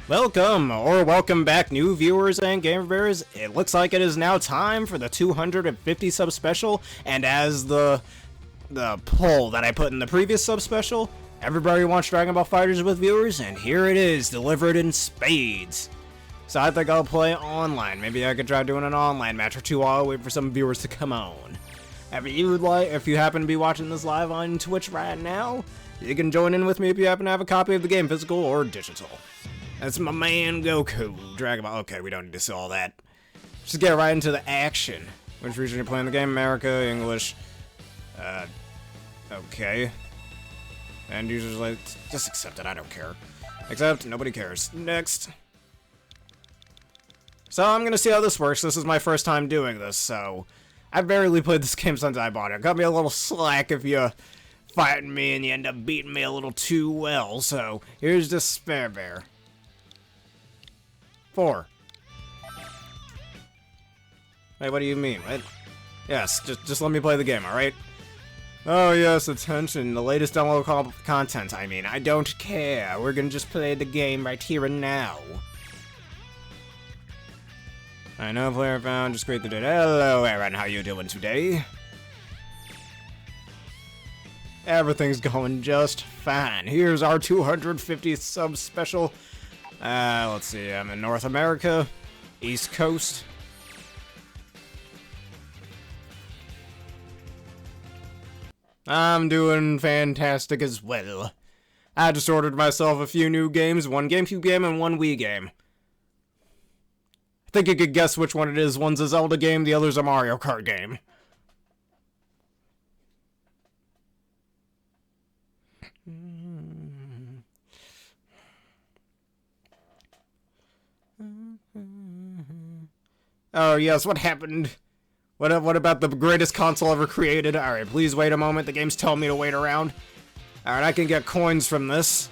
Welcome, or welcome back, new viewers and gamer bears. It looks like it is now time for the 250 sub special, and as the poll that I put in the previous sub special, everybody wants Dragon Ball Fighterz with viewers, and here it is, delivered in spades. So I think I'll play online. Maybe I could try doing an online match or two while I wait for some viewers to come on. If you happen to be watching this live on Twitch right now, you can join in with me if you happen to have a copy of the game, physical or digital. That's my man Goku, Dragon Ball. Okay, we don't need to see all that. Just get right into the action. Which region you're playing the game? America, English. Okay. And users like, just accept it, I don't care. Except, nobody cares. Next. So I'm gonna see how this works. This is my first time doing this, so I've barely played this game since I bought it. Cut me a little slack if you fighting me and you end up beating me a little too well, so here's the spare bear. 4. Wait, what do you mean? What? Yes, just let me play the game, alright? Oh yes, attention, the latest download content, I mean, I don't care. We're gonna just play the game right here and now. I know, player found, just create the data. Hello, Aaron, how you doing today? Everything's going just fine. Here's our 250 sub special. Let's see, I'm in North America, East Coast. I'm doing fantastic as well. I just ordered myself a few new games, one GameCube game and one Wii game. I think you could guess which one it is. One's a Zelda game, the other's a Mario Kart game. Oh yes, what happened? What about the greatest console ever created? Alright, please wait a moment, the game's telling me to wait around. Alright, I can get coins from this.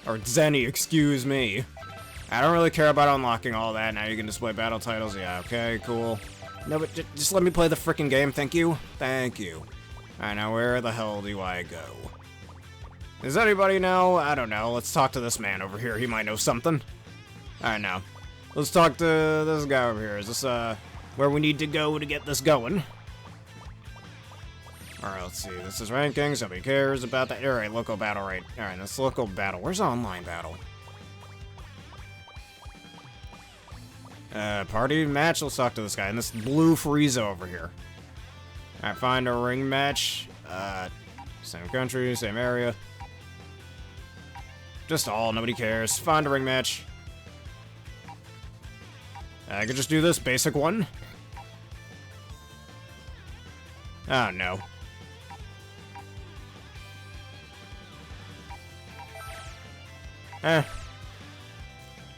Or Zenny, excuse me. I don't really care about unlocking all that. Now you can display battle titles. Yeah, okay, cool. No, but just let me play the frickin' game, thank you. Thank you. Alright, now where the hell do I go? Does anybody know? I don't know. Let's talk to this man over here. He might know something. Alright, now. Let's talk to this guy over here. Is this, where we need to go to get this going? Alright, let's see. This is rankings. Nobody cares about that. Alright, local battle rate. Alright, that's local battle. Where's online battle? Party match? Let's talk to this guy. And this blue Frieza over here. Alright, find a ring match. Same country, same area. Just all, nobody cares. Find a ring match. I could just do this basic one. Oh no.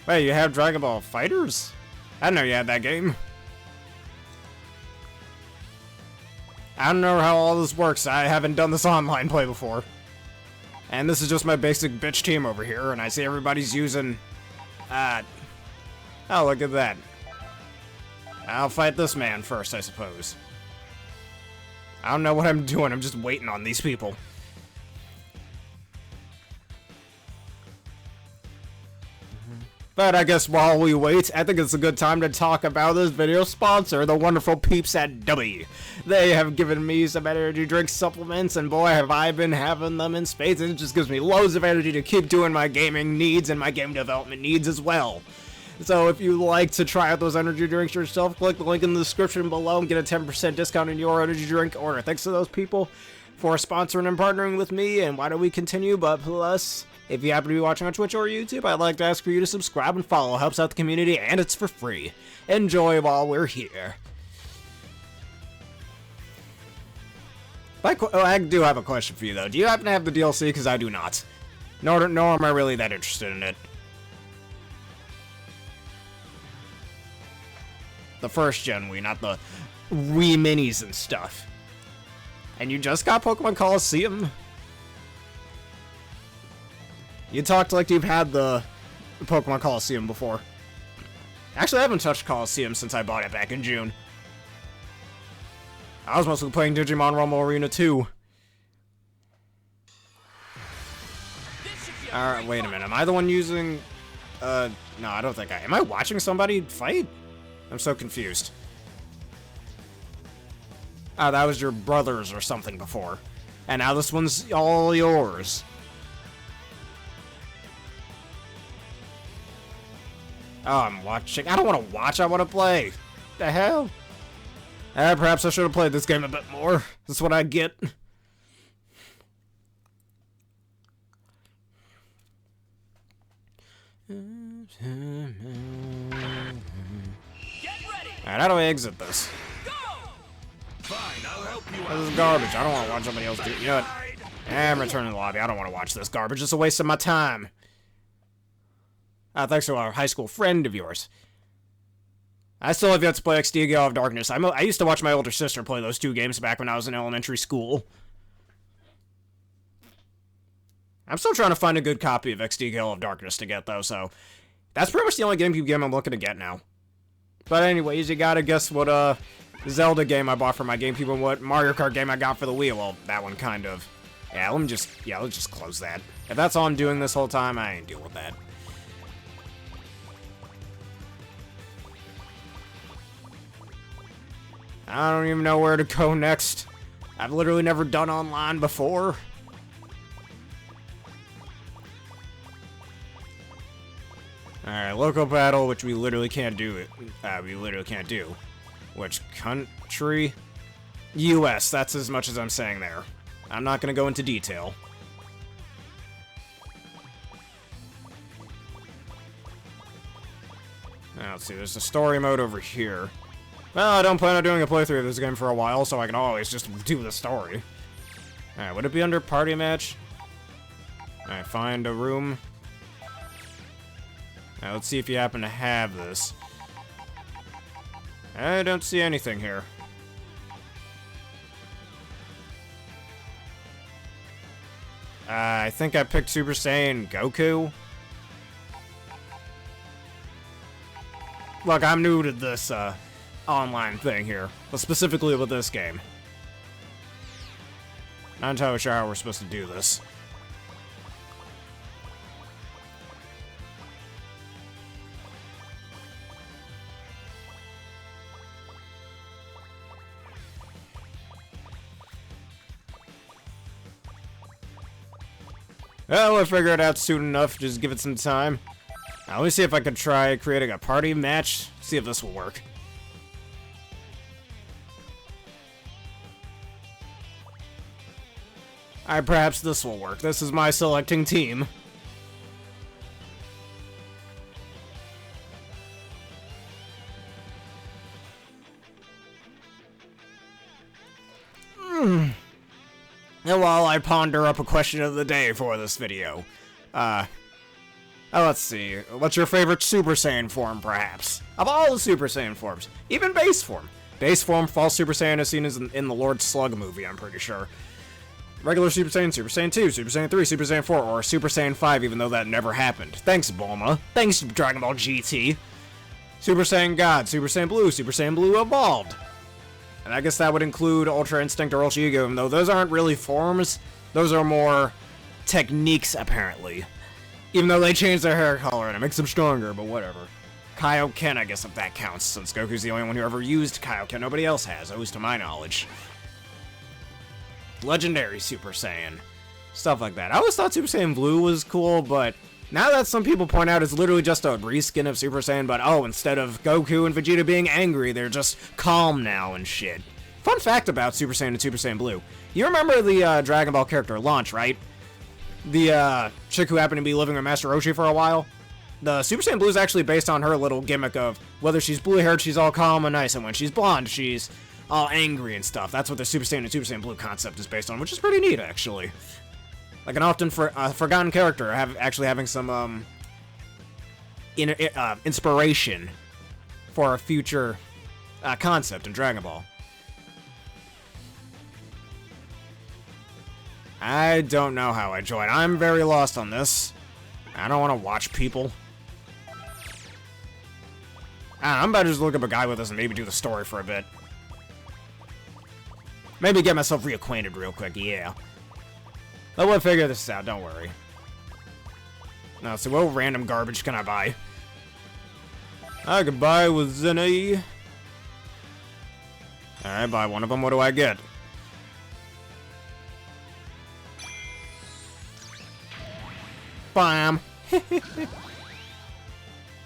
Wait, you have Dragon Ball Fighterz? I didn't know you had that game. I don't know how all this works. I haven't done this online play before. And this is just my basic bitch team over here, and I see everybody's using... oh, look at that. I'll fight this man first, I suppose. I don't know what I'm doing, I'm just waiting on these people. But I guess while we wait, I think it's a good time to talk about this video sponsor, the wonderful peeps at W. They have given me some energy drink supplements, and boy have I been having them in spades, and it just gives me loads of energy to keep doing my gaming needs and my game development needs as well. So if you like to try out those energy drinks yourself, click the link in the description below and get a 10% discount on your energy drink order. Thanks to those people for sponsoring and partnering with me, and why don't we continue? But plus, if you happen to be watching on Twitch or YouTube, I'd like to ask for you to subscribe and follow. It helps out the community, and it's for free. Enjoy while we're here. I do have a question for you, though. Do you happen to have the DLC? Because I do not. Nor am I really that interested in it. The first gen Wii, not the Wii minis and stuff. And you just got Pokemon Coliseum? You talked like you've had the Pokemon Coliseum before. Actually, I haven't touched Coliseum since I bought it back in June. I was mostly playing Digimon Rumble Arena 2. Alright, wait a minute. Am I the one using... No, I don't think am I watching somebody fight? I'm so confused. Oh, that was your brother's or something before. And now this one's all yours. Oh, I'm watching. I don't want to watch, I want to play. The hell? Perhaps I should have played this game a bit more. That's what I get. Get ready. Alright, how do I exit this? Go! Fine, I'll help you out. This is garbage. I don't want to watch somebody else do it. You know what? I'm returning to the lobby. I don't want to watch this garbage. It's a waste of my time. Thanks to our high school friend of yours. I still have yet to play XD Gale of Darkness. I used to watch my older sister play those two games back when I was in elementary school. I'm still trying to find a good copy of XD Gale of Darkness to get, though, so... That's pretty much the only GameCube game I'm looking to get now. But anyways, you gotta guess what, Zelda game I bought for my GameCube and what Mario Kart game I got for the Wii. Well, that one kind of. Yeah, let's just close that. If that's all I'm doing this whole time, I ain't dealing with that. I don't even know where to go next. I've literally never done online before. Alright, local battle, which we literally can't do. Which country? US, that's as much as I'm saying there. I'm not gonna go into detail. Now, let's see, there's a story mode over here. Well, I don't plan on doing a playthrough of this game for a while, so I can always just do the story. Alright, would it be under party match? Alright, find a room. Now, let's see if you happen to have this. I don't see anything here. I think I picked Super Saiyan Goku. Look, I'm new to this, online thing here, but specifically with this game. Not entirely sure how we're supposed to do this. Well, we'll figure it out soon enough, just give it some time. Now, let me see if I could try creating a party match, see if this will work. Alright, perhaps this will work. This is my selecting team. And while I ponder up a question of the day for this video, let's see. What's your favorite Super Saiyan form, perhaps? Of all the Super Saiyan forms, even base form. Base form, false Super Saiyan is seen as in the Lord Slug movie, I'm pretty sure. Regular Super Saiyan, Super Saiyan 2, Super Saiyan 3, Super Saiyan 4, or Super Saiyan 5, even though that never happened. Thanks, Bulma. Thanks, Dragonball GT. Super Saiyan God, Super Saiyan Blue Evolved. And I guess that would include Ultra Instinct or Ultra Ego, even though those aren't really forms. Those are more techniques, apparently. Even though they change their hair color and it makes them stronger, but whatever. Kaioken, I guess if that counts, since Goku's the only one who ever used Kaioken. Nobody else has, at least to my knowledge. Legendary Super Saiyan. Stuff like that. I always thought Super Saiyan Blue was cool, but now that some people point out it's literally just a reskin of Super Saiyan, but oh, instead of Goku and Vegeta being angry, they're just calm now and shit. Fun fact about Super Saiyan and Super Saiyan Blue. You remember the Dragon Ball character, Launch, right? The chick who happened to be living with Master Roshi for a while? The Super Saiyan Blue is actually based on her little gimmick of whether she's blue-haired, she's all calm and nice, and when she's blonde, she's all angry and stuff. That's what the Super Saiyan and Super Saiyan Blue concept is based on, which is pretty neat, actually. Like an often forgotten character, actually having some inspiration for a future concept in Dragon Ball. I don't know how I joined. I'm very lost on this. I don't want to watch people. I'm about to just look up a guy with this and maybe do the story for a bit. Maybe get myself reacquainted real quick, yeah. But we'll figure this out, don't worry. Now, so what random garbage can I buy? I could buy with Zinni. Alright, buy one of them. What do I get? Bam!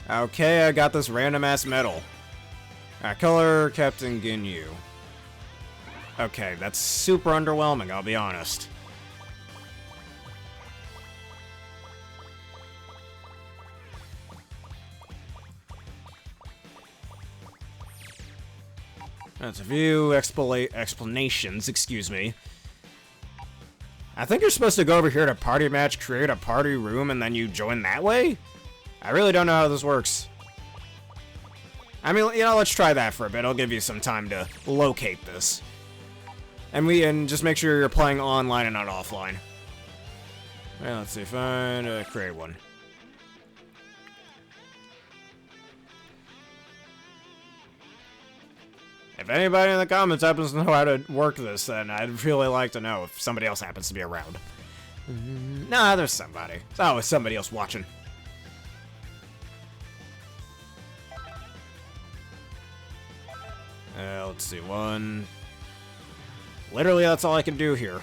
Okay, I got this random-ass medal. Color Captain Ginyu. Okay, that's super underwhelming, I'll be honest. That's a few explanations, excuse me. I think you're supposed to go over here to party match, create a party room, and then you join that way? I really don't know how this works. I mean, you know, let's try that for a bit. I'll give you some time to locate this. And just make sure you're playing online and not offline. Well, let's see, find, create one. If anybody in the comments happens to know how to work this, then I'd really like to know if somebody else happens to be around. Nah, there's somebody. There's always somebody else watching. Let's see, one. Literally, that's all I can do here.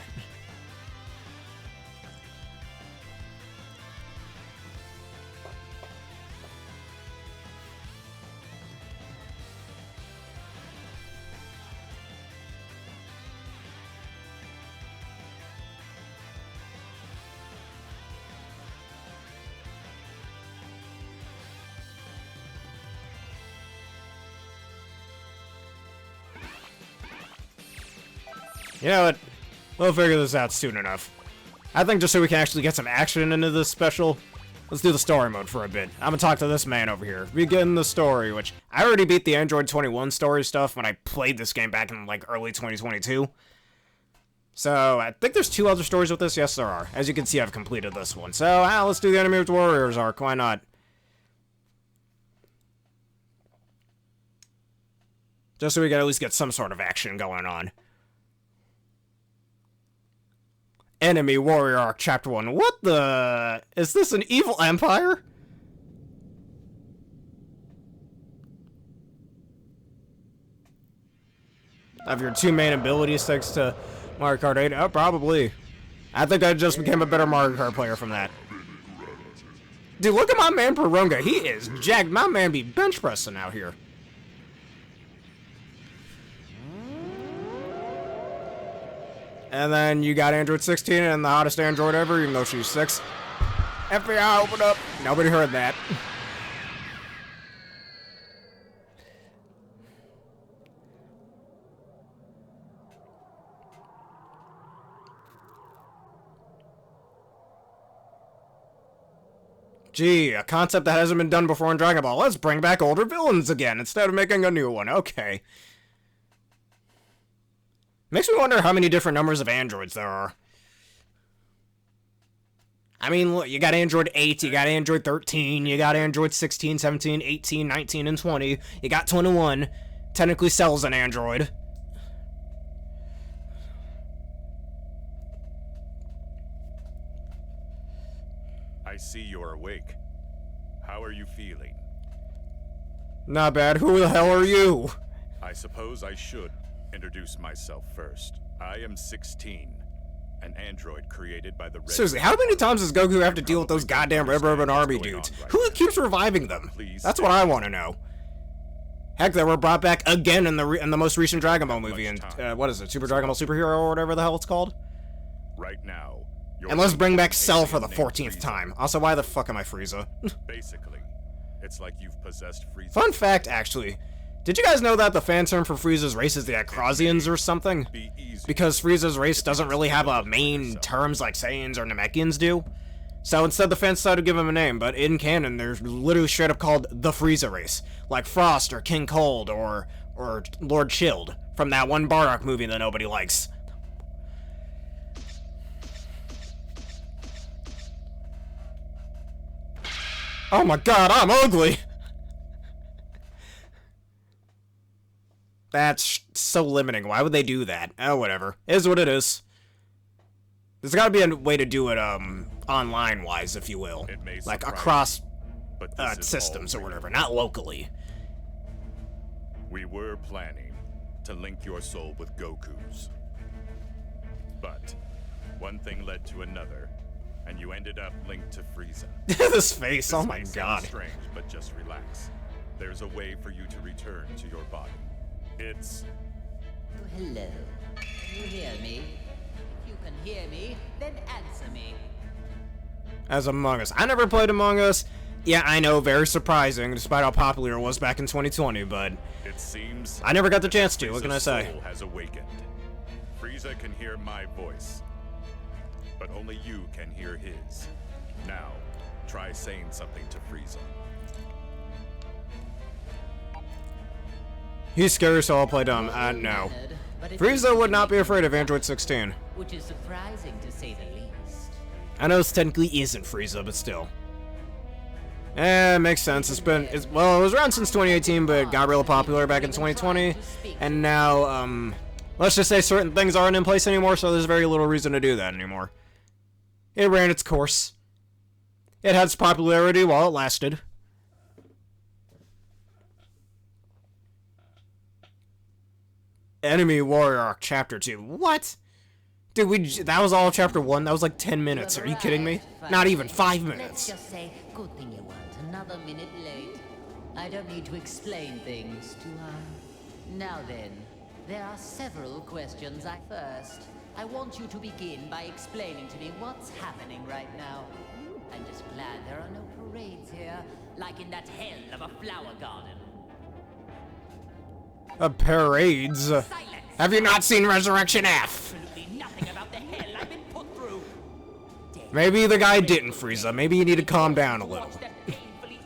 You know what? We'll figure this out soon enough. I think just so we can actually get some action into this special, let's do the story mode for a bit. I'm gonna talk to this man over here. Begin the story, which I already beat the Android 21 story stuff when I played this game back in like early 2022. So I think there's 2 other stories with this. Yes, there are. As you can see, I've completed this one. So let's do the Enemy of Warriors arc. Why not? Just so we can at least get some sort of action going on. Enemy Warrior Arc Chapter 1. What the... Is this an evil empire? Of your 2 main abilities thanks to Mario Kart 8? Oh, probably. I think I just became a better Mario Kart player from that. Dude, look at my man Perunga. He is jacked. My man be bench pressing out here. And then you got Android 16 and the hottest Android ever, even though she's 6. FBI, open up. Nobody heard that. Gee, a concept that hasn't been done before in Dragon Ball. Let's bring back older villains again instead of making a new one. Okay. Makes me wonder how many different numbers of androids there are. I mean, look, you got Android 8, you got Android 13, you got Android 16, 17, 18, 19, and 20. You got 21. Technically Cell's an android. I see you're awake. How are you feeling? Not bad. Who the hell are you? I suppose I should introduce myself first. I am 16, an android created by the Red... Seriously, how many times does Goku have to deal with those goddamn Red Ribbon Army dudes? Who keeps reviving them? That's what I want to know. Heck, they were brought back again in the most recent Dragon Ball movie, and what is it, Super Dragon Ball Superhero or whatever the hell it's called? Right now. And let's bring back Cell for the 14th time. Also, why the fuck am I Frieza? Basically, it's like you've possessed Frieza. Fun fact, actually. Did you guys know that the fan term for Frieza's race is the Acrosians or something? Because Frieza's race doesn't really have a main terms like Saiyans or Namekians do. So instead the fans decided to give him a name, but in canon they're literally straight up called the Frieza race. Like Frost or King Cold or Lord Chilled from that one Bardock movie that nobody likes. Oh my god, I'm ugly! That's so limiting. Why would they do that? Oh, whatever. It is what it is. There's gotta be a way to do it, online-wise, if you will. It may Like, surprise across you, but this is systems all or real. whatever, not locally. We were planning to link your soul with Goku's. But one thing led to another, and you ended up linked to Frieza. This face, This oh my may sound god. strange, but just relax. There's a way for you to return to your body. It's Oh, hello. Can you hear me? If you can hear me, then answer me. As Among Us. I never played Among Us. Yeah, I know, very surprising, despite how popular it was back in 2020, but It seems I never got the chance to, what can I Frieza's say? soul has awakened. Frieza can hear my voice, but only you can hear his. Now, try saying something to Frieza. He's scary, so I'll play dumb. No. But it Frieza seems would to not me be afraid of Android 16. Which is surprising to say the least. I know this technically isn't Frieza, but still. Makes sense. Well, it was around since 2018, but it got real popular back in 2020. And now, let's just say certain things aren't in place anymore, so there's very little reason to do that anymore. It ran its course. It had its popularity while it lasted. Enemy Warrior Arc Chapter 2. What? Dude, that was all of Chapter 1? That was like 10 minutes. Are you kidding me? Not even 5 Let's minutes. just say, good thing you weren't another minute late. I don't need to explain things, do I? Now then, there are several questions. First, I want you to begin by explaining to me what's happening right now. I'm just glad there are no parades here, like in that hell of a flower garden. Parades. Silence! Have you not seen Resurrection F? Absolutely nothing about the hell I've been put through. Maybe the guy didn't, Frieza. Maybe you need to calm down a little.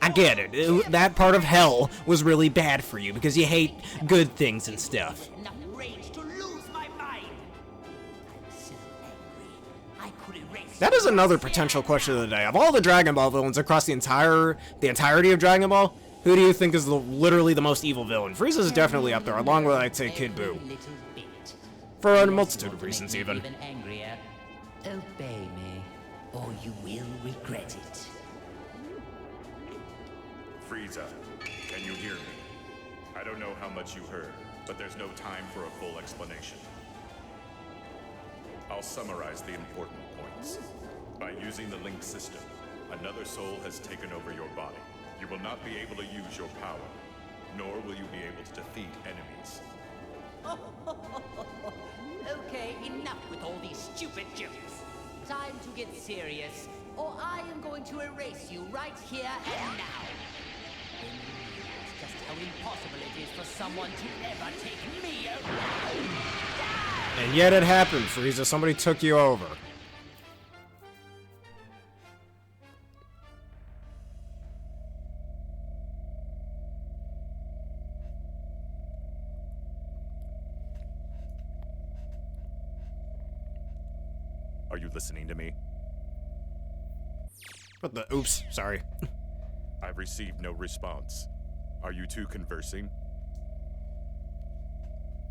I get it. That part of hell was really bad for you because you hate good things and stuff. Enough rage to lose my mind. I'm so angry. I could erase That is another potential question of the day. Of all the Dragon Ball villains across the entirety of Dragon Ball, who do you think is literally the most evil villain? Frieza's definitely up there, along with, I'd say, Kid Buu. every little bit. For a Unless you multitude want of to reasons, make me even. angrier. Obey me, or you will regret it. Frieza, can you hear me? I don't know how much you heard, but there's no time for a full explanation. I'll summarize the important points. By using the link system, another soul has taken over your body. You will not be able to use your power, nor will you be able to defeat enemies. Okay, enough with all these stupid jokes. Time to get serious, or I am going to erase you right here and now. Then you realize just how impossible it is for someone to ever take me over. And yet it happened, Frieza. Somebody took you over. Are you listening to me? What the? Oops, sorry. I've received no response. Are you two conversing?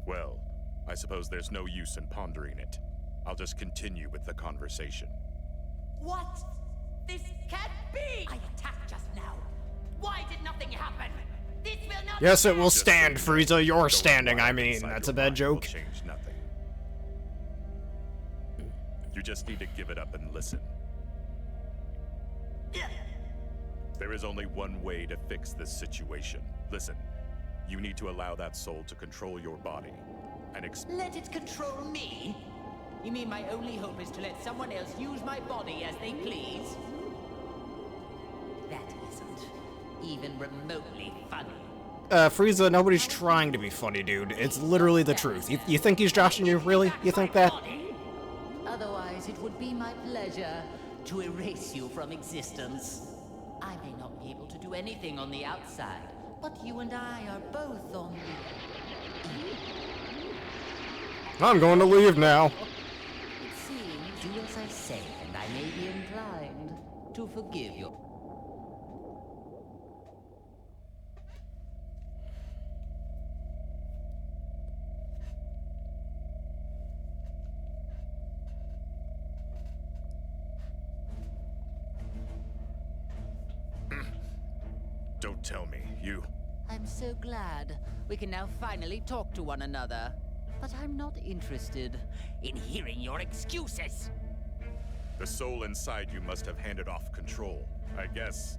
Well, I suppose there's no use in pondering it. I'll just continue with the conversation. What? This can't be! I attacked just now. Why did nothing happen? This will not Yes, it will Just so stand, you know, Frieza. You're going standing, I wild mean. inside That's your a bad mind will joke. change nothing. You just need to give it up and listen. There is only one way to fix this situation. Listen, you need to allow that soul to control your body and Let it control me? You mean my only hope is to let someone else use my body as they please? That isn't even remotely funny. Frieza, nobody's trying to be funny, dude. It's literally the truth. You think he's joshing you? Really? You think that? Otherwise, it would be my pleasure to erase you from existence. I may not be able to do anything on the outside, but you and I are both on the... I'm going to leave now. It seems, do as I say, and I may be inclined to forgive you. Don't tell me, you... I'm so glad we can now finally talk to one another. But I'm not interested in hearing your excuses. The soul inside you must have handed off control. I guess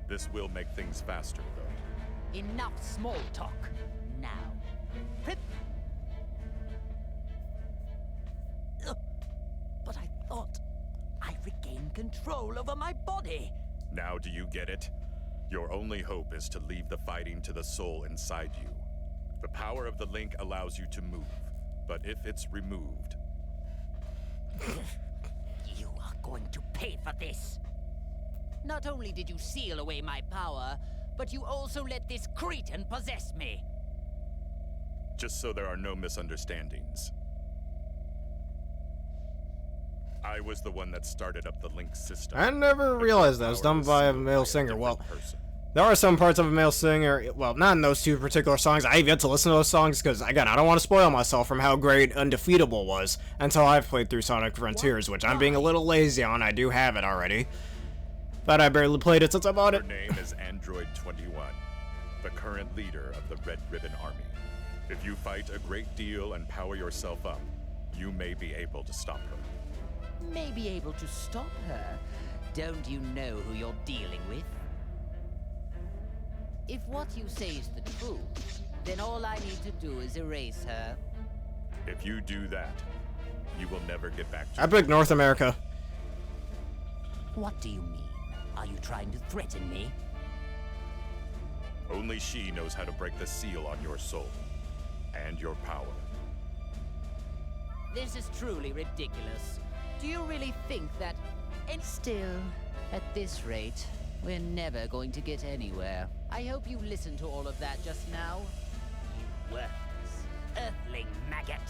this will make things faster, though. Enough small talk. Now. But I thought I regained control over my body. Now do you get it? Your only hope is to leave the fighting to the soul inside you. The power of the link allows you to move, but if it's removed... You are going to pay for this. Not only did you seal away my power, but you also let this cretin possess me. Just so there are no misunderstandings. I was the one that started up the link system. I never realized that it was done by a male singer. Well, there are some parts of a male singer, well, not in those two particular songs. I've yet to listen to those songs because, again, I don't want to spoil myself from how great Undefeatable was until I've played through Sonic Frontiers, which I'm being a little lazy on. I do have it already. But I barely played it since I bought it. Her name is Android 21, the current leader of the Red Ribbon Army. If you fight a great deal and power yourself up, you may be able to stop her. May be able to stop her. Don't you know who you're dealing with? If what you say is the truth, then all I need to do is erase her. If you do that, you will never get back to Epic North America. What do you mean? Are you trying to threaten me? Only she knows how to break the seal on your soul and your power. This is truly ridiculous. Do you really think that... And still, at this rate, we're never going to get anywhere. I hope you listened to all of that just now. You worthless, earthling maggot.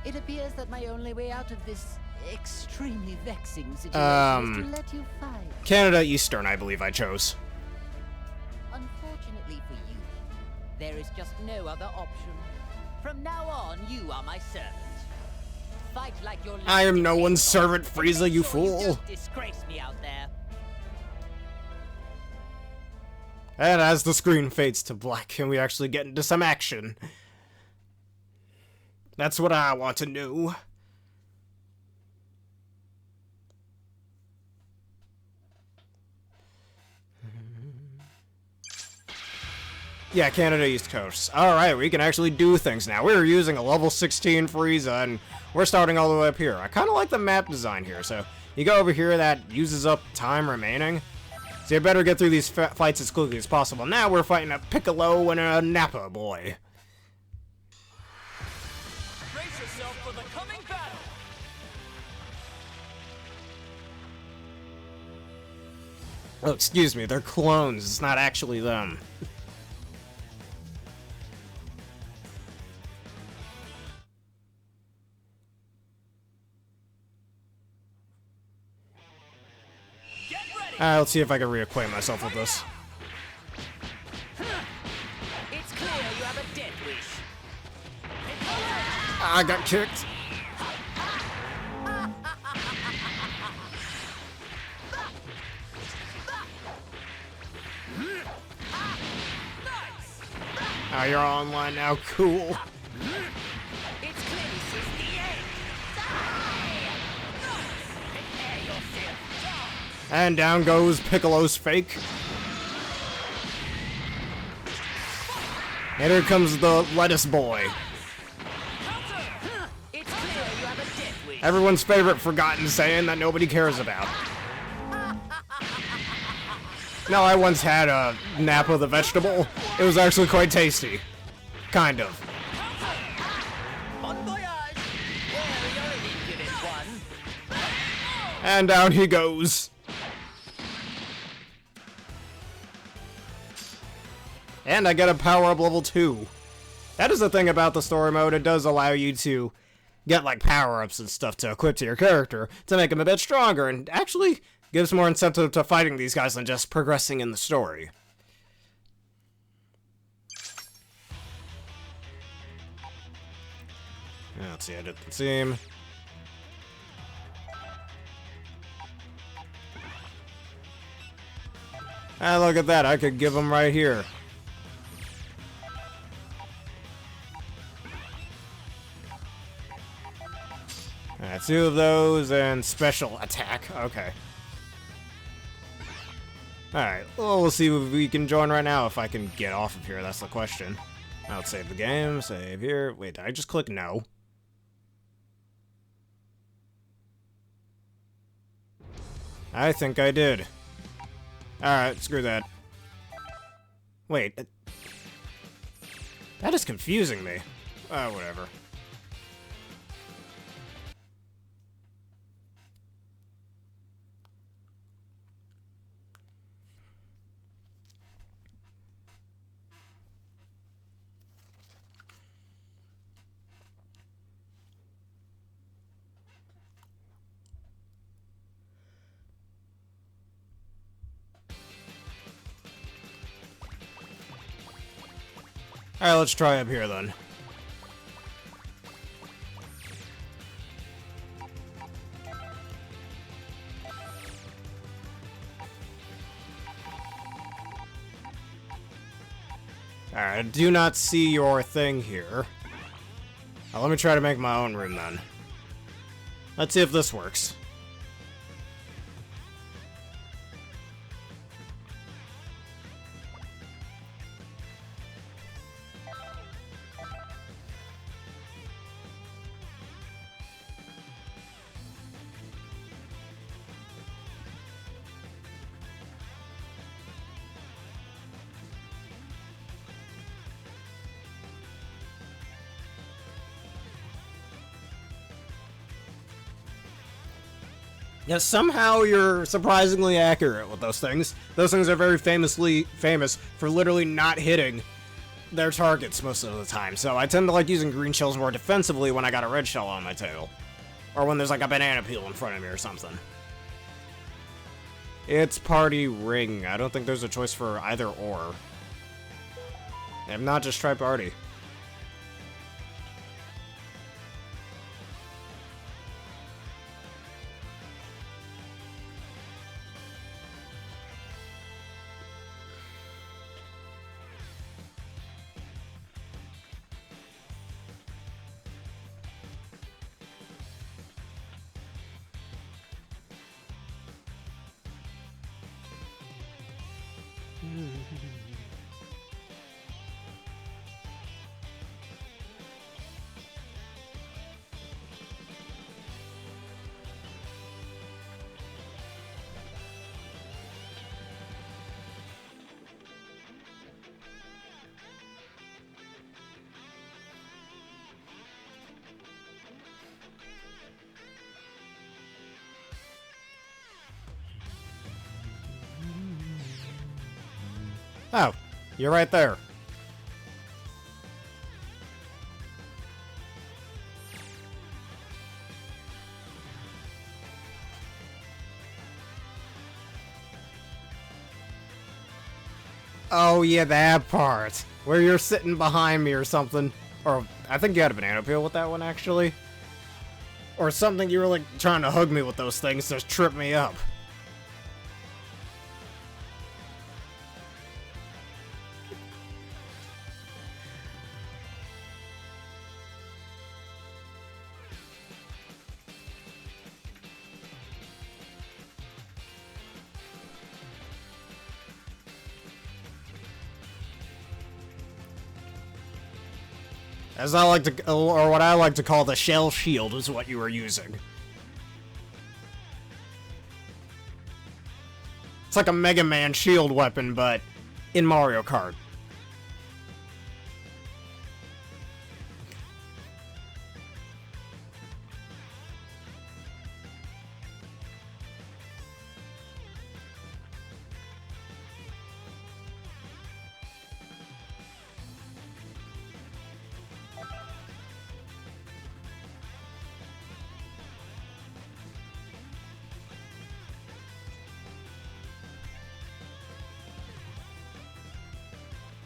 It appears that my only way out of this extremely vexing situation is to let you fight. Canada Eastern, I believe I chose. Unfortunately for you, there is just no other option. From now on, you are my servant. Fight like your I am no one's servant, Frieza, you fool. Don't disgrace me out there. And as the screen fades to black and we actually get into some action. That's what I want to know. Yeah, Canada East Coast. Alright, we can actually do things now. We're using a level 16 Frieza, and we're starting all the way up here. I kind of like the map design here, so you go over here, that uses up time remaining. So you better get through these fights as quickly as possible. Now we're fighting a Piccolo and a Nappa boy. Brace yourself for the coming battle. Oh, excuse me, they're clones. It's not actually them. Let's see if I can reacquaint myself with this. It's clear you have a death wish. I got kicked. Oh, you're online now. Cool. It's clear this is the end. Prepare yourself. And down goes Piccolo's fake. And here comes the lettuce boy. It's clear you have a death wish. Everyone's favorite forgotten Saiyan that nobody cares about. No, I once had a Nappa the vegetable. It was actually quite tasty. Kind of. Bon voyage. Well, you're an impudent one. And down he goes. And I get a power-up level 2. That is the thing about the story mode. It does allow you to get, like, power-ups and stuff to equip to your character to make him a bit stronger, and actually gives more incentive to fighting these guys than just progressing in the story. Let's see, edit the theme. Ah, look at that. I could give him right here. Alright, 2 of those and special attack. Okay. Alright, well, we'll see if we can join right now. If I can get off of here, that's the question. I'll save the game, save here. Wait, did I just click no? I think I did. Alright, screw that. Wait. That is confusing me. Whatever. Alright, let's try up here then. Alright, I do not see your thing here. Let me try to make my own room then. Let's see if this works. Yeah, somehow you're surprisingly accurate with those things. Those things are very famous for literally not hitting their targets most of the time. So I tend to like using green shells more defensively when I got a red shell on my tail. Or when there's like a banana peel in front of me or something. It's party ring. I don't think there's a choice for either or. If not, just try party. Oh, you're right there. Oh yeah, that part. Where you're sitting behind me or something. Or, I think you had a banana peel with that one, actually. Or something, you were like trying to hug me with those things to trip me up. As I like to, or what I like to call the shell shield is what you were using. It's like a Mega Man shield weapon, but in Mario Kart.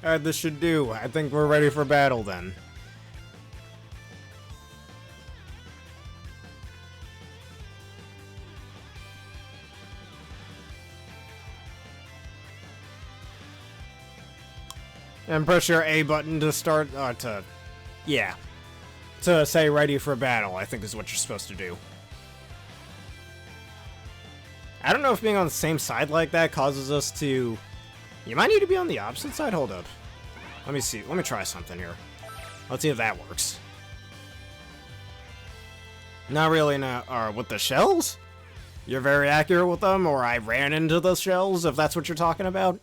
Alright, this should do. I think we're ready for battle then. And press your A button to start, yeah. To say ready for battle, I think is what you're supposed to do. I don't know if being on the same side like that causes us to... You might need to be on the opposite side. Hold up. Let me see. Let me try something here. Let's see if that works. Not really, no. Or with the shells? You're very accurate with them, or I ran into the shells, if that's what you're talking about.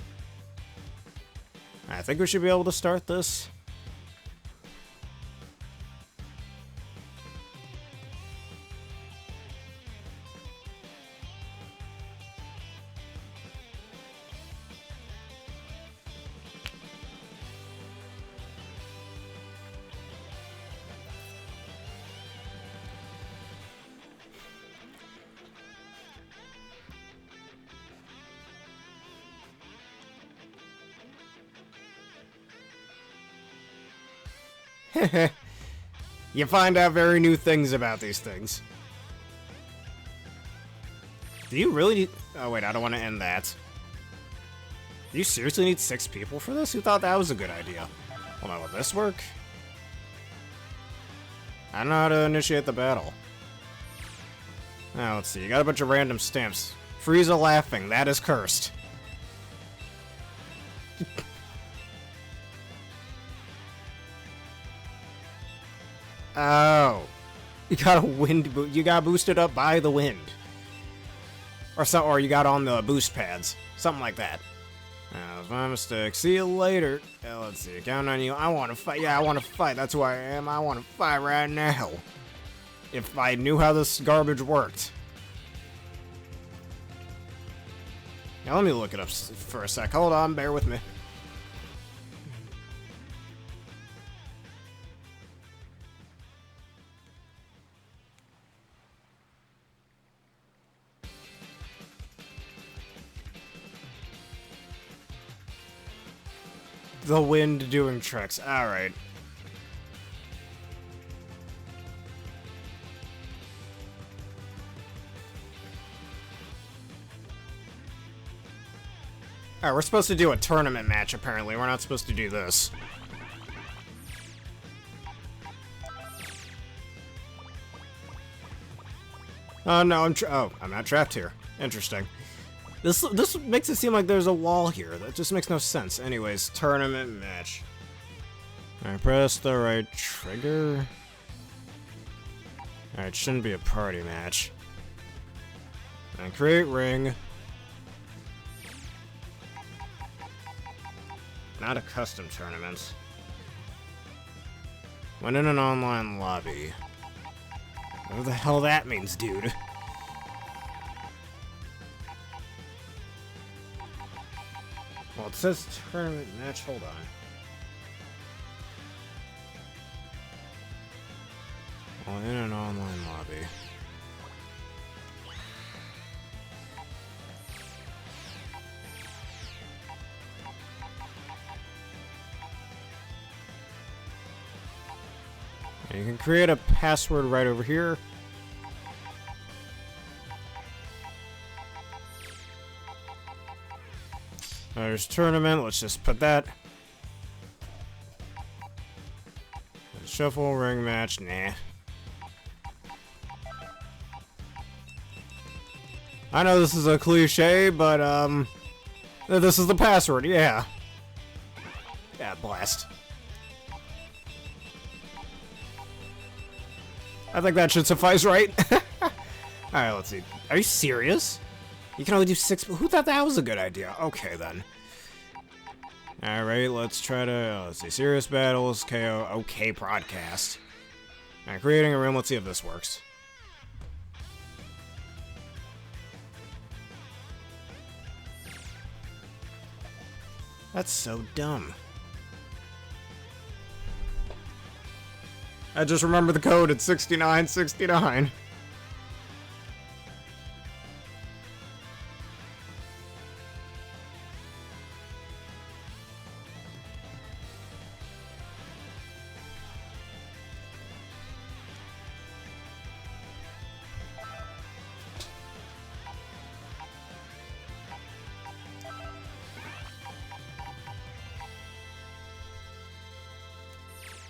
I think we should be able to start this. You find out very new things about these things. Do you really need... Oh, wait, I don't want to end that. Do you seriously need 6 people for this? Who thought that was a good idea? Hold on, will this work? I don't know how to initiate the battle. Now, let's see. You got a bunch of random stamps. Frieza laughing. That is cursed. Oh. You got a wind boost. You got boosted up by the wind. Or you got on the boost pads. Something like that. That was my mistake. See you later. Let's see. Count on you. I want to fight. Yeah, I want to fight. That's who I am. I want to fight right now. If I knew how this garbage worked. Now let me look it up for a sec. Hold on. Bear with me. The wind doing tricks. Alright. Alright, we're supposed to do a tournament match, apparently. We're not supposed to do this. Oh, no, I'm not trapped here. Interesting. This makes it seem like there's a wall here. That just makes no sense. Anyways, tournament match. Alright, press the right trigger. Alright, shouldn't be a party match. And create ring. Not a custom tournament. Went in an online lobby. What the hell that means, dude? Well, it says tournament match. Hold on. Well, in an online lobby. And you can create a password right over here. There's tournament, let's just put that. Shuffle, ring match, nah. I know this is a cliche, but, this is the password, yeah. Yeah, blast. I think that should suffice, right? Alright, let's see. Are you serious? You can only do 6. Who thought that was a good idea? Okay, then. Alright, let's try to... let's see. Serious battles, KO. Okay, broadcast. Alright, creating a room. Let's see if this works. That's so dumb. I just remember the code at 6969.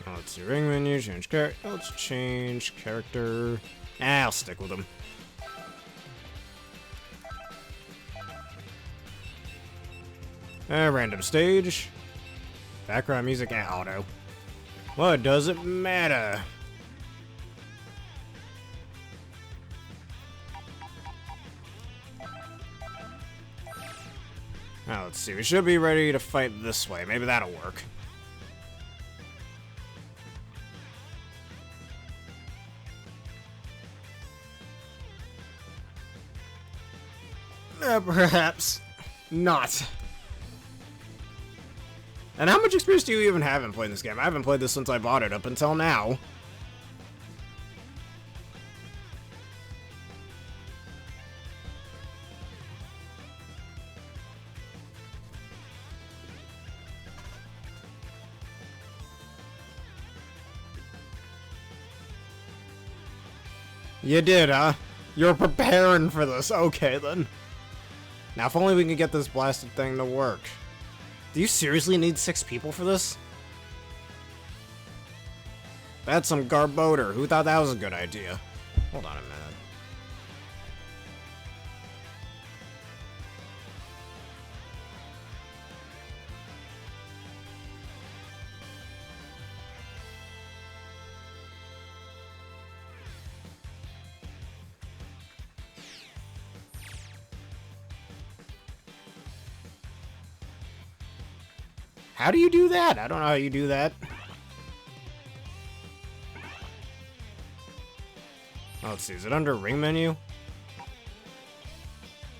Let's see, ring menu, change character. Let's change character. I'll stick with him. Random stage. Background music and auto. What does it matter? Now let's see, we should be ready to fight this way. Maybe that'll work. Perhaps not. And how much experience do you even have in playing this game? I haven't played this since I bought it up until now. You did, huh? You're preparing for this. Okay, then. Now, if only we can get this blasted thing to work. Do you seriously need 6 people for this? That's some garboter. Who thought that was a good idea? Hold on a minute. How do you do that? I don't know how you do that. Oh, let's see. Is it under ring menu?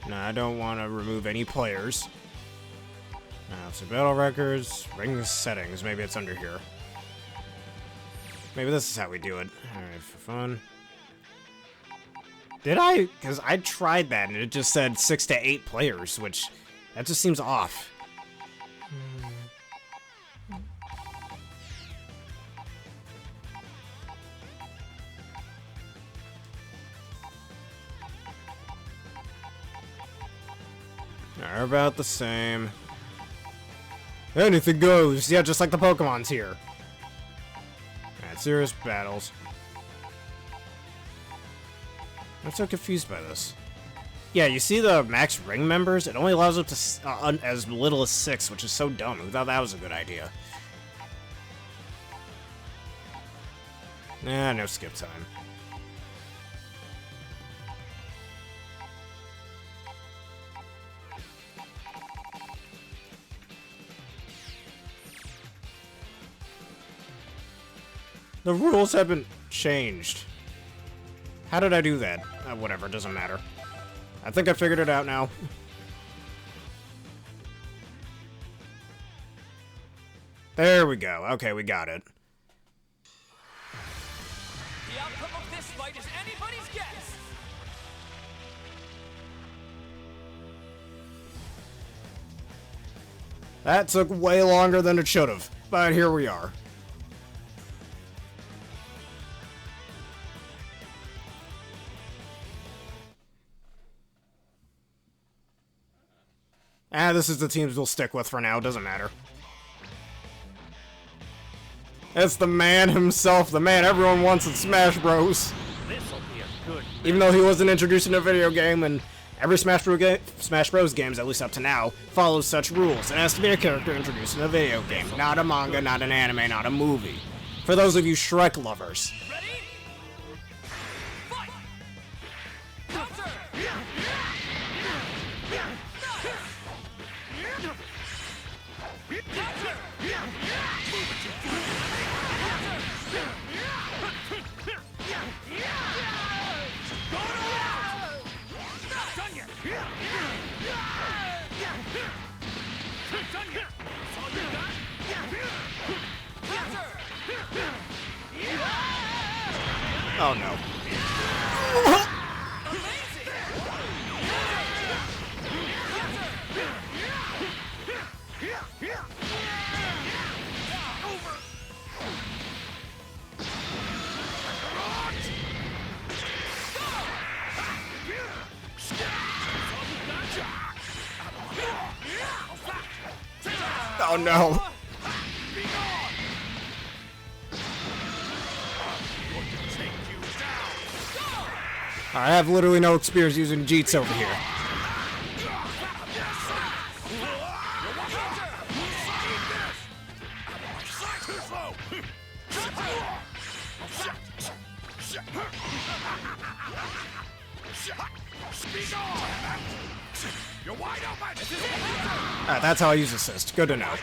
No, I don't want to remove any players. Let's see. Battle records, ring settings. Maybe it's under here. Maybe this is how we do it. Alright, for fun. Did I? Because I tried that and it just said 6 to 8 players, which that just seems off. They're about the same. Anything goes. Yeah, just like the Pokemon's here. Alright, serious battles. I'm so confused by this. Yeah, you see the max ring members? It only allows up to as little as 6, which is so dumb. Who thought that was a good idea? Nah, no skip time. The rules haven't changed. How did I do that? Whatever, it doesn't matter. I think I figured it out now. There we go. Okay, we got it. The outcome of this fight is anybody's guess. That took way longer than it should have, but here we are. This is the teams we'll stick with for now, doesn't matter. It's the man himself, the man everyone wants in Smash Bros. This'll be a good. Even though he wasn't introduced in a video game, and every Smash Bros games, at least up to now, follows such rules. It has to be a character introduced in a video game, not a manga, not an anime, not a movie. For those of you Shrek lovers. Ready? Fight! Counter! Oh no. Oh no. I have literally no experience using Jeets over here. Alright, that's how I use assist. Good to know.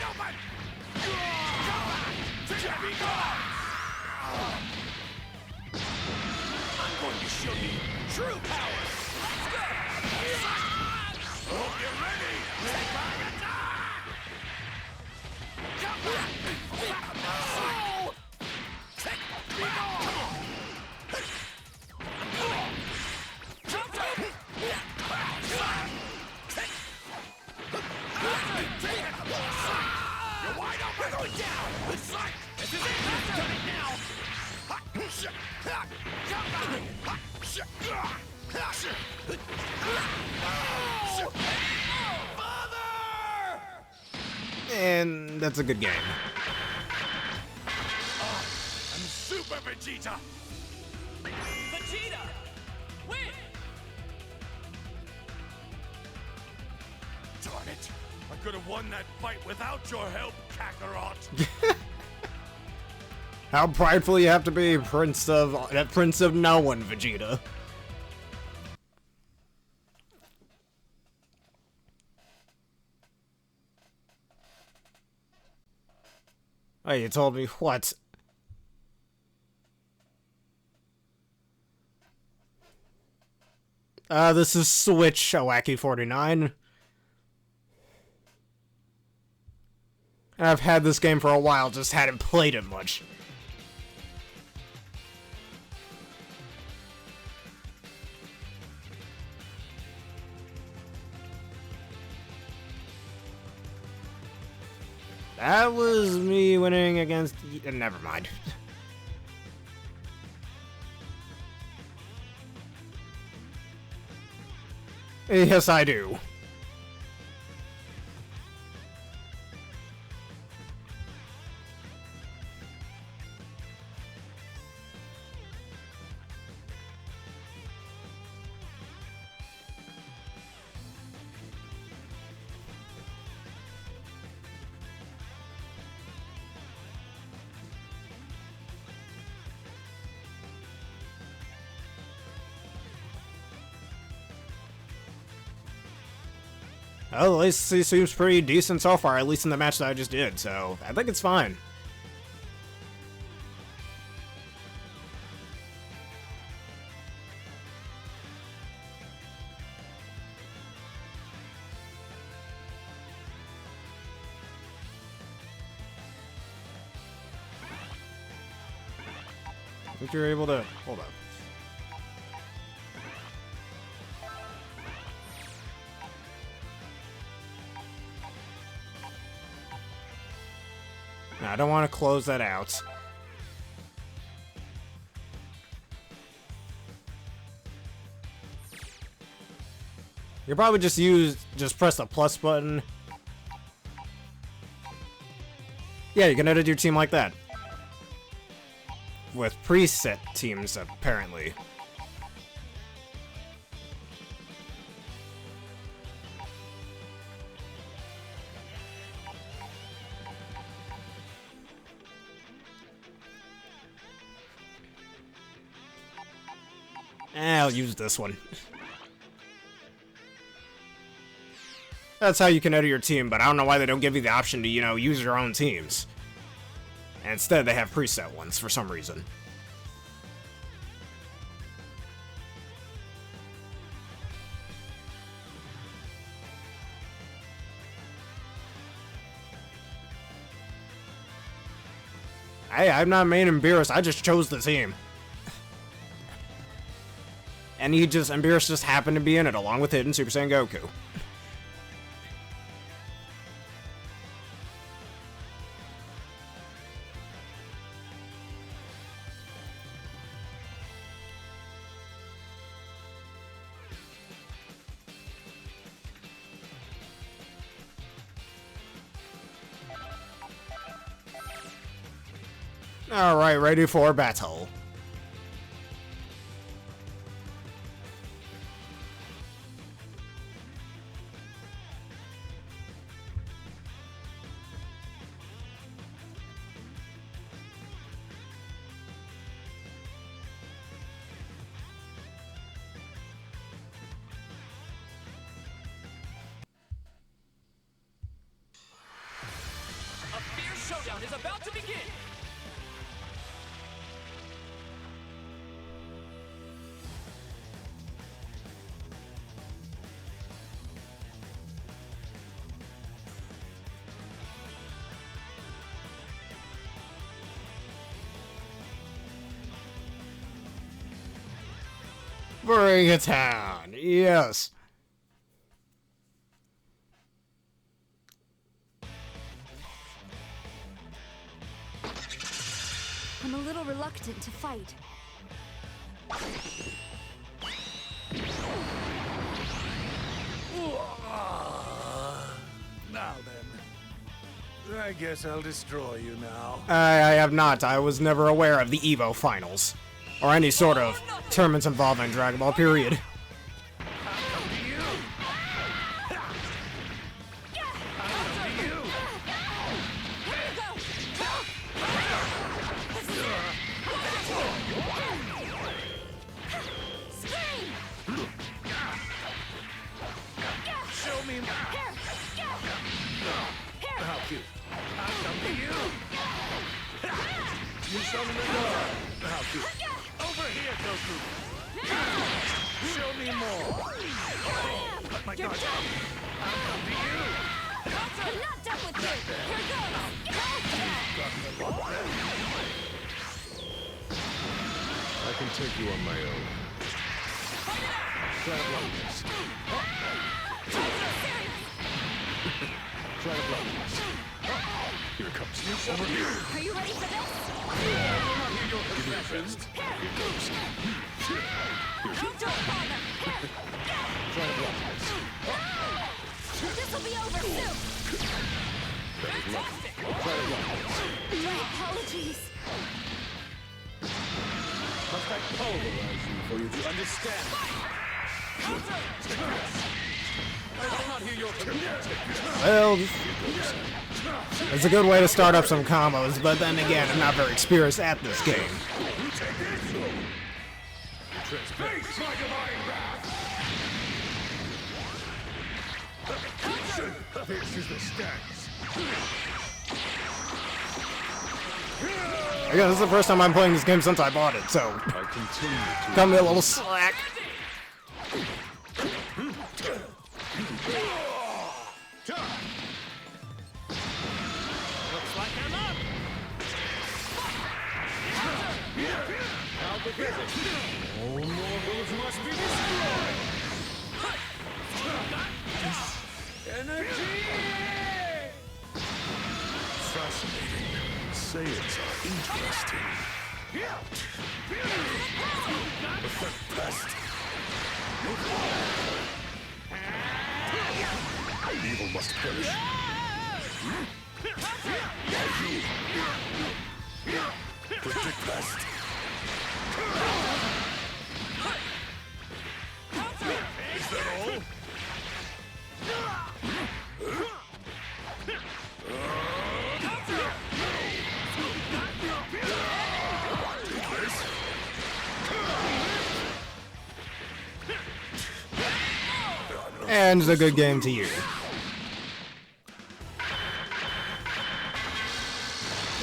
And that's a good game. I'm Super Vegeta! Vegeta! Win! Darn it! I could have won that fight without your help, Kakarot! How prideful you have to be, Prince of No One, Vegeta. Oh, you told me what? This is Switch Wacky 49. And I've had this game for a while, just hadn't played it much. That was me winning against... Never mind. Yes, I do. Well, at least he seems pretty decent so far, at least in the match that I just did, so I think it's fine. I think you're able to... Hold up. I don't want to close that out. You probably just press the plus button. Yeah, you can edit your team like that. With preset teams, apparently. I'll use this one. That's how you can edit your team, but I don't know why they don't give you the option to, use your own teams. And instead, they have preset ones for some reason. Hey, I'm not main Beerus, I just chose the team. And Beerus just happened to be in it, along with Hidden Super Saiyan Goku. Alright, ready for battle. showdown is about to begin! Bring it down. Yes. I'm a little reluctant to fight. Now then, I guess I'll destroy you now. I have not. I was never aware of the EVO finals. Or any sort of tournaments involving Dragon Ball, period. Over here, Goku! Show me more! Oh my God! I'll come to you! I'm not done with you! Here goes! I can take you on my own. Try to block this. Try to block this. Here it comes. Over here. Are you ready for this? Give me your best. Here goes. Don't bother! Try to block this. This'll be over soon! That was lucky. Try to block this. My apologies. Must I pulverize you for you to understand? I will not hear your command. Well, it's a good way to start up some combos, but then again, I'm not very experienced at this game. Face my divine wrath! This is the stance. Again, this is the first time I'm playing this game since I bought it, so I continue to cut me a little slack. Looks like I'm up. How big is it? All mortals must be destroyed. Energy! Fascinating. Saiyans are interesting. But the best. Evil must perish. Predict best. Is that all? And it's a good game to you.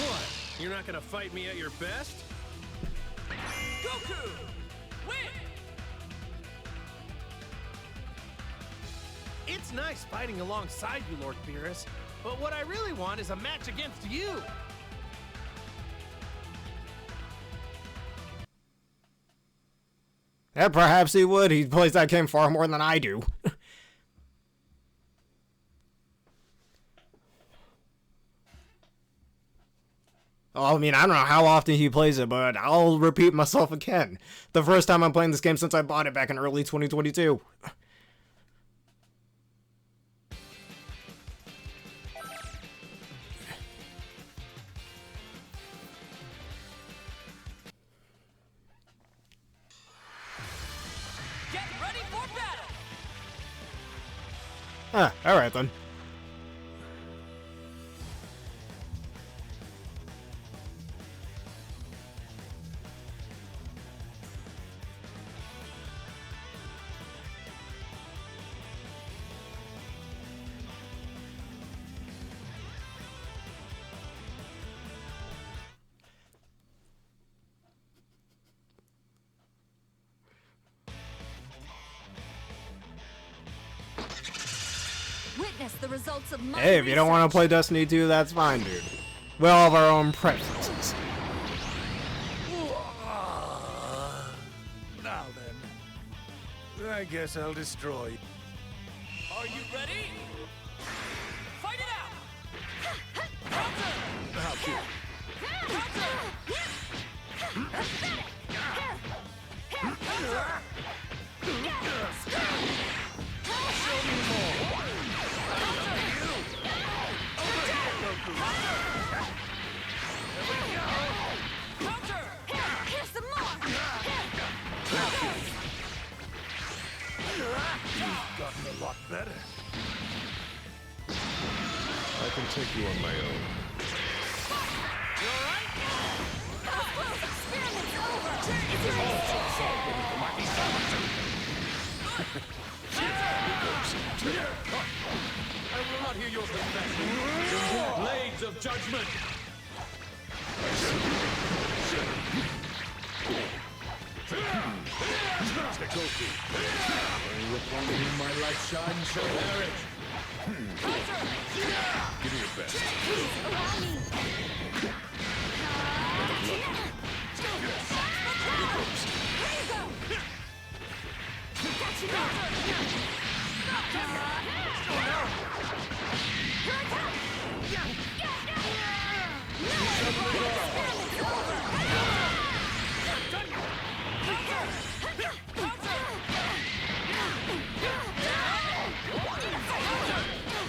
What? You're not gonna fight me at your best? Goku! Win! It's nice fighting alongside you, Lord Beerus, but what I really want is a match against you! Yeah, perhaps he would. He plays that game far more than I do. Well, I mean, I don't know how often he plays it, but I'll repeat myself again. The first time I'm playing this game since I bought it back in early 2022. Get ready for battle! Alright then. discuss the results of my Hey, if you don't want to play Destiny 2, that's fine, dude. We all have our own preferences. Now then, I guess I'll destroy you. Are you ready? Fight it out! Counter! Here's some more. You've gotten a lot better. I can take you on my own. You alright? Experiment's over. I will not hear your confession. Blades of judgment! Upon whom my light shines shall perish. Give me your best. Allow me. Here you go. Got you now. Here I come.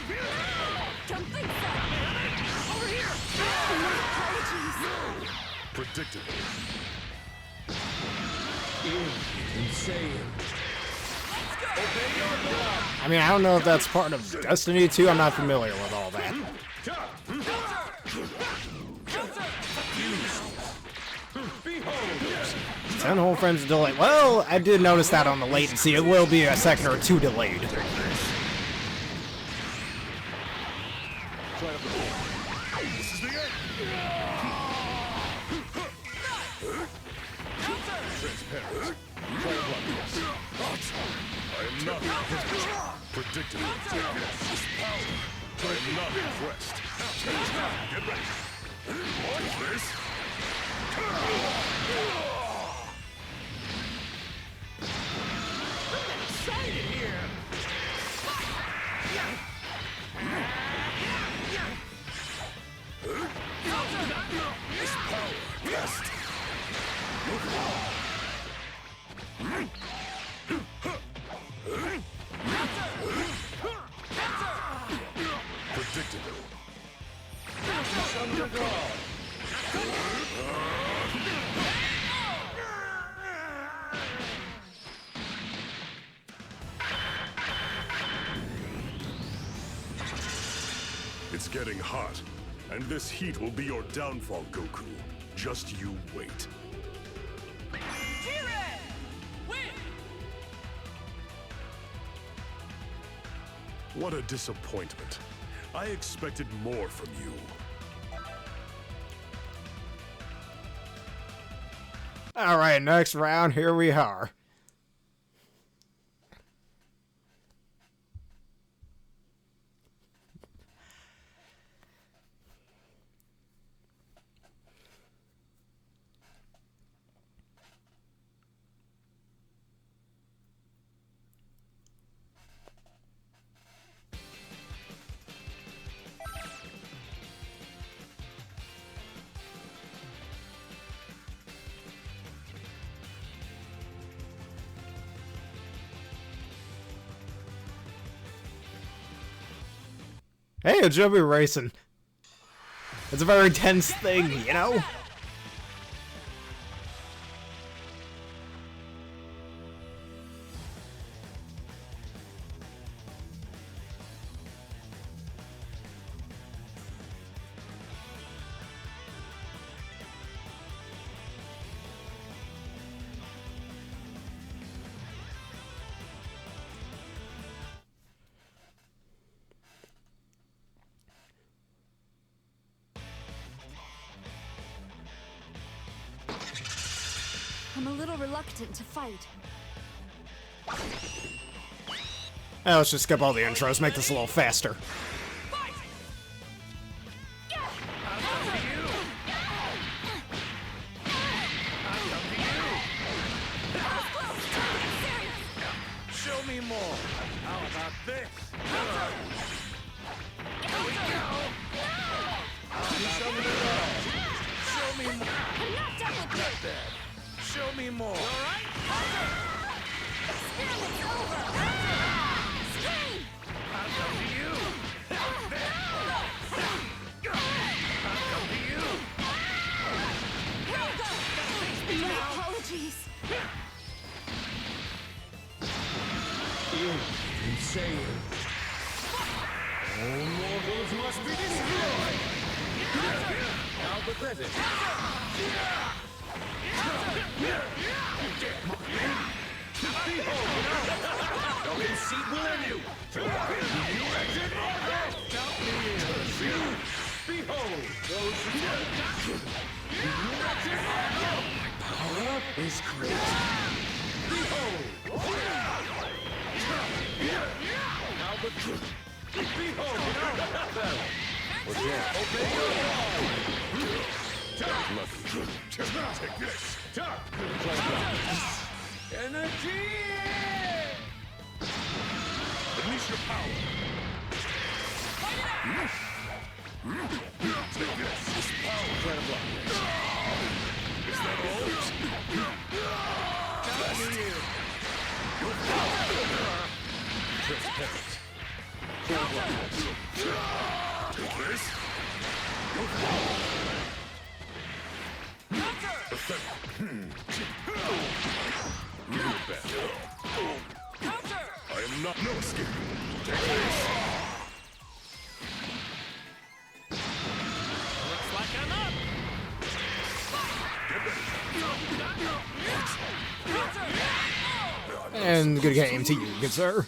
Experiment's complete set. Over here. Apologies. Predictable. I mean, I don't know if that's part of Destiny 2. I'm not familiar with all that. 10 whole frames delayed. Well, I did notice that on the latency. It will be a second or two delayed. This is the end. Transparent. I am not predictable. I am not impressed. Get ready. What is this? Excited here! This power best. Predictable. It's getting hot, and this heat will be your downfall, Goku. Just you wait. Win! What a disappointment. I expected more from you. Alright, next round, here we are. Hey, it should be racing. It's a very tense thing, you know? I'm a little reluctant to fight. Let's just skip all the intros, make this a little faster. Show me more. How about this? Show me more. Not bad. Show me more. All right. Experiment's over. Scream! I'll come to you. I'll come to you. Here we go. My apologies. Insane. All mortals must be destroyed. How pathetic. No conceit will end you. Behold, those who power is great. Behold. Now the truth. Behold. What's that? Obey your law. Take this. Energy! Release your power. Take this. This power trying to block. Is that all? Down to you. Press perfect. Take this. I am not no escape. Take this. Looks like I'm up. And good game to you, good sir.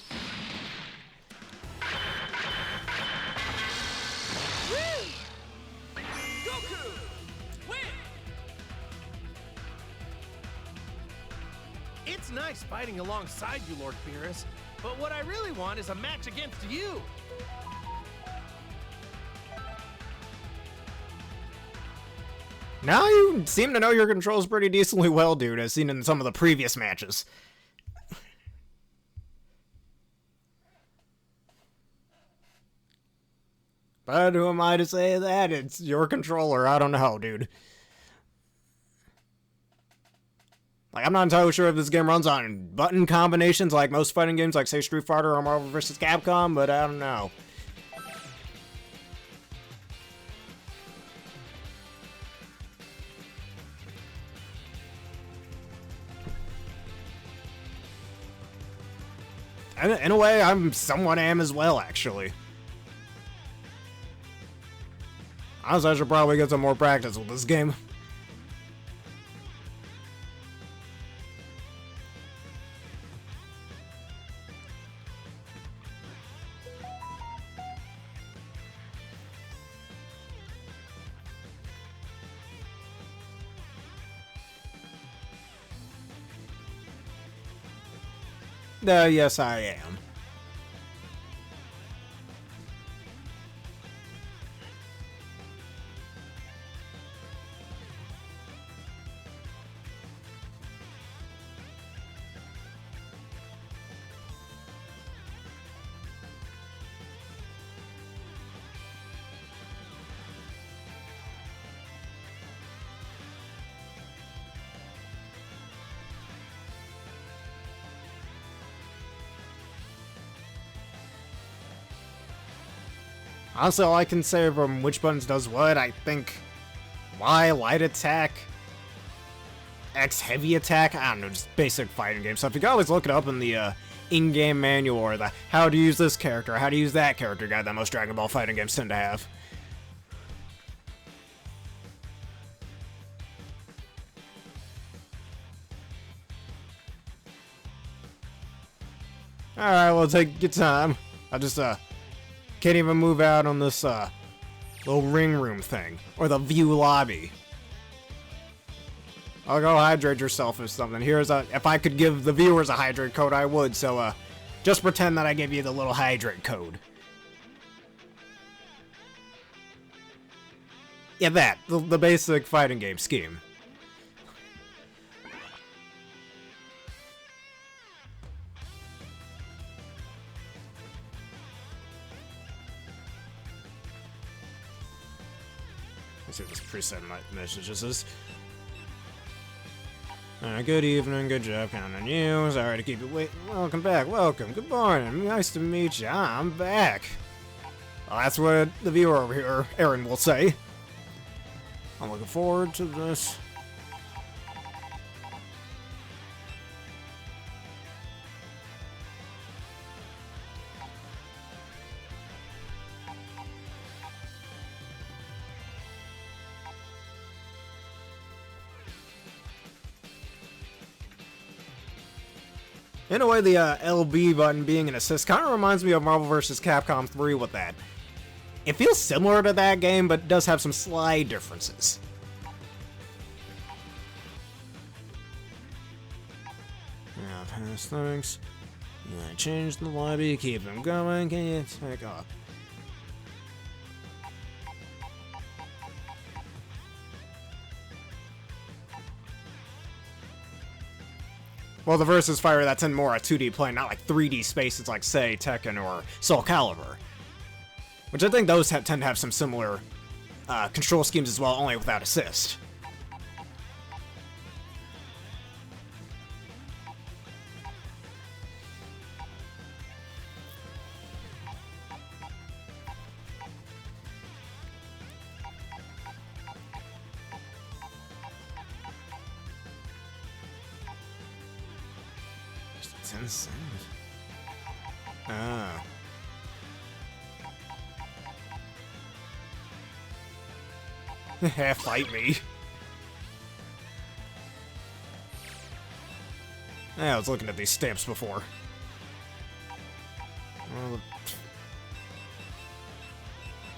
It's nice fighting alongside you, Lord Beerus, but what I really want is a match against you. Now you seem to know your controls pretty decently well, dude, as seen in some of the previous matches. But who am I to say that? It's your controller, I don't know, dude. Like, I'm not entirely sure if this game runs on button combinations like most fighting games, like, say, Street Fighter or Marvel vs. Capcom, but I don't know. And in a way, I'm somewhat am as well, actually. Honestly, I should probably get some more practice with this game. Yes, I am. Honestly, all I can say from which buttons does what, I think Y, light attack, X, heavy attack, I don't know, just basic fighting game stuff. You can always look it up in the in-game manual or the how to use this character, how to use that character guide that most Dragon Ball fighting games tend to have. Alright, well, take your time. I just, can't even move out on this, little ring room thing. Or the view lobby. I'll go hydrate yourself or something. Here's a, if I could give the viewers a hydrate code, I would, so, Just pretend that I gave you the little hydrate code. Yeah, that. The basic fighting game scheme. Let's see what this preset messages is. Good evening, good job counting you. Sorry to keep you waiting. Welcome back, welcome, good morning. Nice to meet you. I'm back. Well, that's what the viewer over here, Aaron, will say. I'm looking forward to this. In a way, the LB button being an assist kind of reminds me of Marvel vs. Capcom 3 with that. It feels similar to that game, but does have some slight differences. Yeah, pass things. Yeah, change the lobby, keep them going, can you take off? Well, the Versus Fire, that's in more a 2D plane, not like 3D spaces like, say, Tekken or Soul Calibur. Which I think those tend to have some similar control schemes as well, only without assist. It's insane. Ah. Fight me. Yeah, I was looking at these stamps before.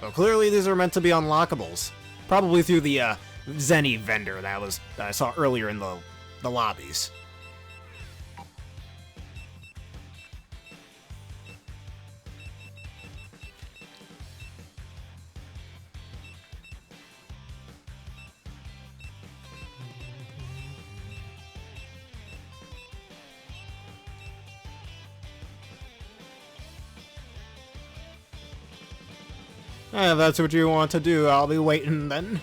Well, clearly these are meant to be unlockables. Probably through the Zenny vendor that I saw earlier in the lobbies. If that's what you want to do, I'll be waiting then.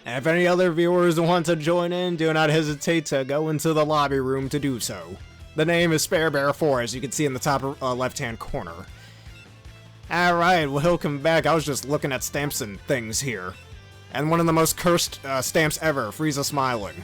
And if any other viewers want to join in, do not hesitate to go into the lobby room to do so. The name is Spare Bear 4, as you can see in the top left-hand corner. Alright, welcome back. I was just looking at stamps and things here. And one of the most cursed stamps ever, Frieza smiling.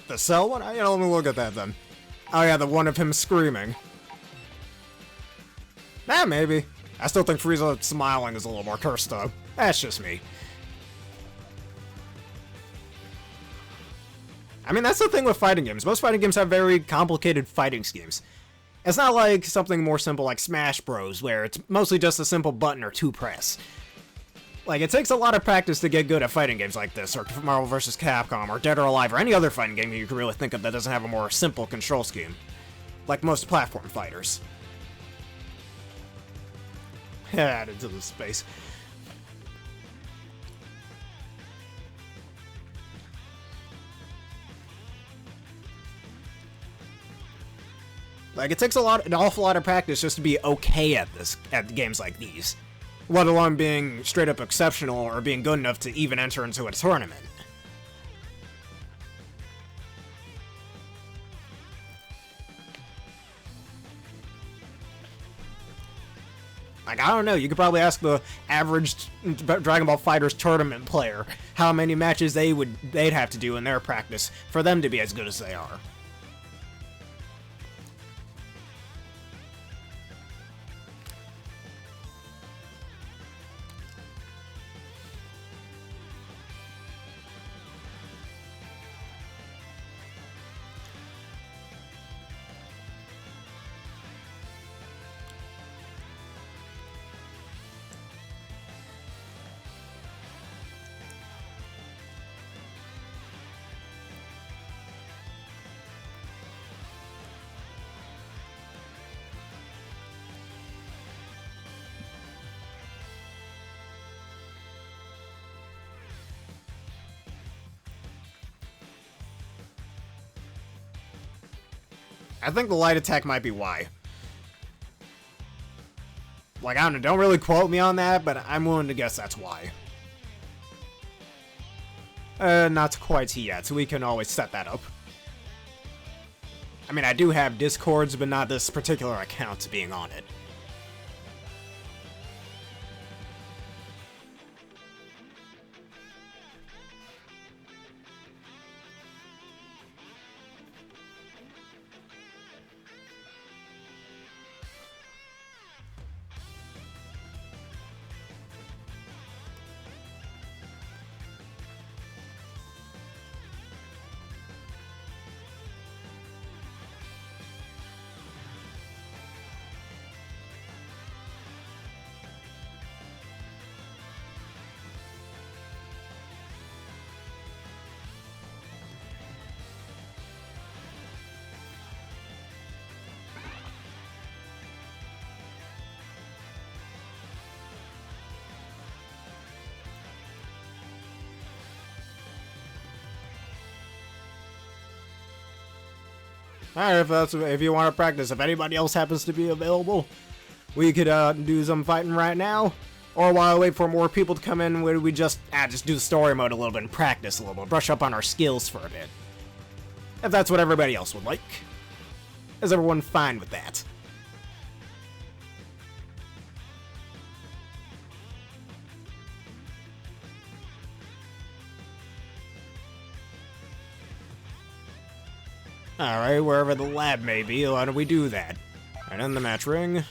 The Cell one? Let me look at that then. Oh yeah, the one of him screaming. Maybe. I still think Frieza smiling is a little more cursed though. That's just me. I mean, that's the thing with fighting games. Most fighting games have very complicated fighting schemes. It's not like something more simple like Smash Bros, where it's mostly just a simple button or two press. Like, it takes a lot of practice to get good at fighting games like this, or Marvel vs. Capcom, or Dead or Alive, or any other fighting game you can really think of that doesn't have a more simple control scheme. Like most platform fighters. Add into the space. Like, it takes an awful lot of practice just to be okay at games like these. Let alone being straight up exceptional or being good enough to even enter into a tournament. Like, I don't know, you could probably ask the average Dragon Ball FighterZ tournament player how many matches they'd have to do in their practice for them to be as good as they are. I think the light attack might be why. Like, I don't know, don't really quote me on that, but I'm willing to guess that's why. Not quite yet, so we can always set that up. I mean, I do have Discords, but not this particular account being on it. Alright, if you want to practice, if anybody else happens to be available, we could do some fighting right now. Or while I wait for more people to come in, we just do the story mode a little bit and practice a little bit, brush up on our skills for a bit. If that's what everybody else would like. Is everyone fine with that? Alright, wherever the lab may be, why don't we do that? And in the match ring.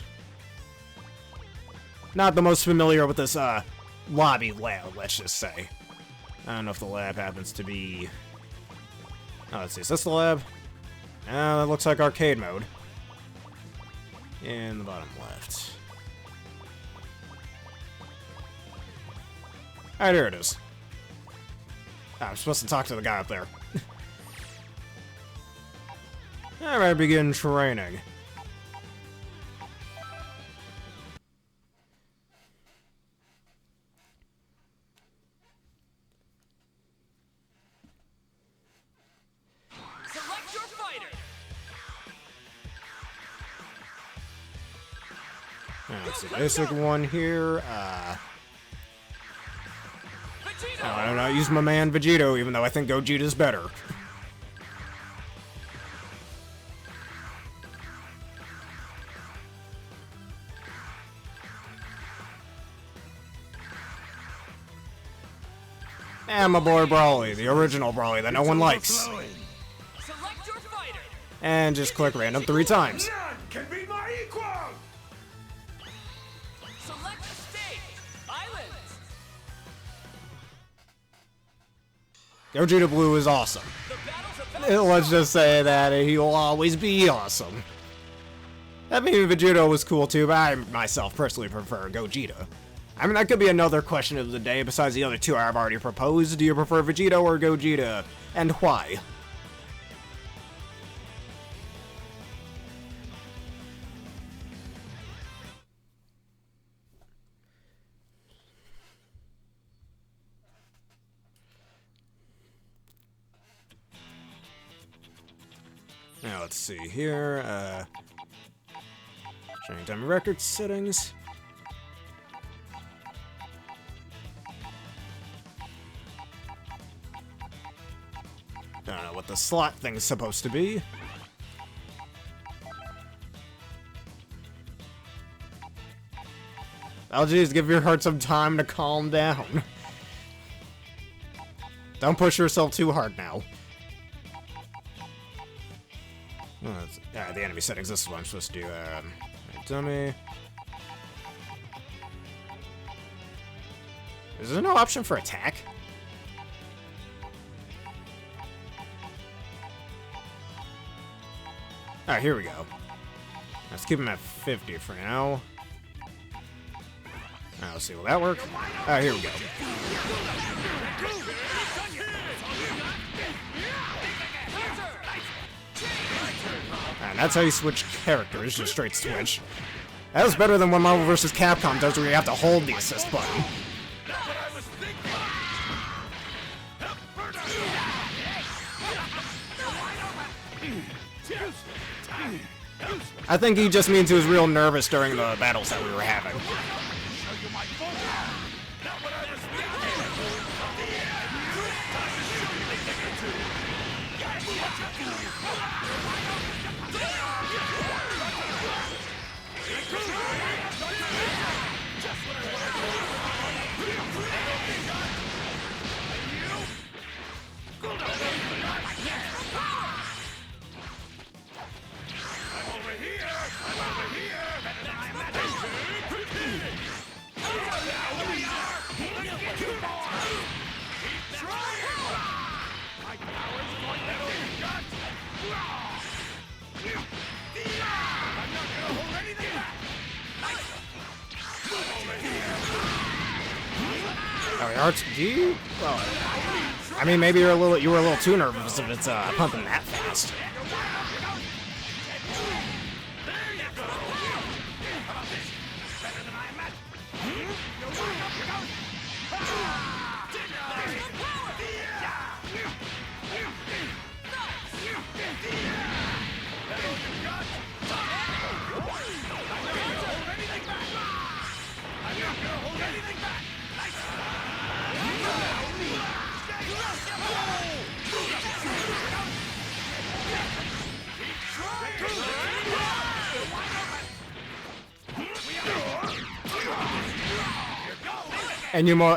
Not the most familiar with this, lobby layout, let's just say. I don't know if the lab happens to be... Oh, let's see, is this the lab? That looks like arcade mode. In the bottom left. Alright, here it is. I'm supposed to talk to the guy up there. Alright, begin training. Select your fighter. Let's see, basic one here. Vegeta. I don't know, I use my man Vegito, even though I think Gogeta's better. And my boy Brawly, the original Brawly that no one likes. Select your fighter. And just click random 3 times. None can be my equal! Select a stage. Islands. Gogeta Blue is awesome. The battle's about to Let's start. just say that he'll always be awesome. I mean, Vegito was cool too, but I myself personally prefer Gogeta. I mean, that could be another question of the day besides the other two I've already proposed. Do you prefer Vegito or Gogeta? And why? Now let's see here. Showing time record settings. Don't know what the slot thing's supposed to be. Oh geez, give your heart some time to calm down. Don't push yourself too hard now. Oh, yeah, the enemy settings, this is what I'm supposed to do. Dummy. Is there no option for attack? Alright, here we go. Let's keep him at 50 for now. Alright, let's see, will that work? Alright, here we go. And that's how you switch characters, just straight switch. That was better than what Marvel vs. Capcom does, where you have to hold the assist button. I think he just means he was real nervous during the battles that we were having. RTG? Well, I mean, maybe you were a little too nervous if it's pumping that fast.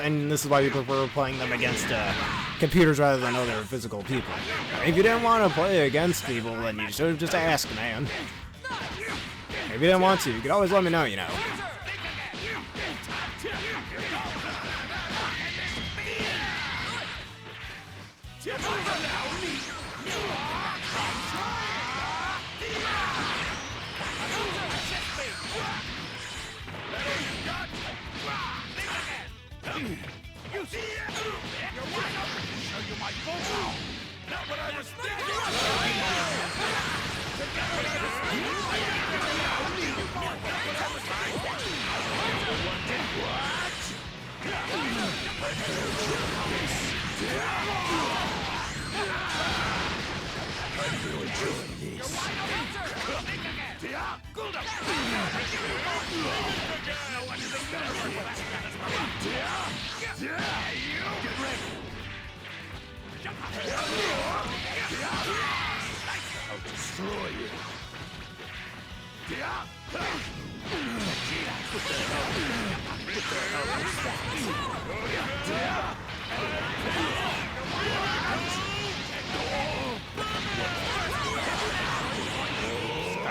And this is why you prefer playing them against computers rather than other physical people. If you didn't want to play against people, then you should have just asked, man. If you didn't want to, you could always let me know, you know.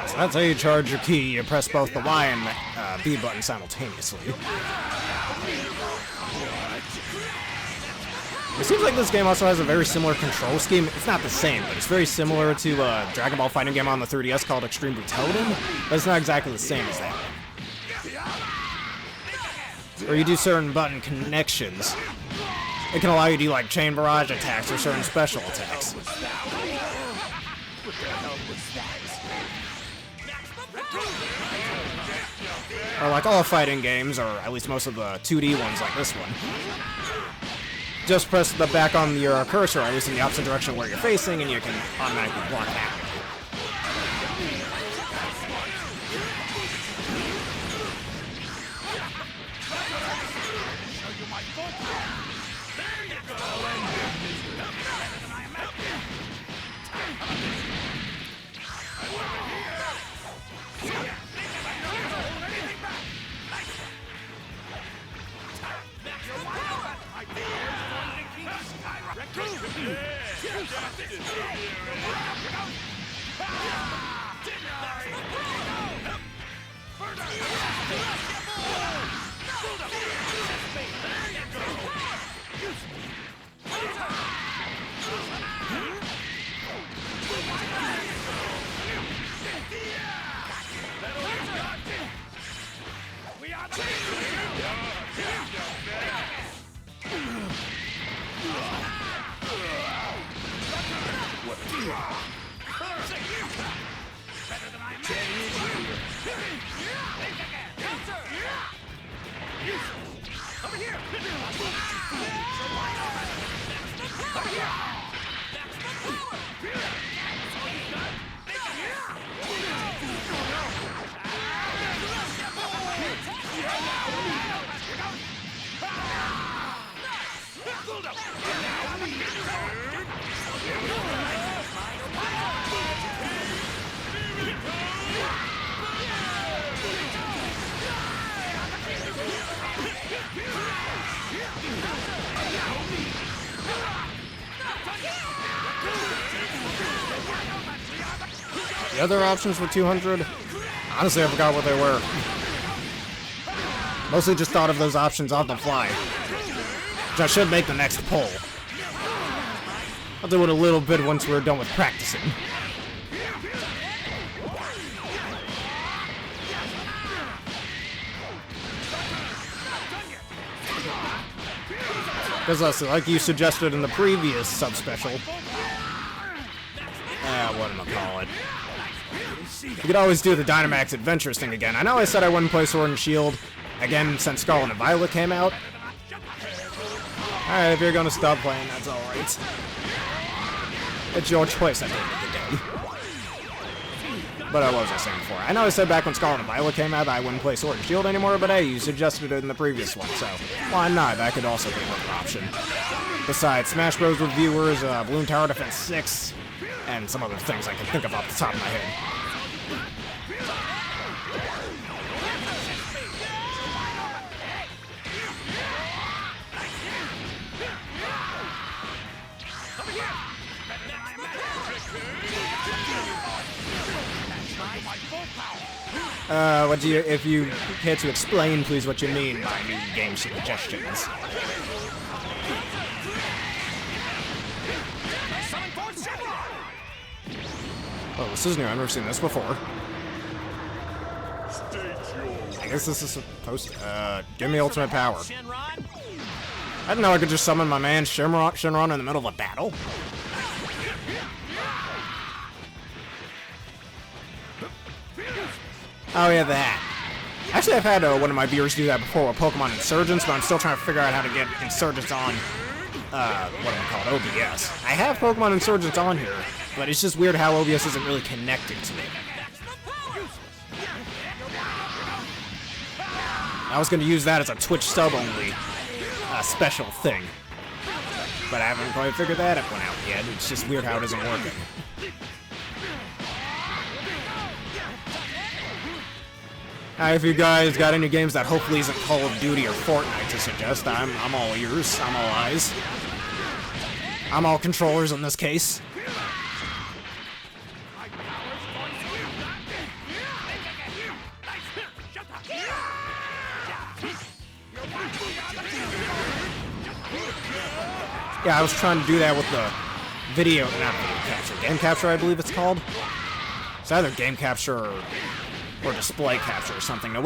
So that's how you charge your key. You press both the Y and the B button simultaneously. It seems like this game also has a very similar control scheme. It's not the same, but it's very similar to a Dragonball fighting game on the 3DS called Extreme Brutality, but it's not exactly the same as that. Where you do certain button connections, it can allow you to do like chain barrage attacks or certain special attacks. Or like all fighting games, or at least most of the 2D ones like this one. Just press the back on your cursor, at least in the opposite direction where you're facing, and you can automatically block it out. The other options for 200? Honestly, I forgot what they were. Mostly just thought of those options on the fly. Which I should make the next poll. I'll do it a little bit once we're done with practicing. Because like you suggested in the previous sub-special, whatchamacallit, you could always do the Dynamax Adventures thing again. I know I said I wouldn't play Sword and Shield again since Scarlet and Violet came out. Alright, if you're gonna stop playing, that's alright. It's your choice at the end of the day. But what was I saying before? I know I said back when Scarlet and Violet came out that I wouldn't play Sword and Shield anymore, but hey, you suggested it in the previous one, so why not? That could also be another option. Besides Smash Bros. Reviewers, Balloon Tower Defense 6, and some other things I can think of off the top of my head. If you care to explain, please, what you mean by new game suggestions. Oh, this is new. I've never seen this before. I guess this is supposed to, give me ultimate power. I didn't know I could just summon my man Shenron in the middle of a battle. Oh yeah, that. Actually, I've had one of my viewers do that before with Pokemon Insurgents, but I'm still trying to figure out how to get Insurgents on, OBS. I have Pokemon Insurgents on here, but it's just weird how OBS isn't really connected to it. I was going to use that as a Twitch sub-only special thing, but I haven't quite figured that one out yet. It's just weird how it isn't working. If you guys got any games that hopefully isn't Call of Duty or Fortnite to suggest, I'm all ears, I'm all eyes. I'm all controllers in this case. Yeah, I was trying to do that with the not video capture, game capture I believe it's called. It's either game capture or display capture or something.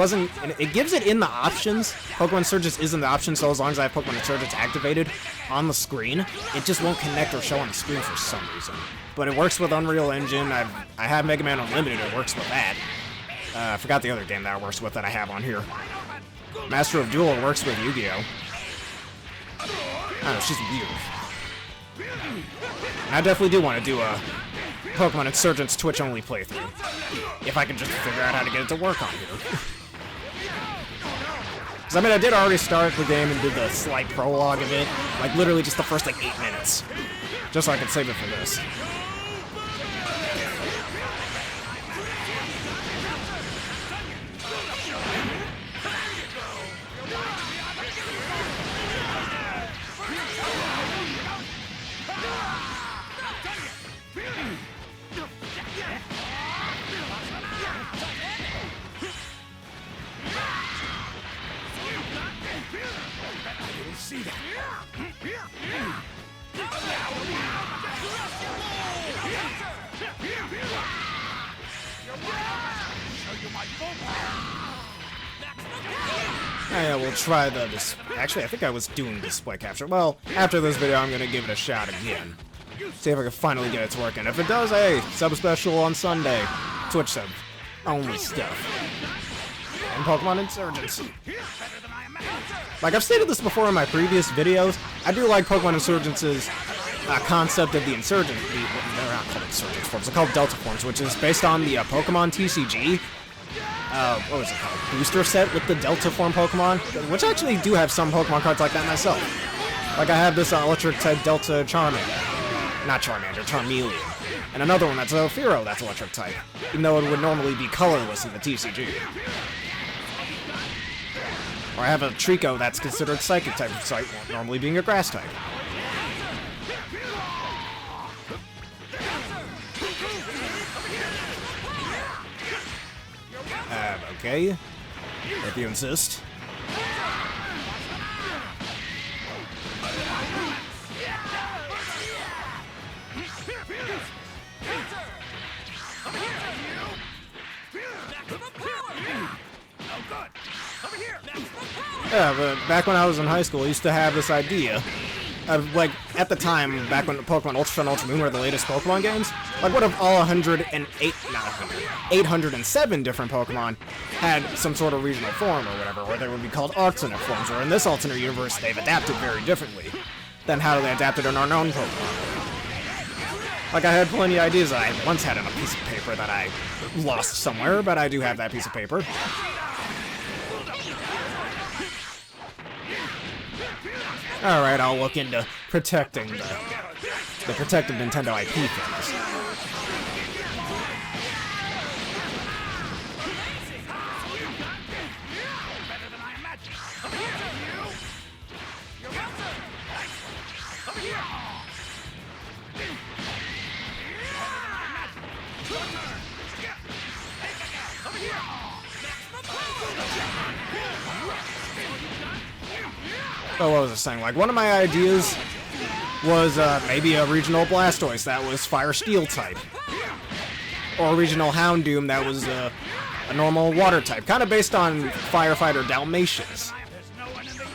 It gives it in the options. Pokemon Insurgents is in the options, so as long as I have Pokemon Insurgents activated on the screen, it just won't connect or show on the screen for some reason. But it works with Unreal Engine. I have Mega Man Unlimited, it works with that. I forgot the other game that it works with that I have on here. Master of Duel works with Yu-Gi-Oh! I don't know, it's just weird. And I definitely do want to do a Pokemon Insurgents Twitch-only playthrough. If I can just figure out how to get it to work on here. Because, I mean, I did already start the game and did the slight prologue of it. Like, literally just the first, 8 minutes. Just so I could save it for this. Yeah, we'll try the actually, I think I was doing display capture. Well, after this video, I'm gonna give it a shot again. See if I can finally get it to work. And if it does, hey, sub special on Sunday. Twitch sub. Only stuff. And Pokemon Insurgents. Like, I've stated this before in my previous videos, I do like Pokemon Insurgents' concept of the Insurgent. They're not called Insurgent forms, they're called Delta forms, which is based on the Pokemon TCG. What was it called? Booster set with the Delta form Pokemon, which I actually do have some Pokemon cards like that myself. Like I have this electric type Delta Charmander. Not Charmander, Charmeleon. And another one that's a Fearow that's electric type, even though it would normally be colorless in the TCG. Or I have a Trico that's considered psychic type, despite normally being a grass type. okay? If you insist. Yeah, but back when I was in high school, I used to have this idea of, like, at the time, back when Pokemon Ultra Sun, Ultra Moon were the latest Pokemon games, like, what if all 807 different Pokemon had some sort of regional form or whatever, or they would be called alternate forms, or in this alternate universe, they've adapted very differently than how they adapted in our known Pokemon. Like, I had plenty of ideas that I once had on a piece of paper that I lost somewhere, but I do have that piece of paper. Alright, I'll look into protecting the protective Nintendo IP things. Oh, what was I saying? Like, one of my ideas was maybe a regional Blastoise that was Fire Steel type. Or a regional Houndoom that was a normal Water type. Kind of based on Firefighter Dalmatians.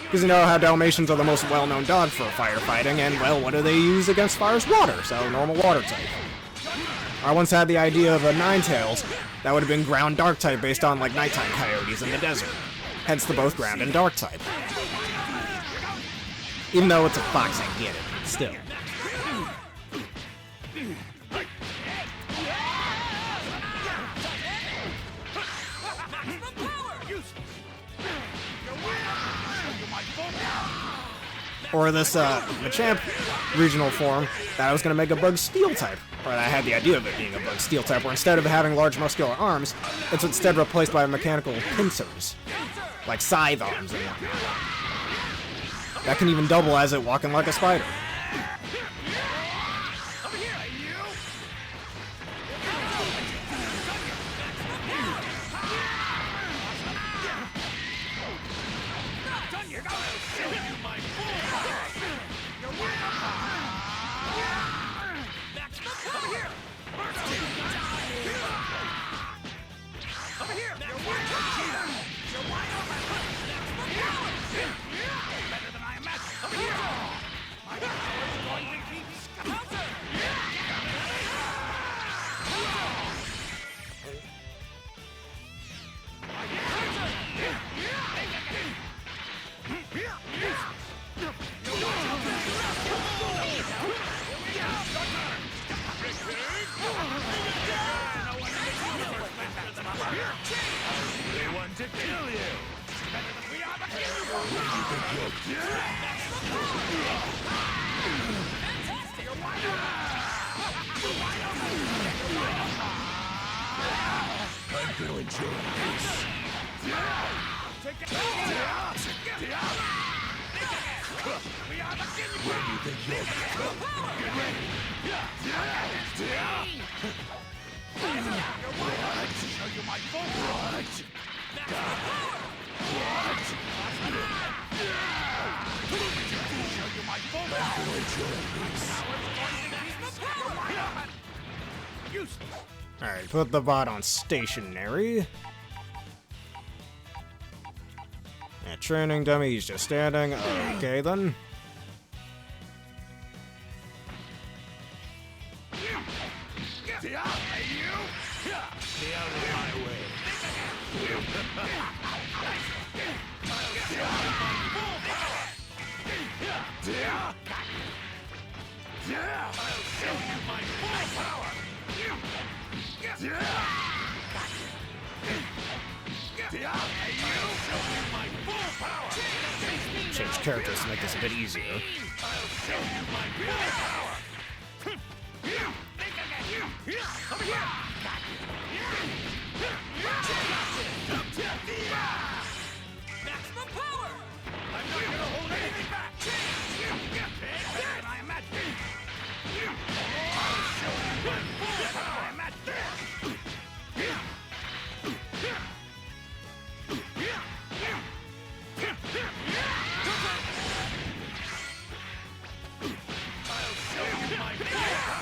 Because you know how Dalmatians are the most well-known dog for firefighting, and, well, what do they use against fire's water? So, normal Water type. I once had the idea of a Ninetales that would have been Ground Dark type based on, like, nighttime coyotes in the desert. Hence the both Ground and Dark type. Even though it's a fox, I get it. Still. Or this Machamp regional form that I was going to make a Bug Steel type. Or I had the idea of it being a Bug Steel type, where instead of having large muscular arms, it's instead replaced by mechanical pincers. Like scythe arms and whatnot. That can even double as it walking like a spider. Alright, put the bot on stationary. And training dummy, he's just standing. Okay then. Change characters to make this a bit easier.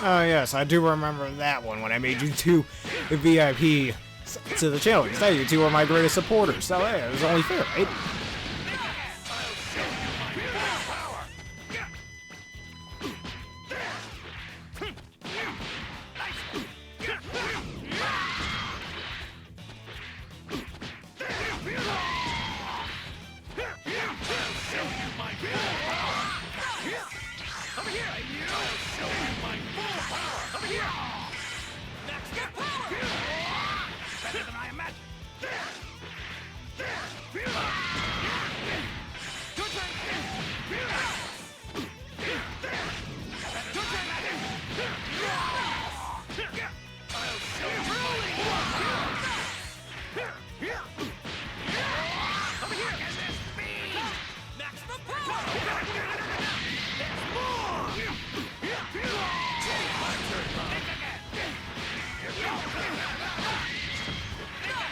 Oh yes, I do remember that one when I made you two VIP to the channel. Because you two are my greatest supporters, so hey, it was only fair, right?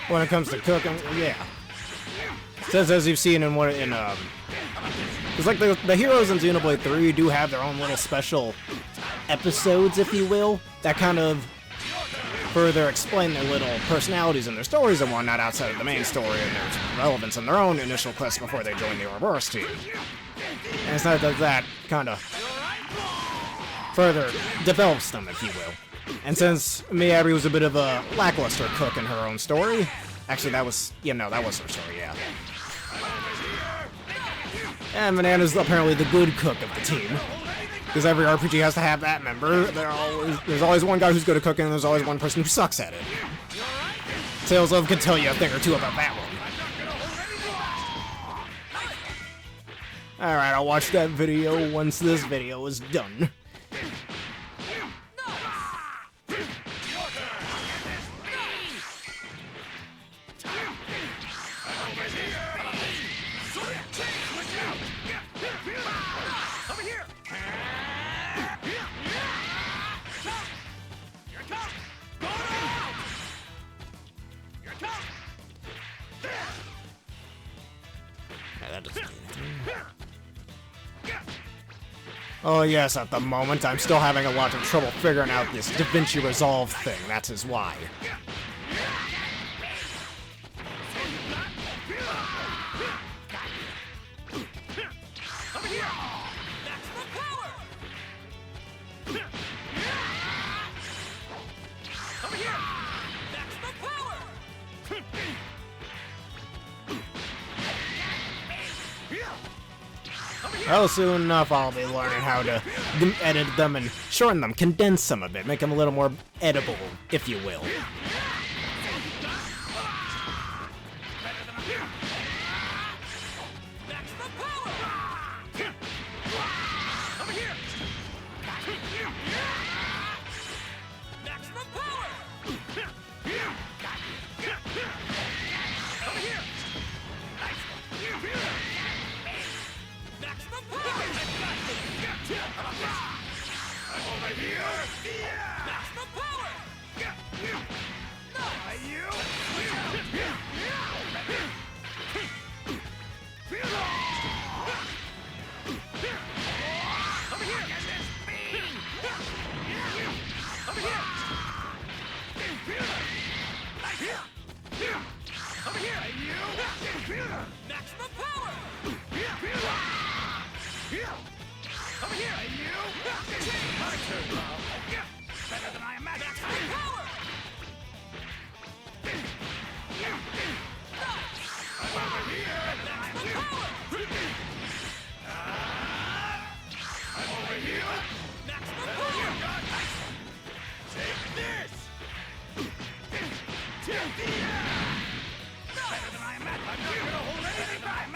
When it comes to cooking, yeah. Says as you've seen in it's like the heroes in Xenoblade 3 do have their own little special episodes, if you will, that kind of further explain their little personalities and their stories and whatnot outside of the main story and their relevance in their own initial quest before they join the Ouroboros team. And it's not that kind of further develops them, if you will. And since Miyari was a bit of a lackluster cook in her own story, actually that was her story, yeah. And Banana's apparently the good cook of the team. Because every RPG has to have that member. There's always one guy who's good at cooking, and there's always one person who sucks at it. Tales of could tell you a thing or two about that one. Alright, I'll watch that video once this video is done. Oh yes, at the moment I'm still having a lot of trouble figuring out this DaVinci Resolve thing, that is why. Well, soon enough I'll be learning how to edit them and shorten them, condense them a bit, make them a little more edible, if you will.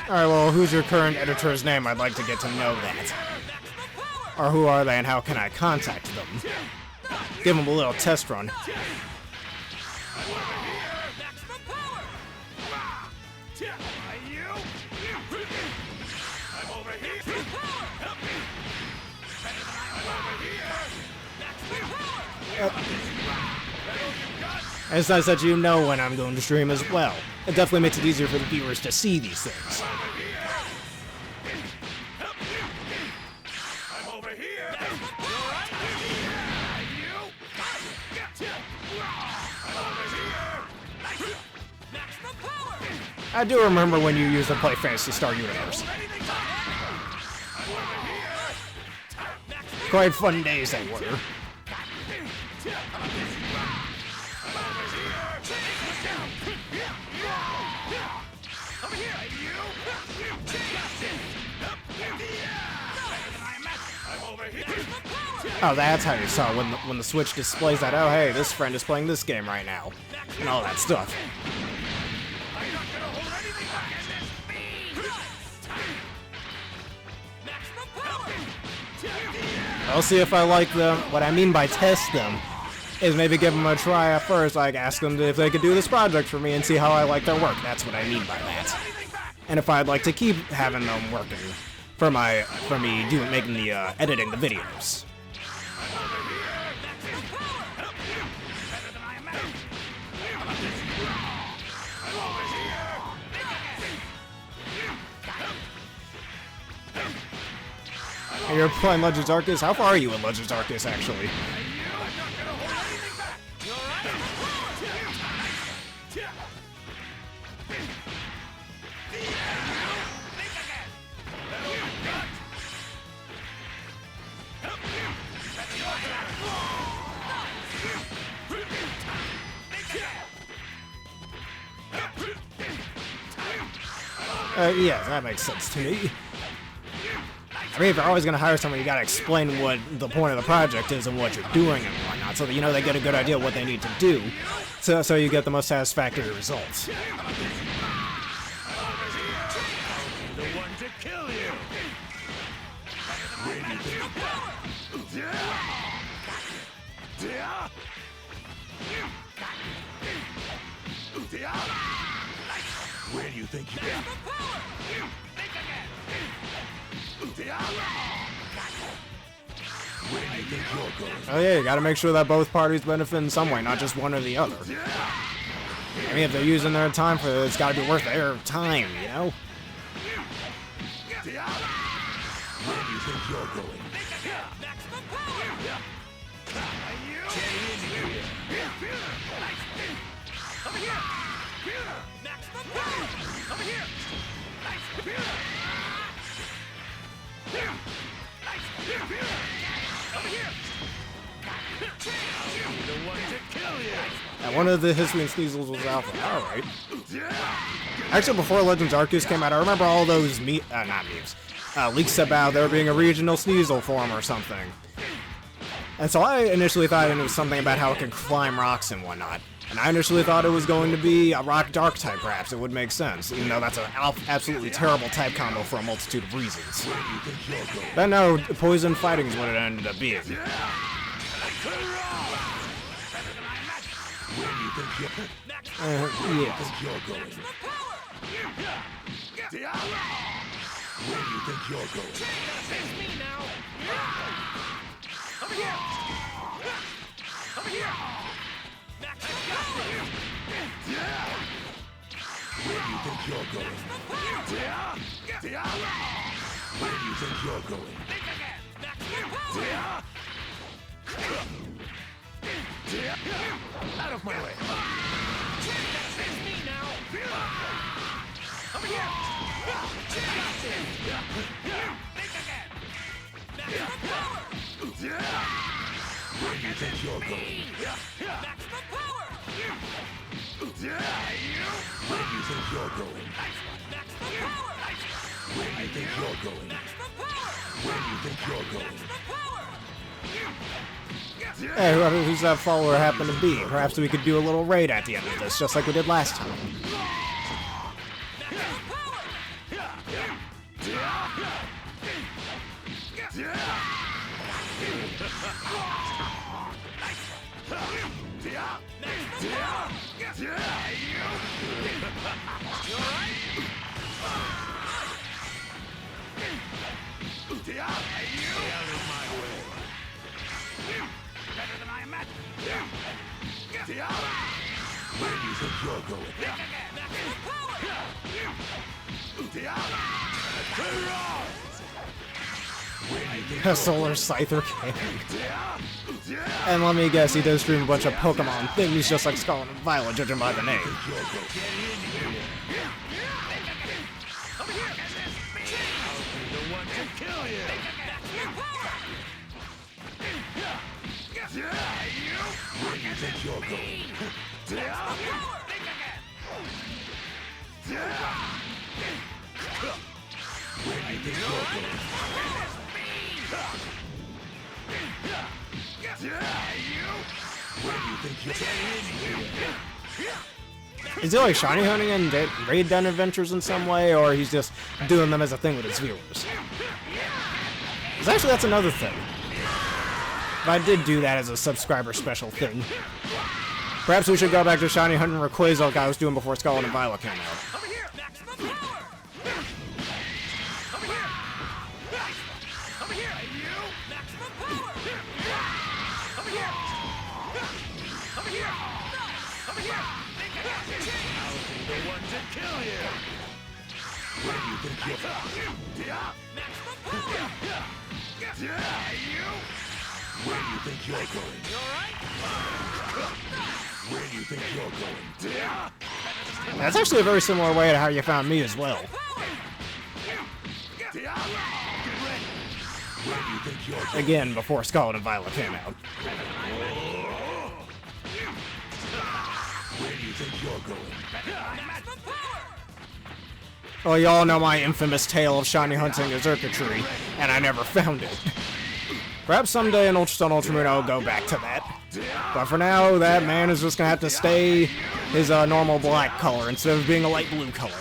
Alright, well, who's your current editor's name? I'd like to get to know that. Or who are they and how can I contact them? Give them a little test run. It's nice that you know when I'm going to stream as well. It definitely makes it easier for the viewers to see these things. I do remember when you used to play Phantasy Star Universe. Quite fun days they were. Oh, that's how you saw when the Switch displays that. Oh, hey, this friend is playing this game right now, and all that stuff. I'll see if I like them. What I mean by test them is maybe give them a try at first, like ask them if they could do this project for me and see how I like their work. That's what I mean by that. And if I'd like to keep having them working for me making the editing the videos. You're playing Legends Arceus? How far are you in Legends Arceus, actually? Yeah, that makes sense to me. I mean, if you're always going to hire someone, you got to explain what the point of the project is and what you're doing and whatnot, so that, you know, they get a good idea of what they need to do, so you get the most satisfactory results. The one to kill you. Where do you think you're going? Where do you think you're going? Oh yeah, you gotta make sure that both parties benefit in some way, not just one or the other. I mean, if they're using their time for it, it's gotta be worth their time, you know? Where do you think you're going? And one of the Hisuian Sneasels was Alpha. Alright. Actually, before Legends Arceus came out, I remember all those leaks about there being a regional Sneasel form or something. And so I initially thought it was something about how it could climb rocks and whatnot. And I initially thought it was going to be a Rock Dark type, perhaps. It would make sense, even though that's an absolutely terrible type combo for a multitude of reasons. Then no, Poison Fighting is what it ended up being. Where do you think you're going? Yeah. Where do you think you're going? It's me now. Over here. Over here. Max, I got this. Where do you think you're going? Where do you think you're going? Out of my way. It's me now. Over here. Where do you think you're going? Maximum power. Where do you think you're going? Maximum power. Where do you think you're going? Maximum power. Where do you think you're going? Maximum power. Hey, who's that follower happen to be? Perhaps we could do a little raid at the end of this, just like we did last time. Where do you think you're going? Where do you A Solar Scyther cannon. And let me guess, he does stream a bunch of Pokemon things just like Scarlet and Violet, judging by the name. Is he like shiny hunting and raid den adventures in some way, or he's just doing them as a thing with his viewers? Because actually, that's another thing. If I did do that as a subscriber special thing, perhaps we should go back to shiny hunting Rayquaza like I was doing before Scarlet and Violet came out. That's actually a very similar way to how you found me as well. Again, before Scarlet and Violet came out. Well, y'all know my infamous tale of shiny hunting a circuitry, and I never found it. Perhaps someday in Ultra Sun Ultra Moon I'll go back to that. But for now, that man is just gonna have to stay his normal black color instead of being a light blue color.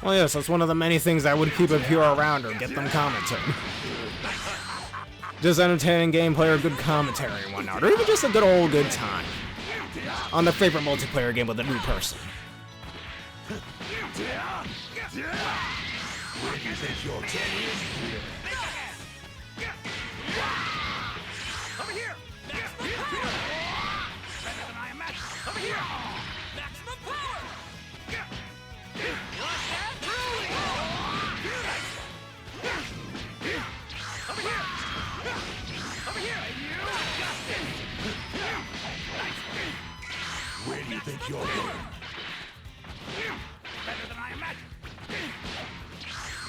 Well, yes, that's one of the many things that would keep a viewer around or get them commenting. Just entertaining gameplay or good commentary and whatnot, or even just a good time on their favorite multiplayer game with a new person. Where do you think you're going? Better than I imagined.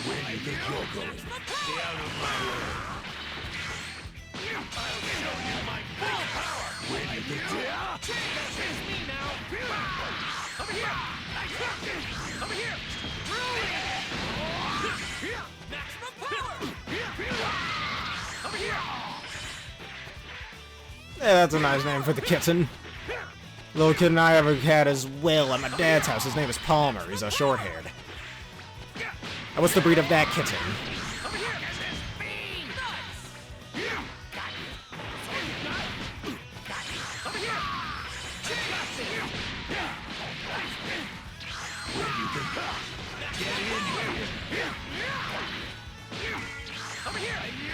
Where do you think you're going? Stay out of my way. I'll show you my full power. Where do you think you're going? That's me now. Over here. Over here. Maximum power. Over here. Yeah, that's a nice name for the kitten. Little kitten I ever had as well at my dad's house. His name is Palmer. He's a short-haired. And what's the breed of that kitten?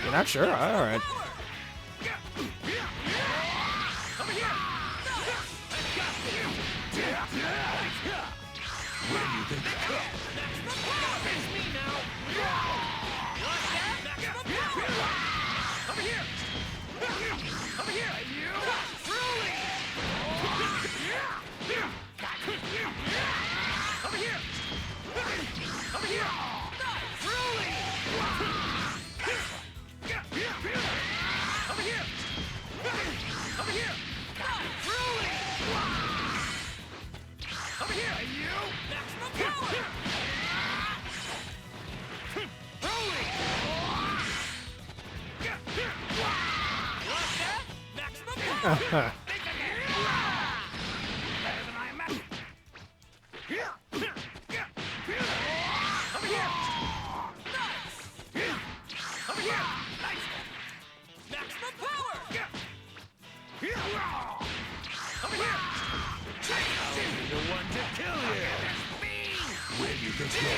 You're not sure? Alright. Better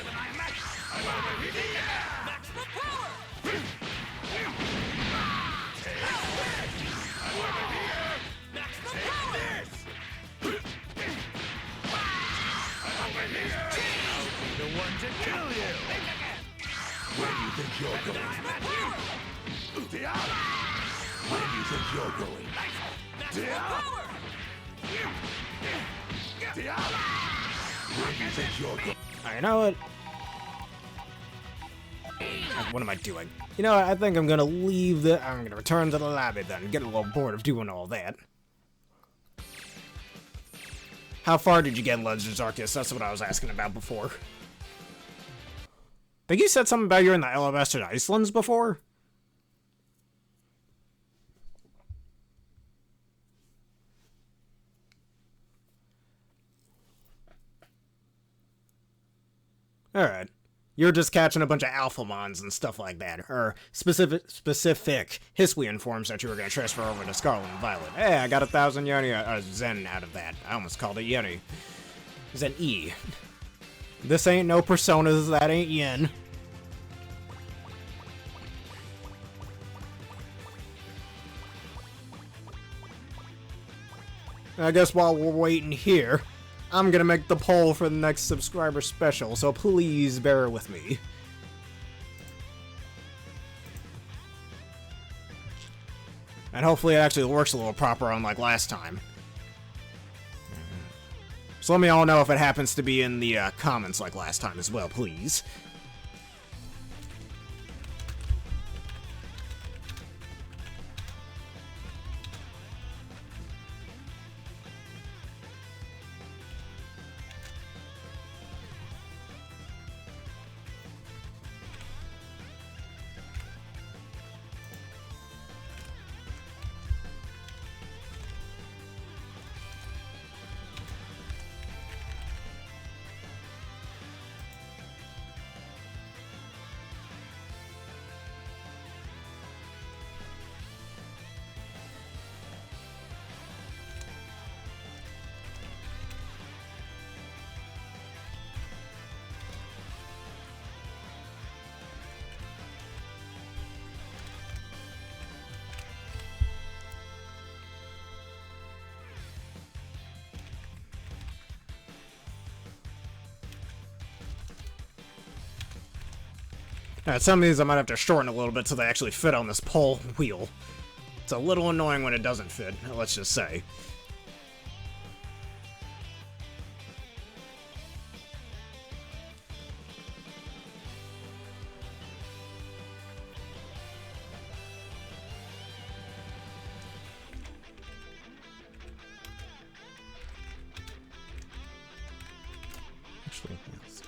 than I imagined. Maximum power! Maximum power! I'll be the one to kill you! Where do you think you're going? Where do you think you're going? Where do you think you're going? You know what? What am I doing? You know what? I think I'm gonna leave I'm gonna return to the lobby then. Get a little bored of doing all that. How far did you get in Legends Arceus? That's what I was asking about before. Think you said something about you're in the Elevated Icelands before? Alright. You're just catching a bunch of Alphamons and stuff like that. Or specific Hisuian forms that you were going to transfer over to Scarlet and Violet. Hey, I got 1,000 Zen out of that. I almost called it Yeni. Zen E. This ain't no Personas, that ain't Yen. I guess while we're waiting here, I'm gonna make the poll for the next subscriber special, so please bear with me. And hopefully it actually works a little proper unlike last time. So let me all know if it happens to be in the comments like last time as well, please. Alright, some of these I might have to shorten a little bit so they actually fit on this pole wheel. It's a little annoying when it doesn't fit, let's just say. Actually, yes.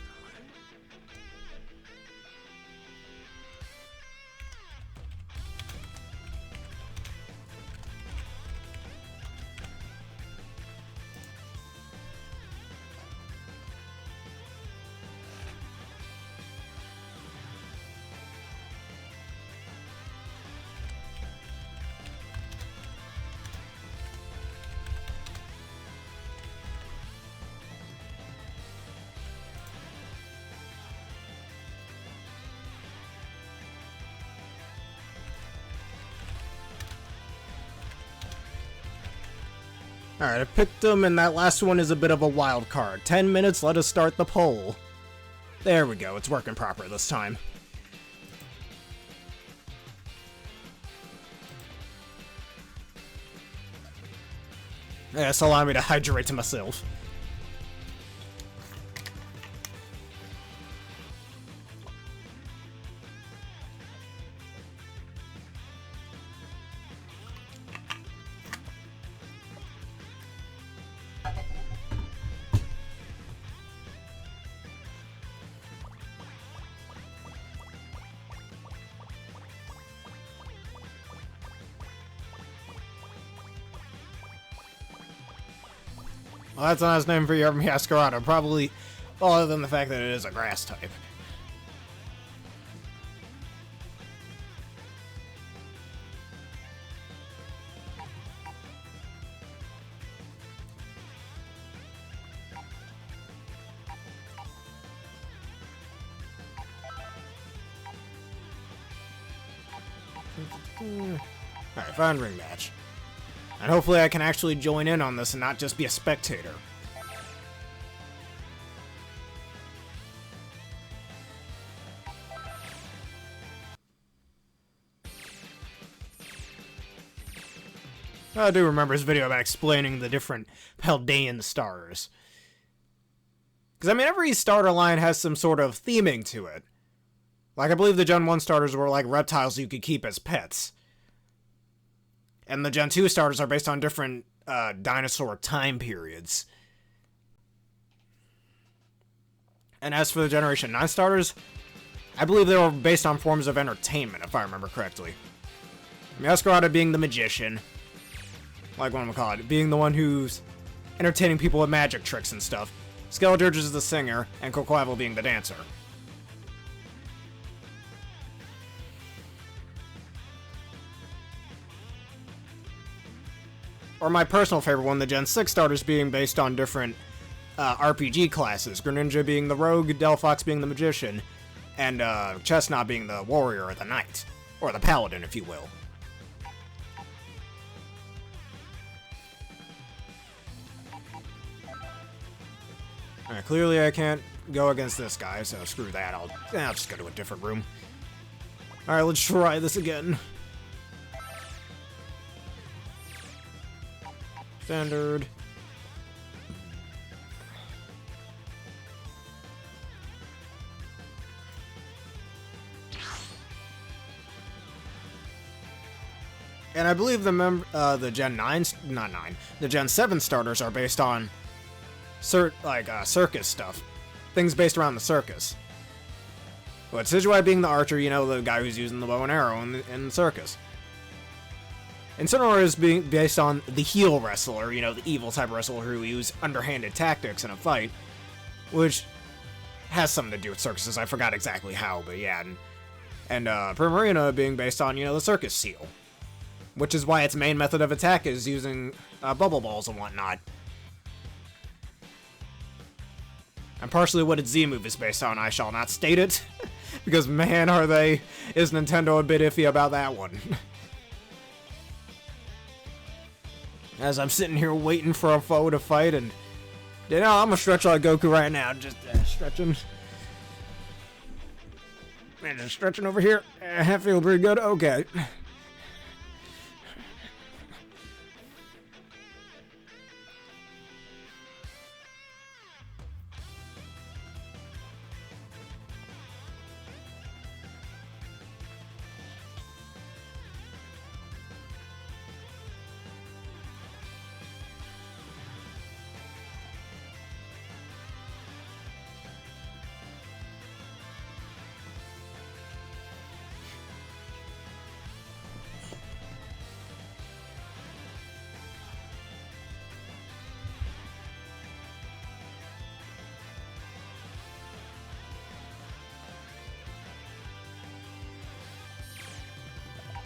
Alright, I picked them, and that last one is a bit of a wild card. 10 minutes, let us start the poll. There we go, it's working proper this time. Yes, allow me to hydrate to myself. Well, that's a nice name for your Masquerado. Probably, well, other than the fact that it is a grass type. Alright, fun ring match. And hopefully I can actually join in on this and not just be a spectator. I do remember his video about explaining the different Paldean starters. Because, I mean, every starter line has some sort of theming to it. Like, I believe the Gen 1 starters were like reptiles you could keep as pets. And the Gen 2 starters are based on different dinosaur time periods. And as for the Generation 9 starters, I believe they were based on forms of entertainment, if I remember correctly. Masquerade being the magician. Like what I'm gonna call it, being the one who's entertaining people with magic tricks and stuff. Skeledirge is the singer, and Kokoavel being the dancer. Or my personal favorite one, the Gen 6 starters being based on different RPG classes. Greninja being the rogue, Delphox being the magician, and Chestnut being the warrior or the knight. Or the paladin, if you will. Alright, clearly I can't go against this guy, so screw that. I'll just go to a different room. Alright, let's try this again. Standard. And I believe the Gen 9, not 9, the Gen 7 starters are based on circus stuff. Things based around the circus. But Sidgewai being the archer, you know, the guy who's using the bow and arrow in the circus. Incineroar is being based on the heel wrestler, you know, the evil type wrestler who uses underhanded tactics in a fight, which has something to do with circuses. I forgot exactly how, but yeah. And Primarina being based on, you know, the circus seal, which is why its main method of attack is using bubble balls and whatnot. And partially what its Z move is based on, I shall not state it, because man is Nintendo a bit iffy about that one. As I'm sitting here waiting for a foe to fight, and you know, I'm gonna stretch like Goku right now, just stretching. Man, just stretching over here. I feel pretty good. Okay.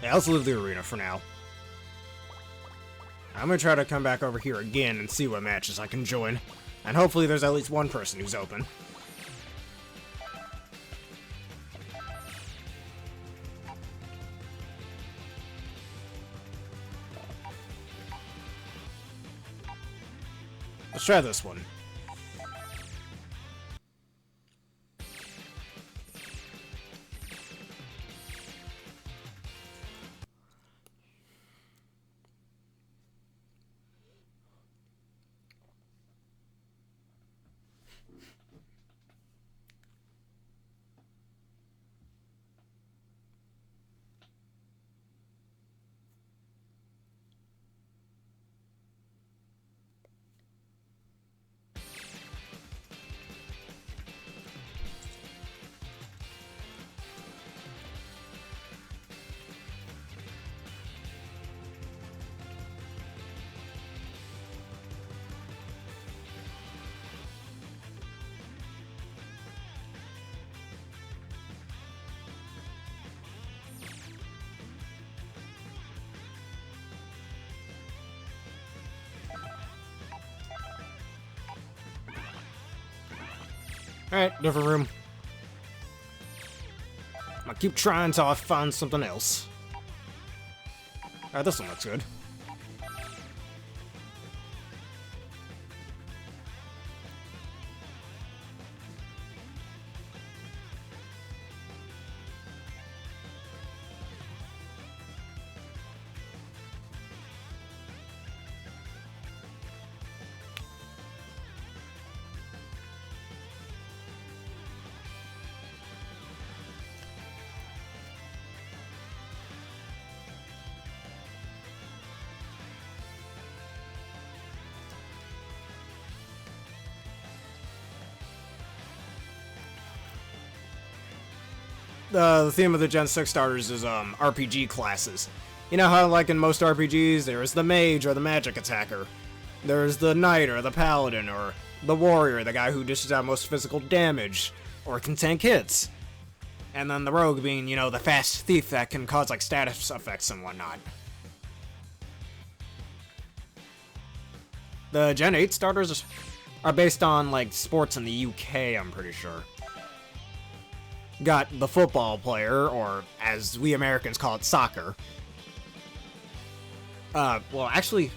Yeah, let's leave the arena for now. I'm gonna try to come back over here again and see what matches I can join. And hopefully there's at least one person who's open. Let's try this one. Alright, different room. I'm gonna keep trying until I find something else. Alright, this one looks good. The theme of the Gen 6 starters is RPG classes. You know how, like in most RPGs, there's the mage or the magic attacker. There's the knight or the paladin or the warrior, the guy who dishes out most physical damage or can tank hits. And then the rogue being, you know, the fast thief that can cause like status effects and whatnot. The Gen 8 starters are based on like sports in the UK, I'm pretty sure. Got the football player, or as we Americans call it, soccer. Well, actually,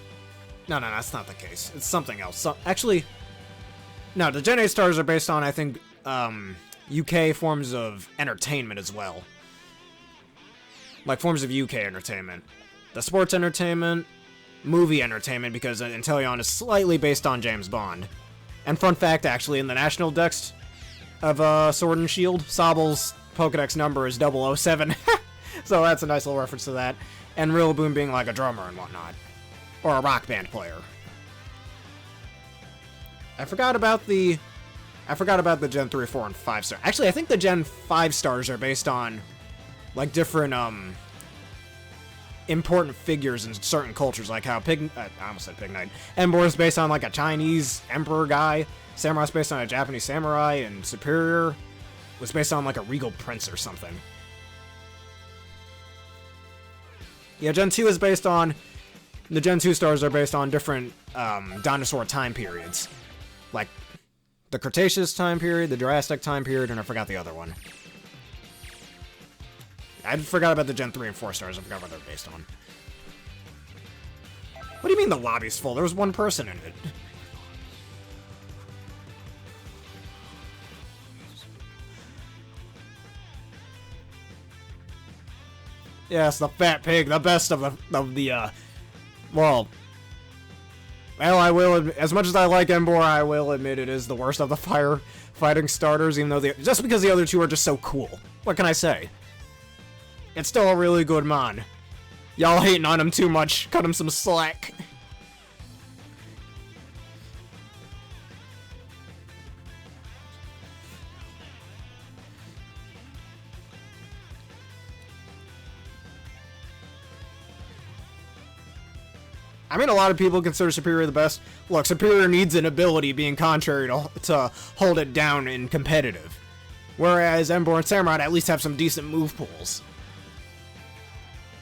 no, that's not the case. It's something else. So, actually, no, the Gen 8 stars are based on, I think, UK forms of entertainment as well. Like, forms of UK entertainment. The sports entertainment, movie entertainment, because Inteleon is slightly based on James Bond. And fun fact, actually, in the national dex of Sword and Shield, Sobble's Pokedex number is 007. So that's a nice little reference to that. And Rillaboom being like a drummer and whatnot. Or a rock band player. I forgot about the Gen 3, 4, and 5 star. Actually, I think the Gen 5 stars are based on like different important figures in certain cultures, like how I almost said Pig Knight. Ember is based on like a Chinese emperor guy. Samurai's based on a Japanese samurai, and Superior was based on like a regal prince or something. Yeah, Gen 2 is based on... The Gen 2 stars are based on different dinosaur time periods. Like the Cretaceous time period, the Jurassic time period, and I forgot the other one. I forgot about the Gen 3 and 4 stars. I forgot what they're based on. What do you mean the lobby's full? There was one person in it. Yes, the fat pig, the best of the well, I will, as much as I like Embor, I will admit it is the worst of the fighting starters, even though just because the other two are just so cool. What can I say? It's still a really good mon. Y'all hating on him too much. Cut him some slack. I mean, a lot of people consider Superior the best. Look, Superior needs an ability being contrary to hold it down in competitive. Whereas Ember and Samurai at least have some decent move pools.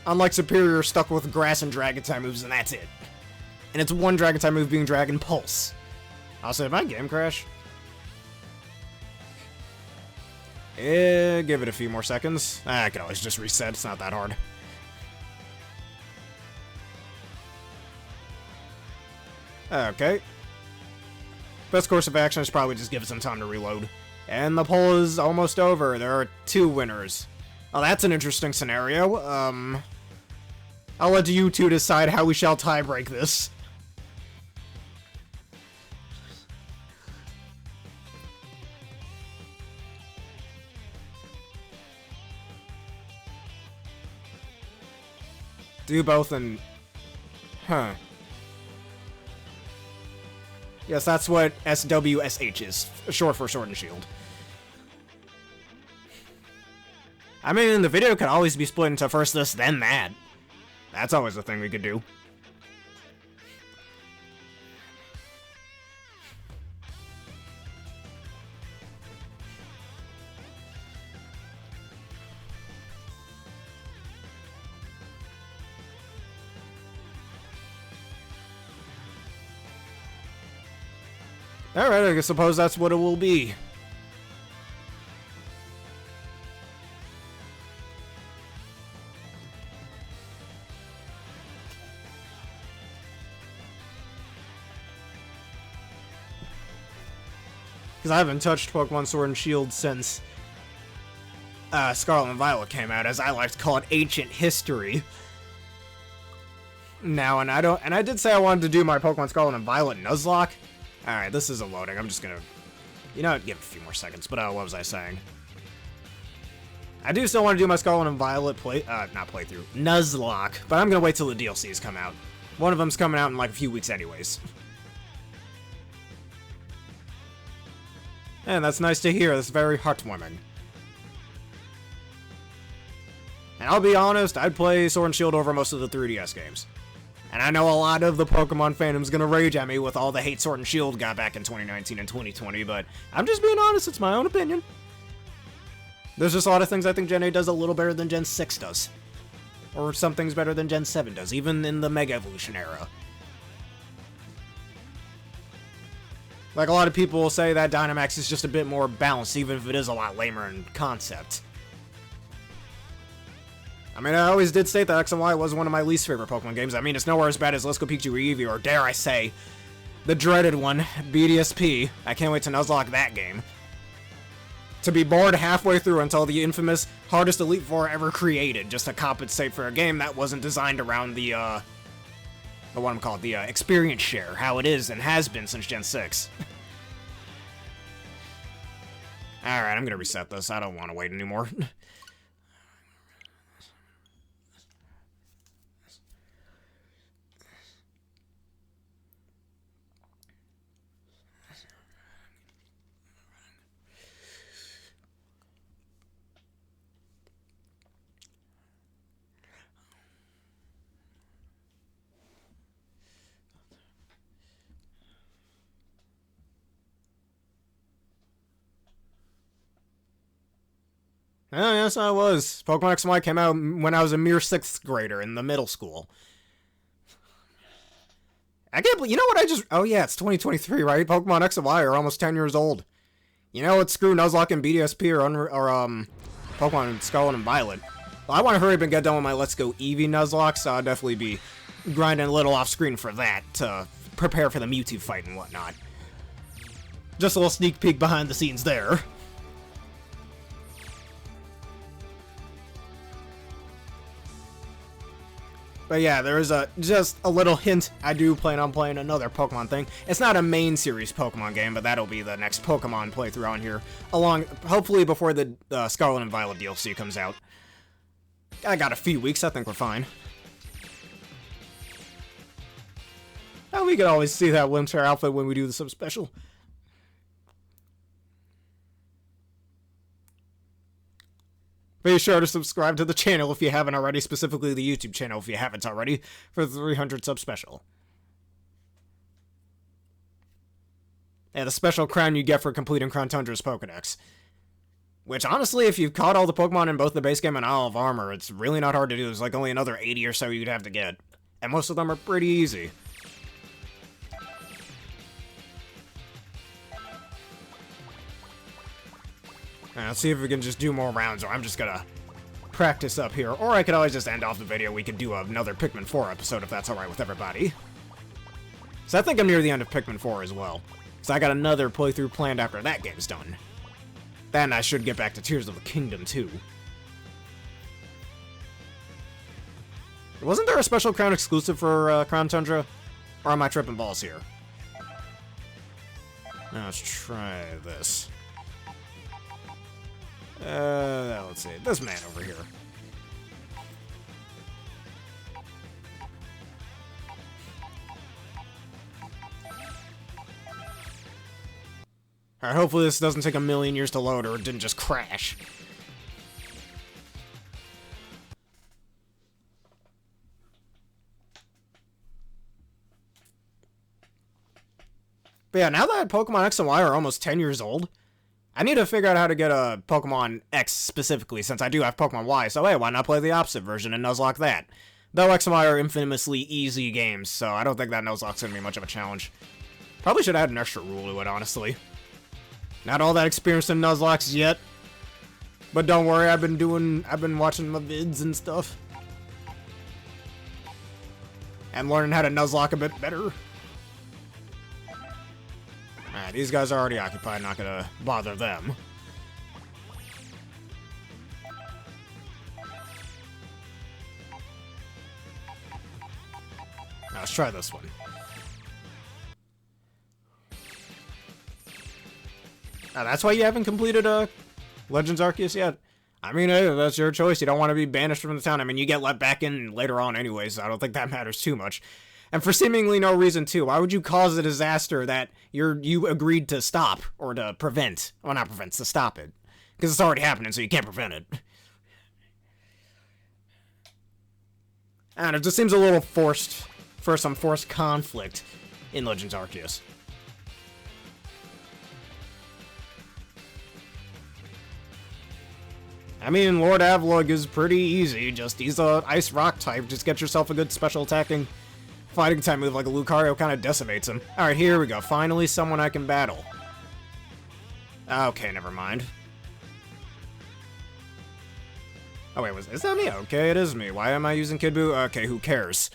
Unlike Superior, stuck with grass and Dragon type moves, and that's it. And it's one Dragon type move being Dragon Pulse. I'll say, my game crash. Give it a few more seconds. I can always just reset, it's not that hard. Okay. Best course of action is probably just give it some time to reload. And the poll is almost over. There are 2 winners. Oh, that's an interesting scenario. I'll let you two decide how we shall tie-break this. Do both and... Huh. Yes, that's what SWSH is, short for Sword and Shield. I mean, the video could always be split into first this, then that. That's always a thing we could do. Alright, I suppose that's what it will be. Because I haven't touched Pokemon Sword and Shield since Scarlet and Violet came out, as I like to call it ancient history. Now, and I did say I wanted to do my Pokemon Scarlet and Violet Nuzlocke. Alright, this isn't loading. I'm just gonna, you know, give it a few more seconds, but what was I saying? I do still want to do my Scarlet and Violet not playthrough, Nuzlocke, but I'm gonna wait till the DLCs come out. One of them's coming out in like a few weeks anyways. And that's nice to hear. That's very heartwarming. And I'll be honest, I'd play Sword and Shield over most of the 3DS games. And I know a lot of the Pokemon fandom's gonna rage at me with all the hate Sword and Shield got back in 2019 and 2020, but I'm just being honest, it's my own opinion. There's just a lot of things I think Gen 8 does a little better than Gen 6 does. Or some things better than Gen 7 does, even in the Mega Evolution era. Like, a lot of people will say that Dynamax is just a bit more balanced, even if it is a lot lamer in concept. I mean, I always did state that X and Y was one of my least favorite Pokemon games. I mean, it's nowhere as bad as Let's Go Pikachu or Eevee, or dare I say, the dreaded one, BDSP. I can't wait to Nuzlocke that game. To be bored halfway through until the infamous hardest Elite Four ever created, just to compensate for a game that wasn't designed around the experience share, how it is and has been since Gen 6. Alright, I'm gonna reset this. I don't want to wait anymore. Oh, yes, I was. Pokemon X and Y came out when I was a mere 6th grader in the middle school. I can't believe, you know what I just, oh yeah, it's 2023, right? Pokemon X and Y are almost 10 years old. You know what, screw Nuzlocke and BDSP or Pokemon Scarlet and Violet. Well, I want to hurry up and get done with my Let's Go Eevee Nuzlocke, so I'll definitely be grinding a little off screen for that to prepare for the Mewtwo fight and whatnot. Just a little sneak peek behind the scenes there. But yeah, there is just a little hint. I do plan on playing another Pokemon thing. It's not a main series Pokemon game, but that'll be the next Pokemon playthrough on here. Hopefully before the Scarlet and Violet DLC comes out. I got a few weeks, I think we're fine. And we can always see that winter outfit when we do the sub-special. Be sure to subscribe to the channel if you haven't already, specifically the YouTube channel if you haven't already, for the 300 sub special. And the special crown you get for completing Crown Tundra's Pokedex. Which, honestly, if you've caught all the Pokemon in both the base game and Isle of Armor, it's really not hard to do. There's like only another 80 or so you'd have to get. And most of them are pretty easy. Let's see if we can just do more rounds, or I'm just gonna practice up here. Or I could always just end off the video. We could do another Pikmin 4 episode if that's alright with everybody. So I think I'm near the end of Pikmin 4 as well. So I got another playthrough planned after that game's done. Then I should get back to Tears of the Kingdom too. Wasn't there a special crown exclusive for Crown Tundra? Or am I tripping balls here? Now let's try this. Let's see. This man over here. Alright, hopefully this doesn't take a million years to load or it didn't just crash. But yeah, now that Pokemon X and Y are almost 10 years old, I need to figure out how to get a Pokemon X specifically, since I do have Pokemon Y, so hey, why not play the opposite version and Nuzlocke that? Though X and Y are infamously easy games, so I don't think that Nuzlocke's gonna be much of a challenge. Probably should add an extra rule to it, honestly. Not all that experienced in Nuzlocks yet. But don't worry, I've been watching my vids and stuff. And learning how to Nuzlocke a bit better. Alright, these guys are already occupied, not gonna bother them. Now, let's try this one. Now, that's why you haven't completed Legends Arceus yet? I mean, hey, that's your choice. You don't want to be banished from the town. I mean, you get let back in later on anyways, so I don't think that matters too much. And for seemingly no reason, too. Why would you cause a disaster that you agreed to stop, or to prevent? Well, not prevent, to stop it. Because it's already happening, so you can't prevent it. And it just seems a little forced, for some forced conflict in Legends Arceus. I mean, Lord Avlog is pretty easy, he's a ice rock type, just get yourself a good special attacking fighting type move like a Lucario kind of decimates him. Alright, here we go, finally someone I can battle. Okay, never mind. Oh wait, is that me? Okay, it is me. Why am I using Kid Buu? Okay, who cares?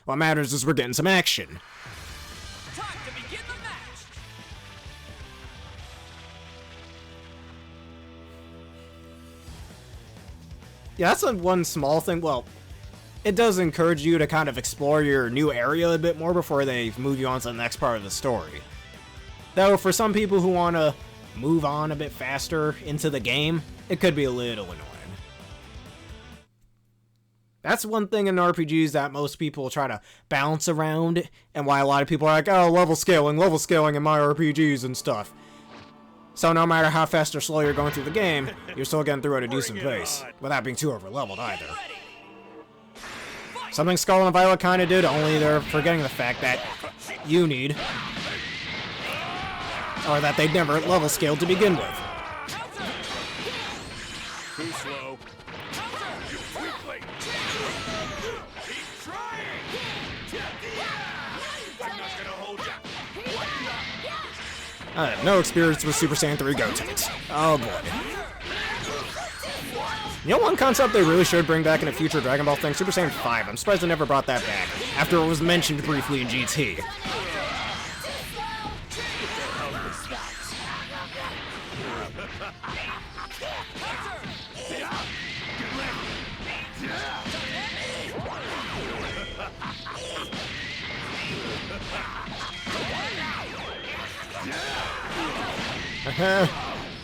What matters is we're getting some action. Time to begin the match. Yeah, that's one small thing. Well, it does encourage you to kind of explore your new area a bit more before they move you on to the next part of the story. Though, for some people who want to move on a bit faster into the game, it could be a little annoying. That's one thing in RPGs that most people try to bounce around, and why a lot of people are like, oh, level scaling in my RPGs and stuff. So no matter how fast or slow you're going through the game, you're still getting through at a decent pace, without being too over-leveled either. Something Skull and Violet kinda did, only they're forgetting the fact that you need, or that they'd never level scaled to begin with. Too slow. You weakling. Keep trying. I'm not gonna hold you. I have no experience with Super Saiyan 3 Gotenks. Oh boy. You know one concept they really should bring back in a future Dragon Ball thing? Super Saiyan 5. I'm surprised they never brought that back, after it was mentioned briefly in GT.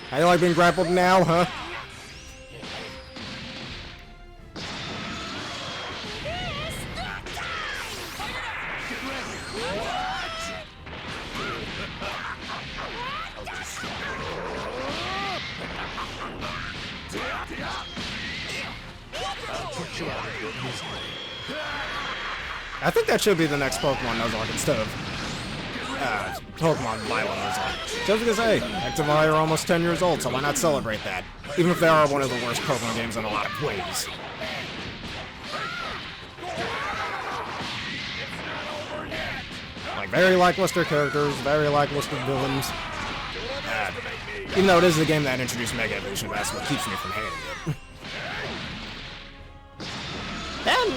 How you like being grappled now, huh? I think that should be the next Pokemon Nuzlocke instead of Pokemon Violet Nuzlocke. Just because, hey, Activai are almost 10 years old, so why not celebrate that? Even if they are one of the worst Pokemon games in a lot of ways. Like, very lackluster characters, very lackluster villains. Even though it is the game that introduced Mega Evolution, that's what keeps me from hating it.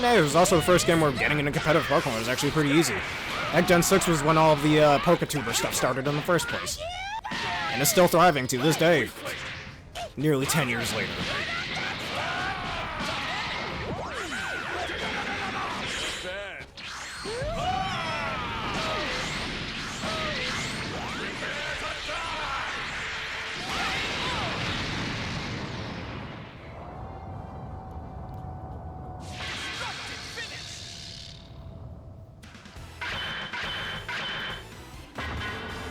And it was also the first game where getting into competitive Pokemon was actually pretty easy. Heck, Gen 6 was when all of the Poketuber stuff started in the first place. And it's still thriving to this day, nearly 10 years later.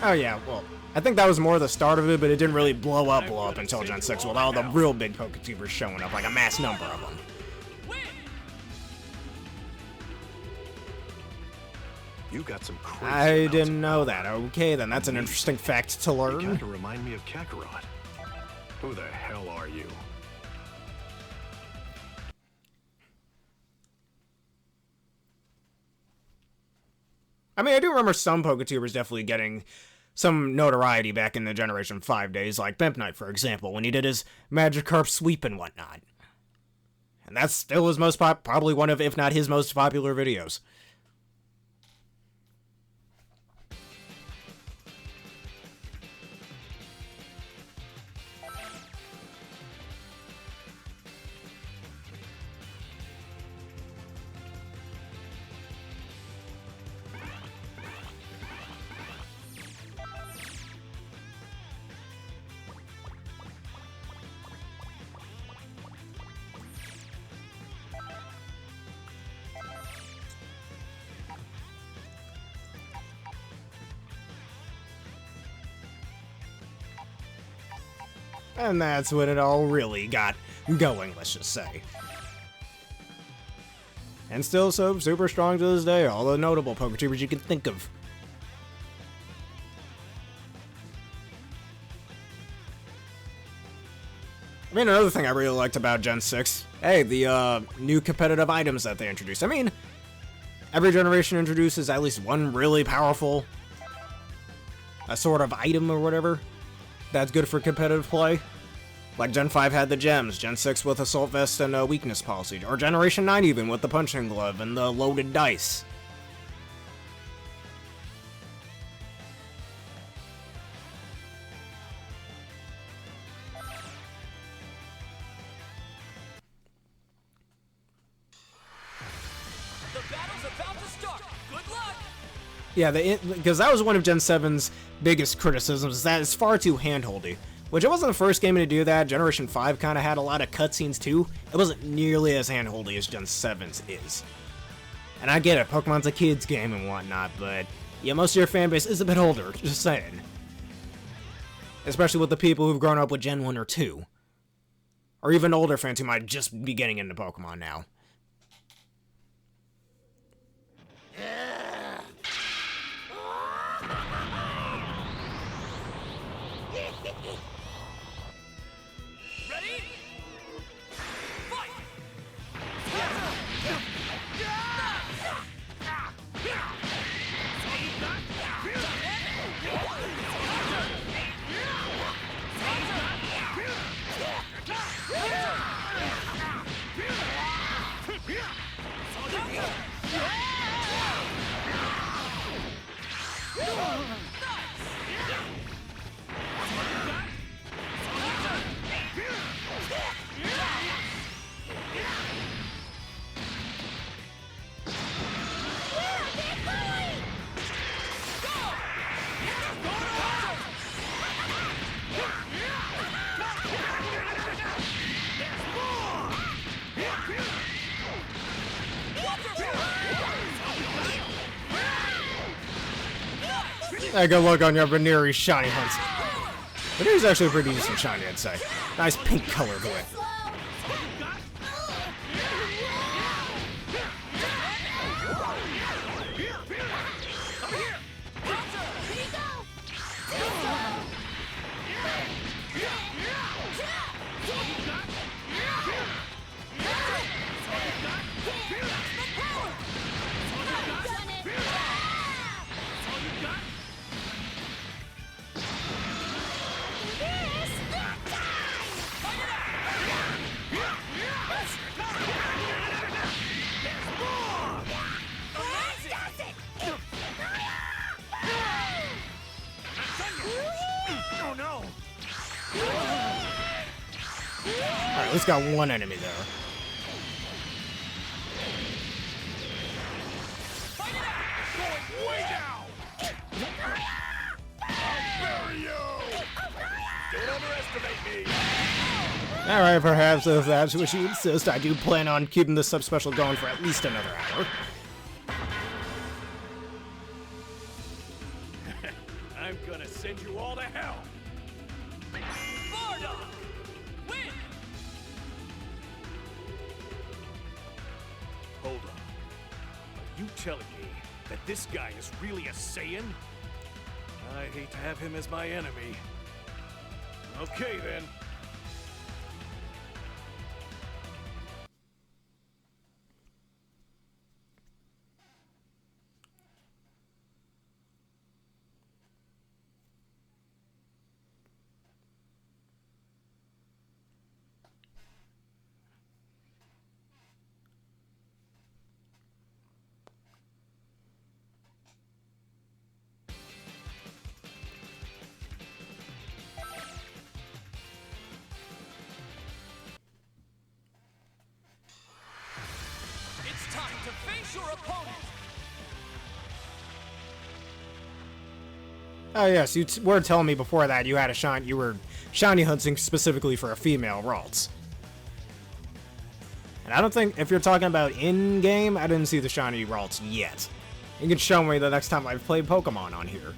Oh yeah, well, I think that was more the start of it, but it didn't really blow up until Gen 6 with all the real big Poketubers showing up, like a mass number of them. You got some crazy I didn't know that. Okay, then that's an interesting fact to You learn. kind of remind me of Kakarot. Who the hell are you? I mean, I do remember some Poketubers definitely getting some notoriety back in the Generation 5 days, like Pimp Knight, for example, when he did his Magikarp sweep and whatnot. And that's still his most probably one of, if not his most popular videos. And that's when it all really got going, let's just say. And still so super strong to this day, all the notable PokeTubers you can think of. I mean, another thing I really liked about Gen 6, hey, the new competitive items that they introduced. I mean, every generation introduces at least one really powerful a sort of item or whatever that's good for competitive play. Like Gen 5 had the gems, Gen 6 with Assault Vest and a weakness policy, or Generation 9 even with the punching glove and the loaded dice. The battle's about to start. Good luck. Yeah, because that was one of Gen 7's biggest criticisms, is that it's far too handholdy. Which it wasn't the first game to do that. Generation 5 kind of had a lot of cutscenes too. It wasn't nearly as handholdy as Gen 7's is. And I get it, Pokemon's a kid's game and whatnot, but yeah, most of your fanbase is a bit older, just saying. Especially with the people who've grown up with Gen 1 or 2. Or even older fans who might just be getting into Pokemon now. Ready? Fight! Hey, good luck on your Veneri shiny hunts. Veneri's actually a pretty decent shiny, I'd say. Nice pink color to it. Alright, let's got one enemy there. Way down! I'll bury you! Don't underestimate me! Alright, perhaps if that's what you insist, I do plan on keeping this sub-special going for at least another hour. I'm gonna send you all to hell! Bardock! Win! Hold on. Are you telling me that this guy is really a Saiyan? I hate to have him as my enemy. Okay, then. It's time to face your opponent! Oh yes, you were telling me before that you had you were shiny hunting specifically for a female Ralts. And I don't think, if you're talking about in-game, I didn't see the shiny Ralts yet. You can show me the next time I've played Pokemon on here.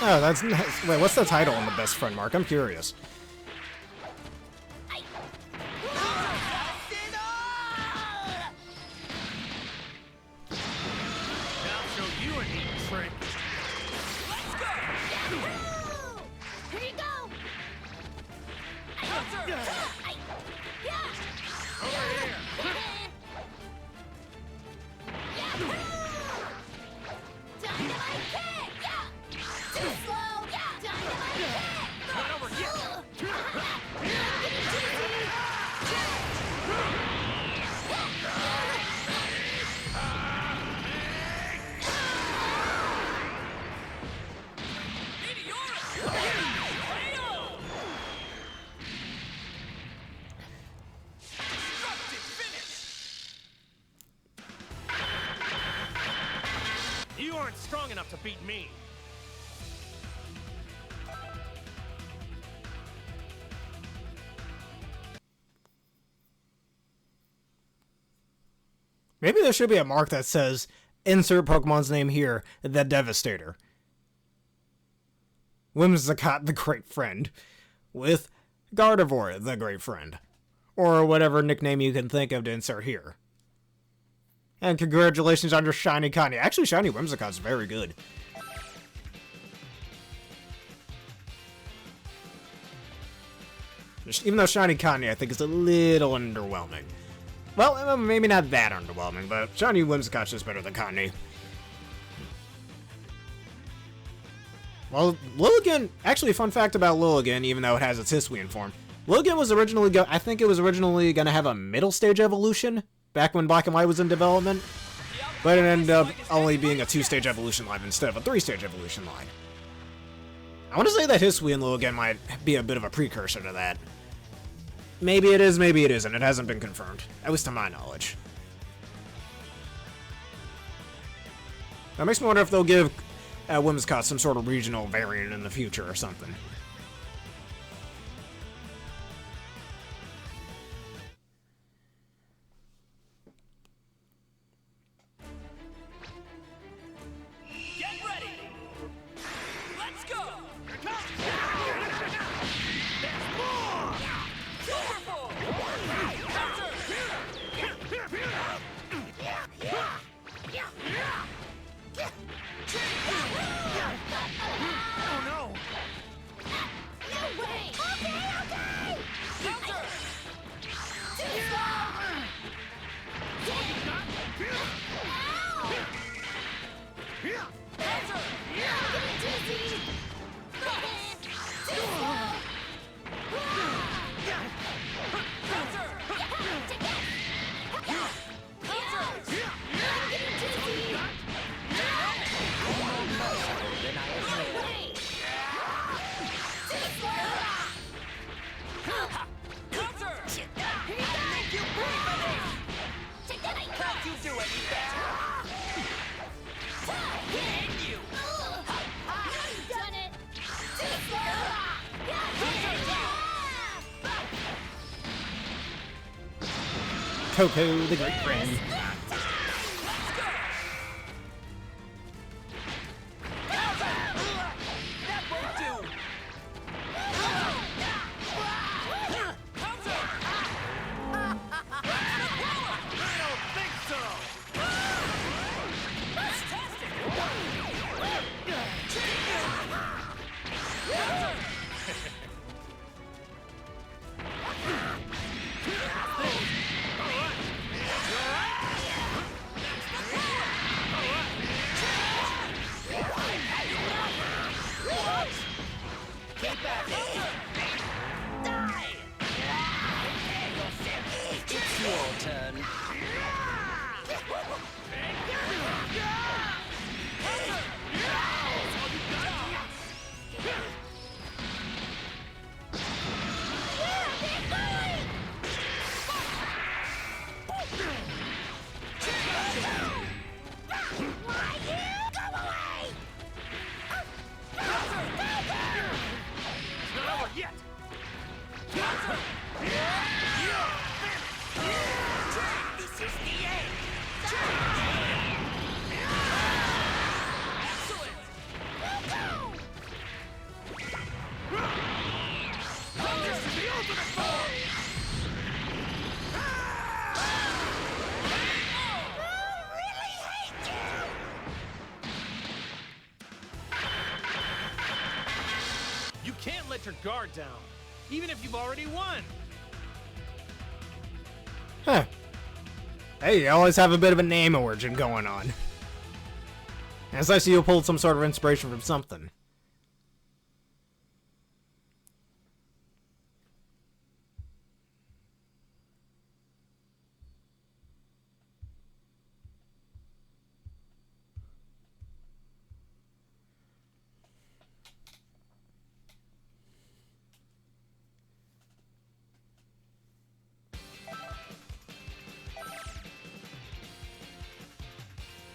Oh, that's nice. Wait, what's the title on the best friend mark? I'm curious. You aren't strong enough to beat me. Maybe there should be a mark that says, insert Pokemon's name here, the Devastator. Whimsicott, the Great Friend. With Gardevoir, the Great Friend. Or whatever nickname you can think of to insert here. And congratulations on your Shiny Connie. Actually, Shiny Whimsicott's very good. Even though Shiny Connie, I think, is a little underwhelming. Well, maybe not that underwhelming, but Shiny Whimsicott's just better than Connie. Well, Lilligant, actually, fun fact about Lilligant, even though it has its Hisuian form. Lilligant was originally, I think it was originally going to have a middle stage evolution, back when Black and White was in development. But it ended up only being a 2-stage evolution line instead of a 3-stage evolution line. I want to say that Hisuian Lilligant might be a bit of a precursor to that. Maybe it is, maybe it isn't. It hasn't been confirmed, at least to my knowledge. That makes me wonder if they'll give Whimsicott some sort of regional variant in the future or something. Get ready! Let's go! Oh no! Coco, the great friend. That won't do! I don't think so! It's your turn. Not over yet! This is the end! This is the ultimate form! You can't let your guard down, even if you've already won. Huh. Hey, you always have a bit of a name origin going on. As I see you pulled some sort of inspiration from something.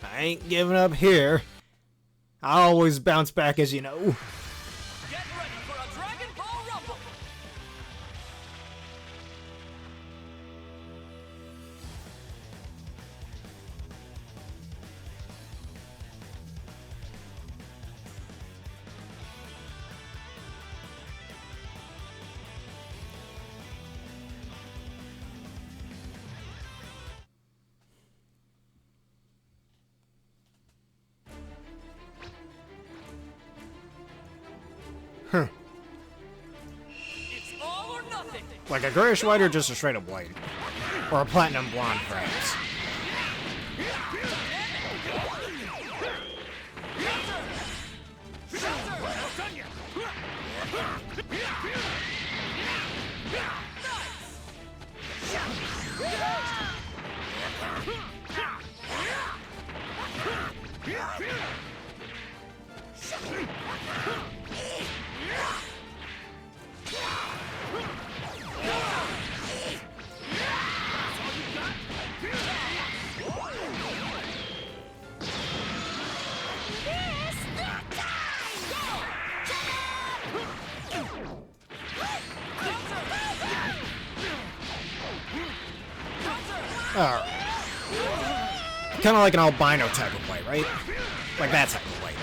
I ain't giving up here. I always bounce back, as you know. Get ready for a Dragon Ball Rumble! Huh. It's all or nothing! Like a grayish white or just a straight up white? Or a platinum blonde, perhaps? Kind of like an albino type of white, right? Like that type of white.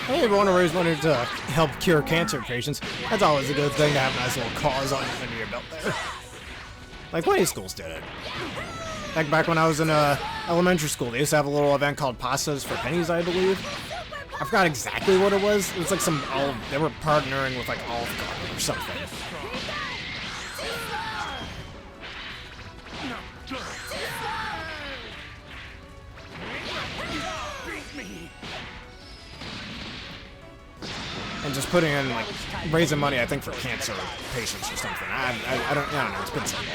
Hey, everyone raise money to help cure cancer patients. That's always a good thing to have a nice little cause on the end of your belt there. Like plenty of schools did it. Like back when I was in elementary school, they used to have a little event called Pastas for Pennies, I believe. I forgot exactly what it was. It was like some olive. They were partnering with like Olive Garden or something. And just putting in like raising money, I think for cancer patients or something. I don't know. It's been so long.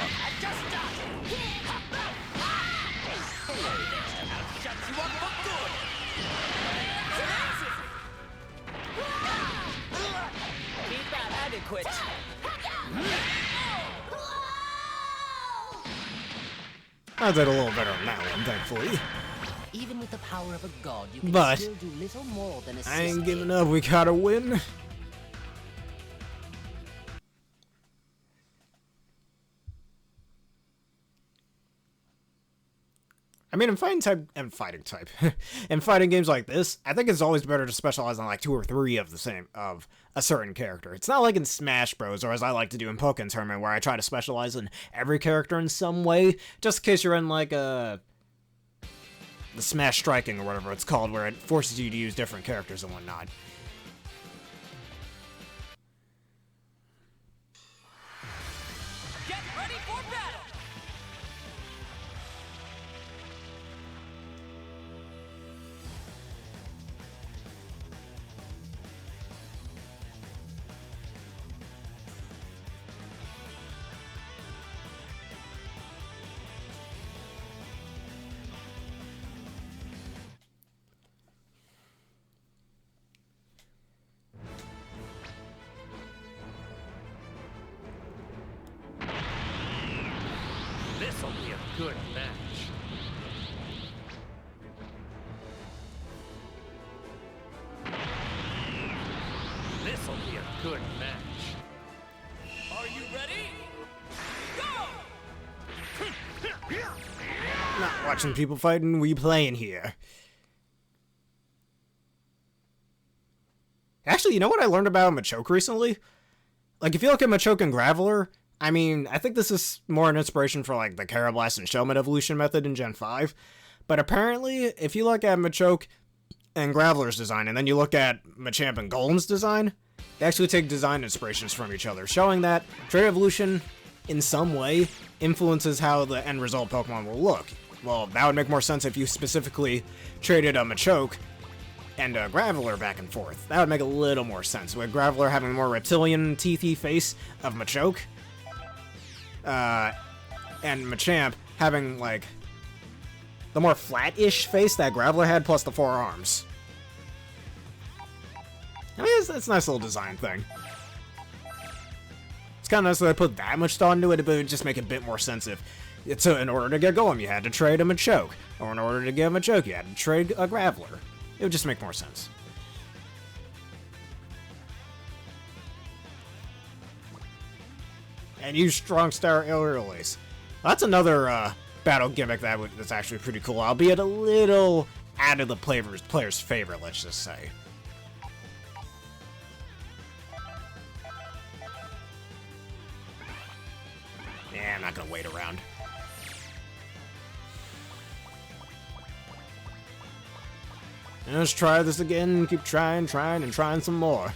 Keep that adequate. I did a little better on that one, thankfully. Even with the power of a god, you can But still do little more than assist I ain't me. giving up. We gotta win. I mean, in fighting games like this, I think it's always better to specialize on like 2 or 3 of a certain character. It's not like in Smash Bros. Or as I like to do in Pokken Tournament, where I try to specialize in every character in some way, just in case you're in like the Smash Striking or whatever it's called, where it forces you to use different characters and whatnot. Get ready for battle. This'll be a good match. This'll be a good match. Are you ready? Go! Not watching people fighting, we playing here. Actually, you know what I learned about Machoke recently? Like, if you look at Machoke and Graveler, I mean, I think this is more an inspiration for, like, the Carablast and Shellman evolution method in Gen 5. But apparently, if you look at Machoke and Graveler's design, and then you look at Machamp and Golem's design, they actually take design inspirations from each other, showing that trait evolution, in some way, influences how the end result Pokemon will look. Well, that would make more sense if you specifically traded a Machoke and a Graveler back and forth. That would make a little more sense, with Graveler having the more reptilian, teethy face of Machoke, and Machamp having, like, the more flat-ish face that Graveler had, plus the 4 arms. I mean, it's a nice little design thing. It's kind of nice that I put that much thought into it, but it would just make a bit more sense if, so in order to get Golem, you had to trade a Machoke, or in order to get a Machoke, you had to trade a Graveler. It would just make more sense. And use Strong Star Aerial Ace. That's another battle gimmick that's actually pretty cool, albeit a little out of the player's favorite, let's just say. Yeah, I'm not gonna wait around. Let's try this again, keep trying, and trying some more.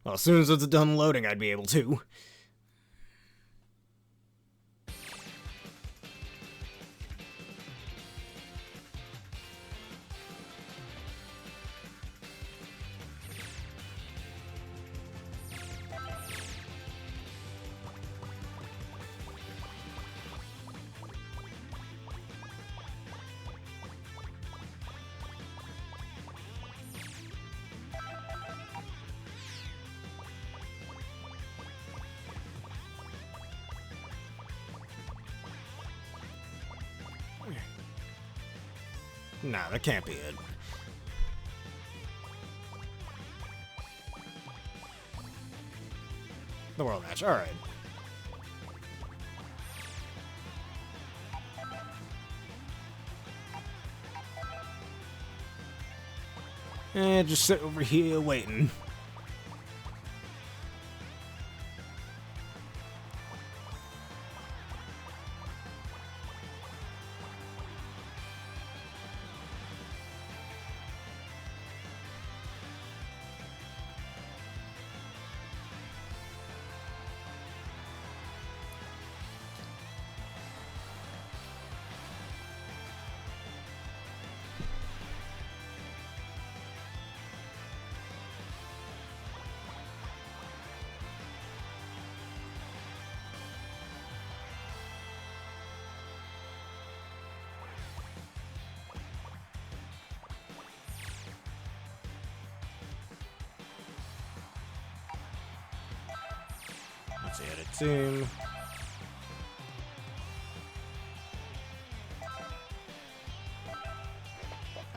Well, as soon as it's done loading, I'd be able to. Nah, that can't be it. The world match, alright. And just sit over here waiting. Let's add a team.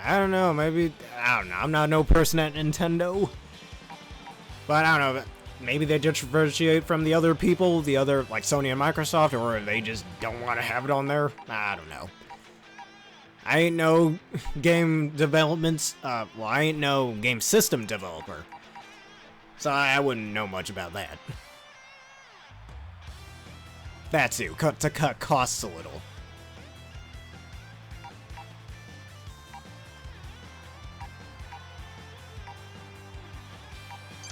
I don't know, maybe, I don't know, I'm not no person at Nintendo. But I don't know, maybe they differentiate from the other people, the other, like Sony and Microsoft, or they just don't want to have it on there. I don't know. I ain't no game developments, well, I ain't no game system developer. So I wouldn't know much about that. That too, to cut costs a little.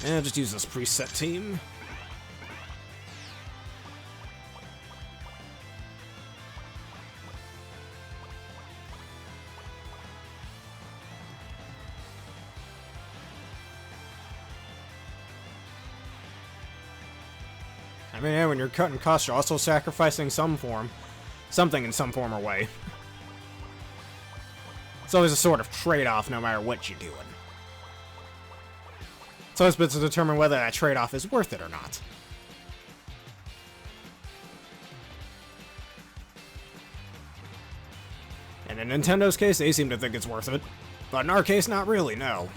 And I'll just use this preset team. I mean, yeah, when you're cutting costs, you're also sacrificing something in some form or way. It's always a sort of trade-off no matter what you're doing. It's always been to determine whether that trade-off is worth it or not. And in Nintendo's case, they seem to think it's worth it. But in our case, not really, no.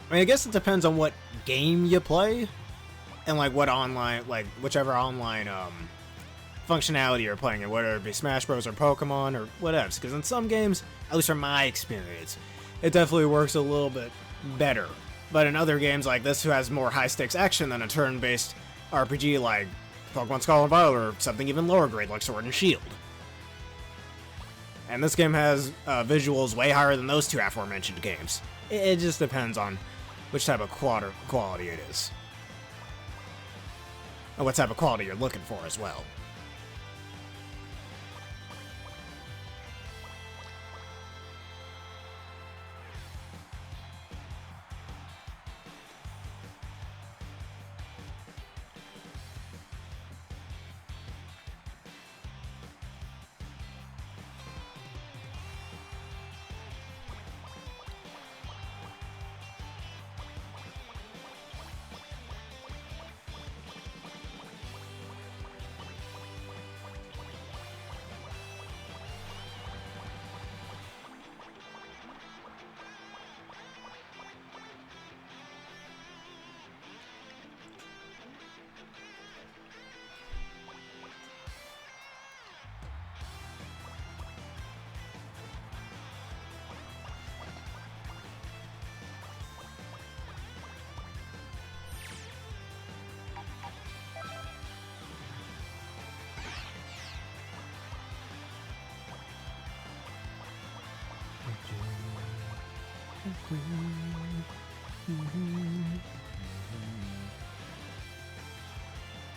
I mean, I guess it depends on what game you play, and like what online, like whichever online functionality you're playing in, whether it be Smash Bros. Or Pokemon or whatever. Because in some games, at least from my experience, it definitely works a little bit better. But in other games like this, who has more high-stakes action than a turn-based RPG like Pokemon Scarlet and Violet, or something even lower grade like Sword and Shield. And this game has visuals way higher than those two aforementioned games. It just depends on which type of quality it is. And what type of quality you're looking for as well.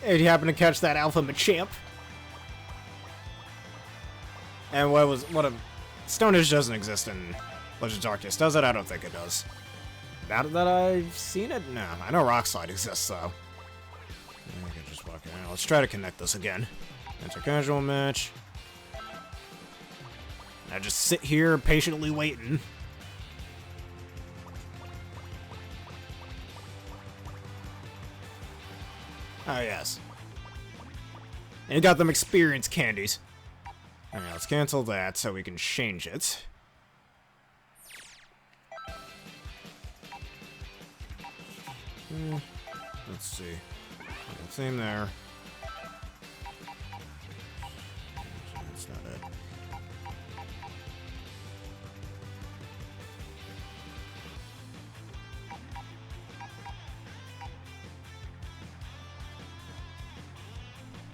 Did you happen to catch that Alpha Machamp? And what a Stone Edge doesn't exist in Legends Arceus, does it? I don't think it does. Now that I've seen it? No. I know Rock Slide exists, though. I can just walk around. Let's try to connect this again. Enter casual match. I just sit here patiently waiting. Oh, yes. And you got them experience candies. Alright, let's cancel that so we can change it. Let's see. Same there. That's not it.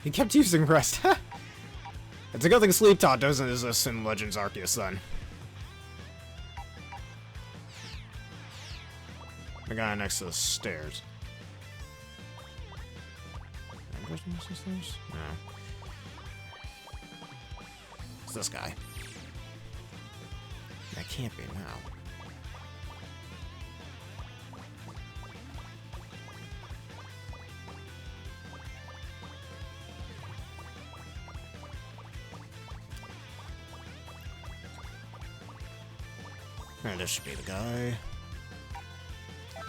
He kept using rest. It's a good thing Sleep Talk doesn't exist in Legends Arceus then. The guy next to the stairs. No. It's this guy. That can't be now. Alright, this should be the guy.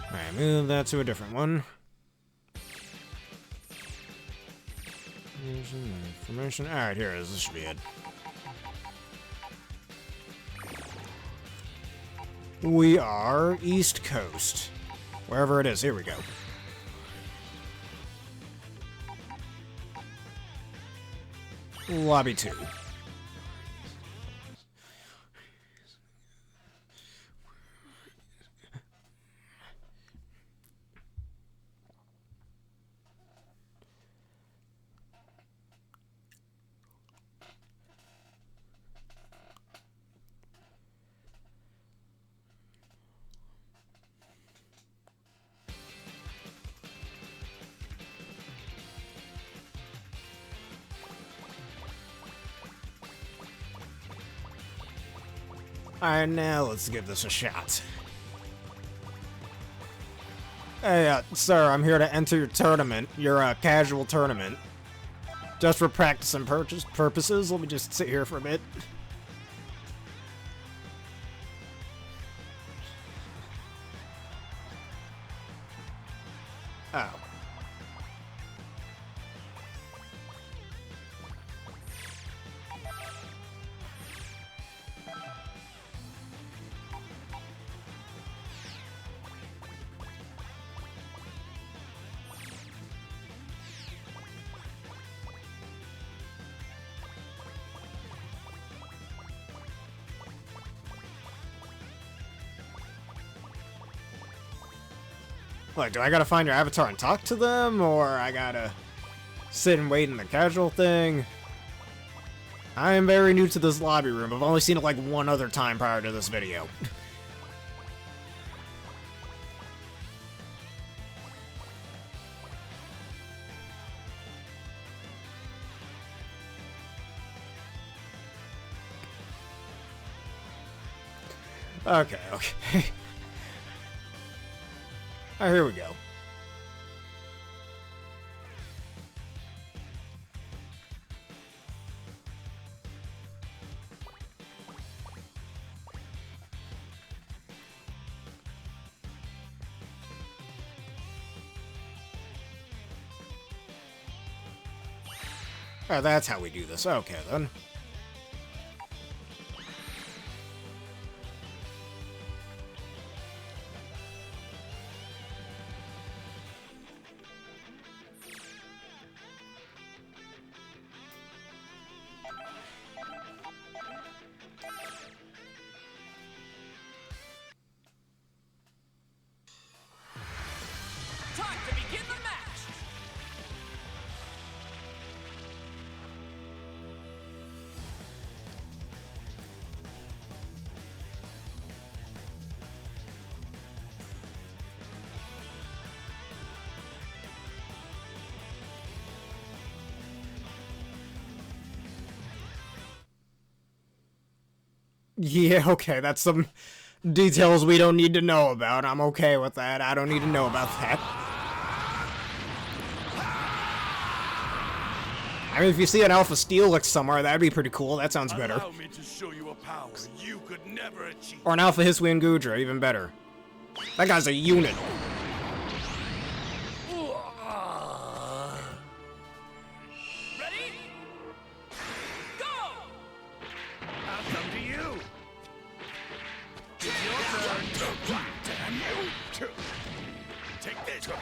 Alright, move that to a different one. Information. Alright, here it is. This should be it. We are East Coast. Wherever it is. Here we go. Lobby 2. Alright, now let's give this a shot. Hey, sir, I'm here to enter your tournament. Your, casual tournament. Just for practice and purposes, let me just sit here for a bit. Oh. Like, do I gotta find your avatar and talk to them, or I gotta sit and wait in the casual thing? I am very new to this lobby room. I've only seen it like one other time prior to this video. Okay. Alright, here we go. Alright, that's how we do this. Okay, then. Time to begin the match! Yeah, okay, that's some details we don't need to know about. I'm okay with that. I don't need to know about that. I mean, if you see an Alpha Steelix somewhere, that'd be pretty cool. That sounds better. Allow me to show you a power you could never achieve. Or an Alpha Hisuian Gudra, even better. That guy's a unit. Ready? Go! I'll come to you. It's your turn. Damn you! Take this. Here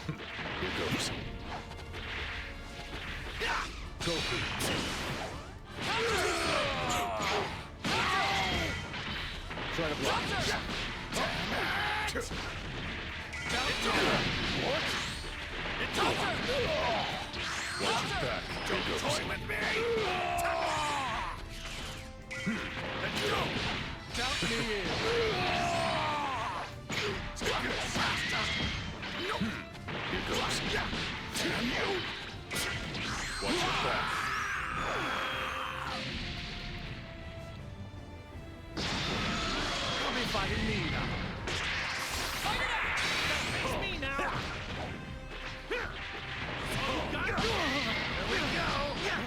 goes. Goku. Try to block. Watch your back. Don't toy with me. Let's go. Count me in. Here goes. Damn you. Watch your back. You'll be fighting me now. Fight it out! Face me now! Here we go. Here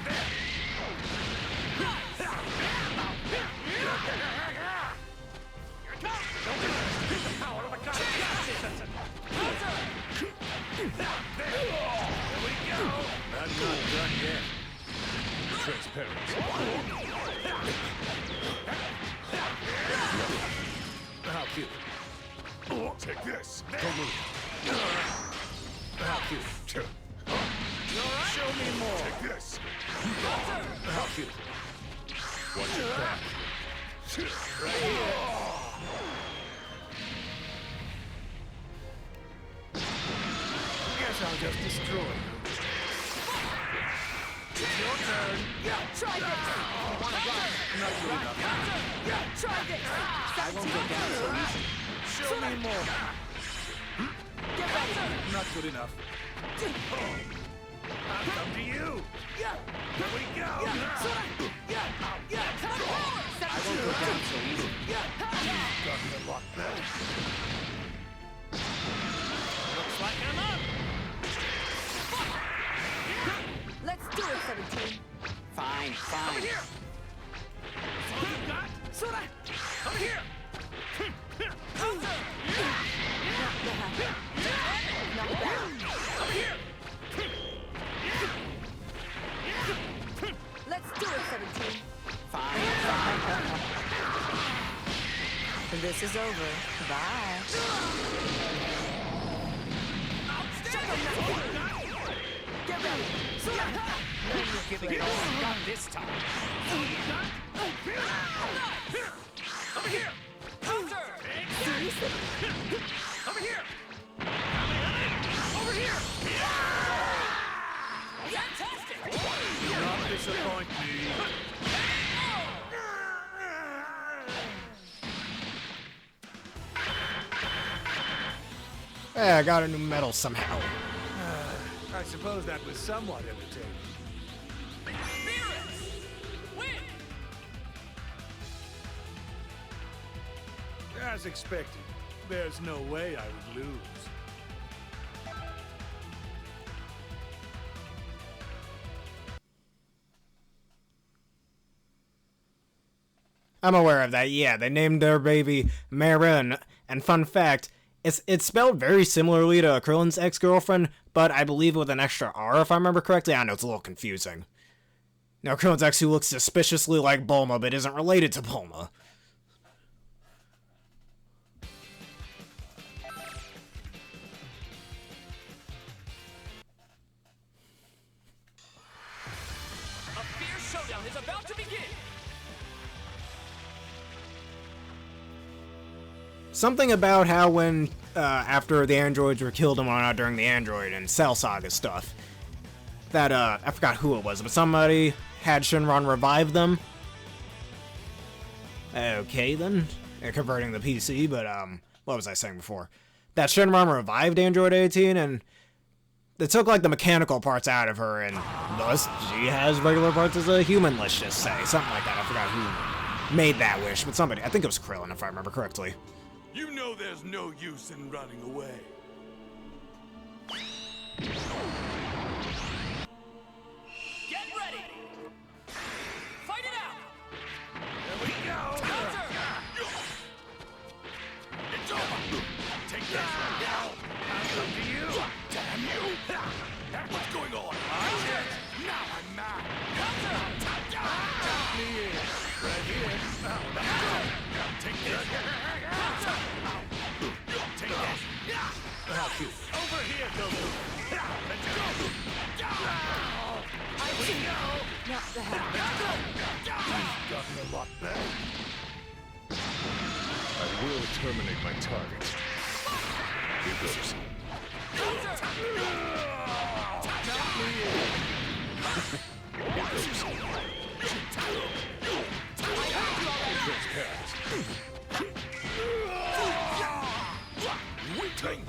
it comes. The power of a god. Here we go. I'm not done yet. Transparency. How cute. Take this. Don't move. How cute. Show me more. Take this. How cute. Watch your back. Right here. Guess I'll just destroy you. It's your turn. Try this! Not good enough. Try this! I won't go down so easy. Show me more. Get ready! Not good enough. I'll come to you. Here we go. I won't go down so easy. You've gotten a lot better. Looks like I'm up! Let's do it, 17. Fine, fine. Over here. That's all you got? Sora. Over here. Not bad. Over here. Let's do it, 17. Fine. This is over. Bye. Get ready. You're giving it all you got this time. Over here. Counter! Over here. Over here. Fantastic! Do not disappoint me. Yeah, I got a new medal somehow. I suppose that was somewhat entertaining. Fighterz! Win! As expected, there's no way I would lose. I'm aware of that, yeah. They named their baby Marin, and fun fact, it's spelled very similarly to Krillin's ex-girlfriend, but I believe with an extra R, if I remember correctly. I know it's a little confusing. Now, Krillin's ex, who looks suspiciously like Bulma, but isn't related to Bulma. A fierce showdown is about to begin! Something about how when, after the androids were killed and whatnot during the Android and Cell Saga stuff, that, I forgot who it was, but somebody had Shinron revive them. Okay, then. Converting the PC, but, what was I saying before? That Shinron revived Android 18, and they took, like, the mechanical parts out of her, and thus, she has regular parts as a human, let's just say. Something like that, I forgot who. made that wish, but somebody, I think it was Krillin if I remember correctly. You know there's no use in running away. Get ready! Fight it out! Here we go! Counter! It's over! Take this! Now! I'll come to you! Damn you! What's going on? Now I'm mad! Counter! Me in. Right here. Take this! Take this! How cute. Over here, Goku. Let's go! Not bad. Gotten a lot better. I will terminate my target. Here goes. Weakling!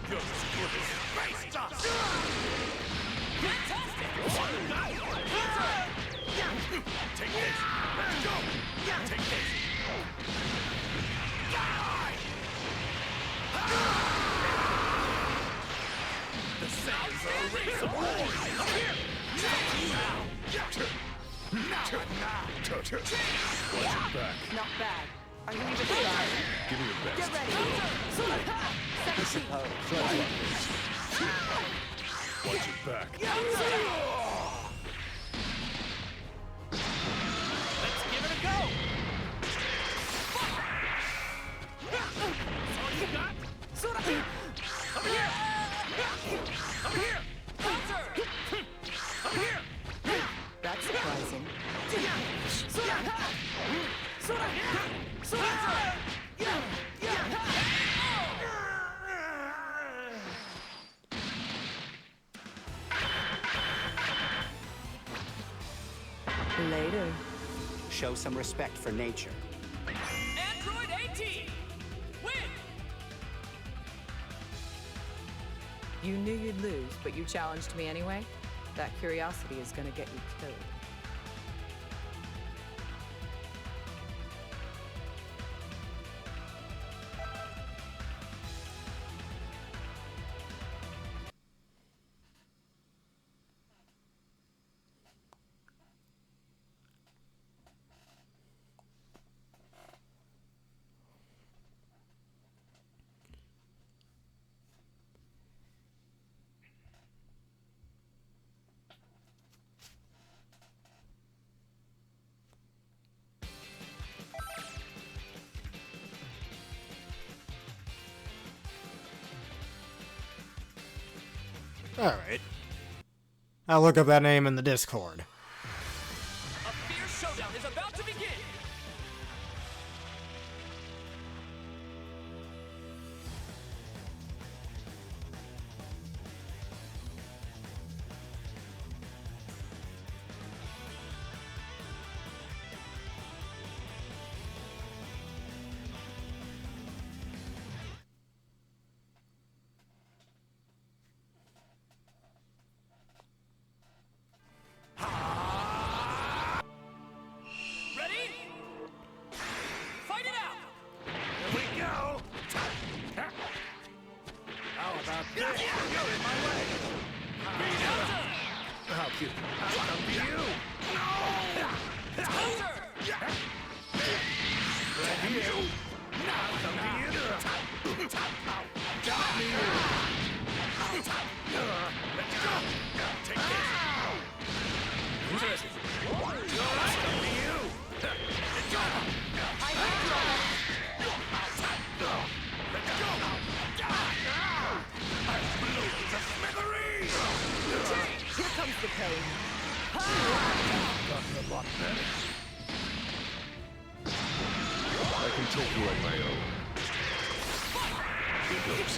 You're as good as space dust! Fantastic! Take this! Let's go! Take this! The Saiyans are a race of warriors! Come here! Now I'm mad! Watch your back. Not bad. Are you even trying? Give me your best. Get ready. Watch your back. Let's give it a go! That's all you got? Over here! Over here! Counter! Over here! That's surprising. Later. Show some respect for nature. Android 18! Win! You knew you'd lose, but you challenged me anyway? That curiosity is gonna get you killed. Alright. I'll look up that name in the Discord. A fierce showdown is about to begin! Ready? Fight it out! Here we go! How about this? You're in my way! How cute. I'll come to you! Counter! Right here! I'll come to you! Got me! Let's go! Take this! Interesting. I'll come to you! It's over! I have you all! Let's go! I blew you to smithereens! Here comes the pain. Gotten a lot better. I can take you on my own. Here goes.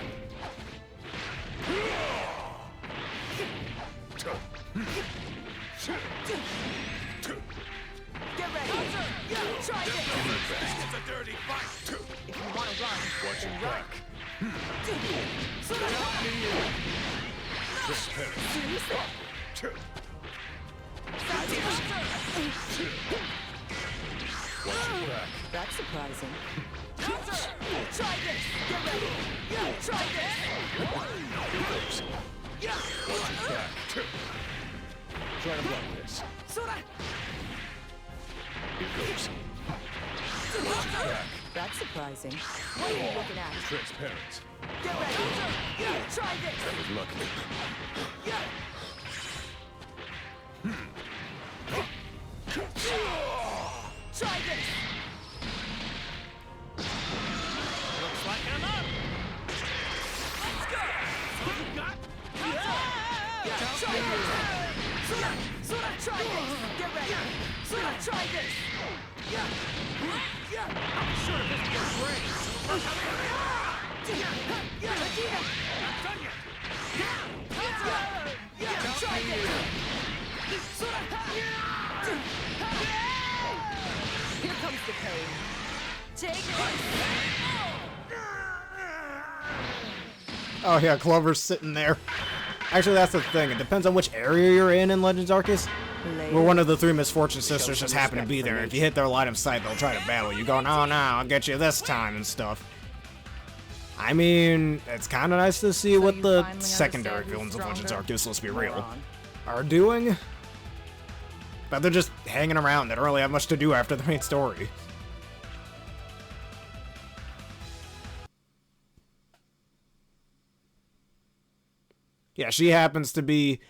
Get ready. Try this. It's a dirty fight! If you want to run, Watch then your run. back. Prepare. Seriously? That's surprising. Try this! Get ready! Yeah, try this! Try to block this. Here goes. That's surprising. What are you looking at? Transparent. Get ready! Yeah, try this! That was lucky. Yeah! Try this! Looks like I'm up. Let's go. What you got? Yeah, try this! Sora, try this! Get ready! Sora, try this! Yeah! I'm sure this feels great. Yeah, Vegeta! Not done yet. Yeah, try this! Sora! Here comes the pain. Take it! Oh yeah, Clover's sitting there. Actually, that's the thing. It depends on which area you're in Legends Arceus. Where one of the three Misfortune Sisters just happen to be there. If you hit their line of sight, they'll try to battle you, going, "Oh no, I'll get you this time," and stuff. I mean, it's kind of nice to see So what you the finally secondary understand who's villains of Legends stronger? Arceus, let's be real, Moron. are doing. But they're just hanging around. They don't really have much to do after the main story. Yeah, she happens to be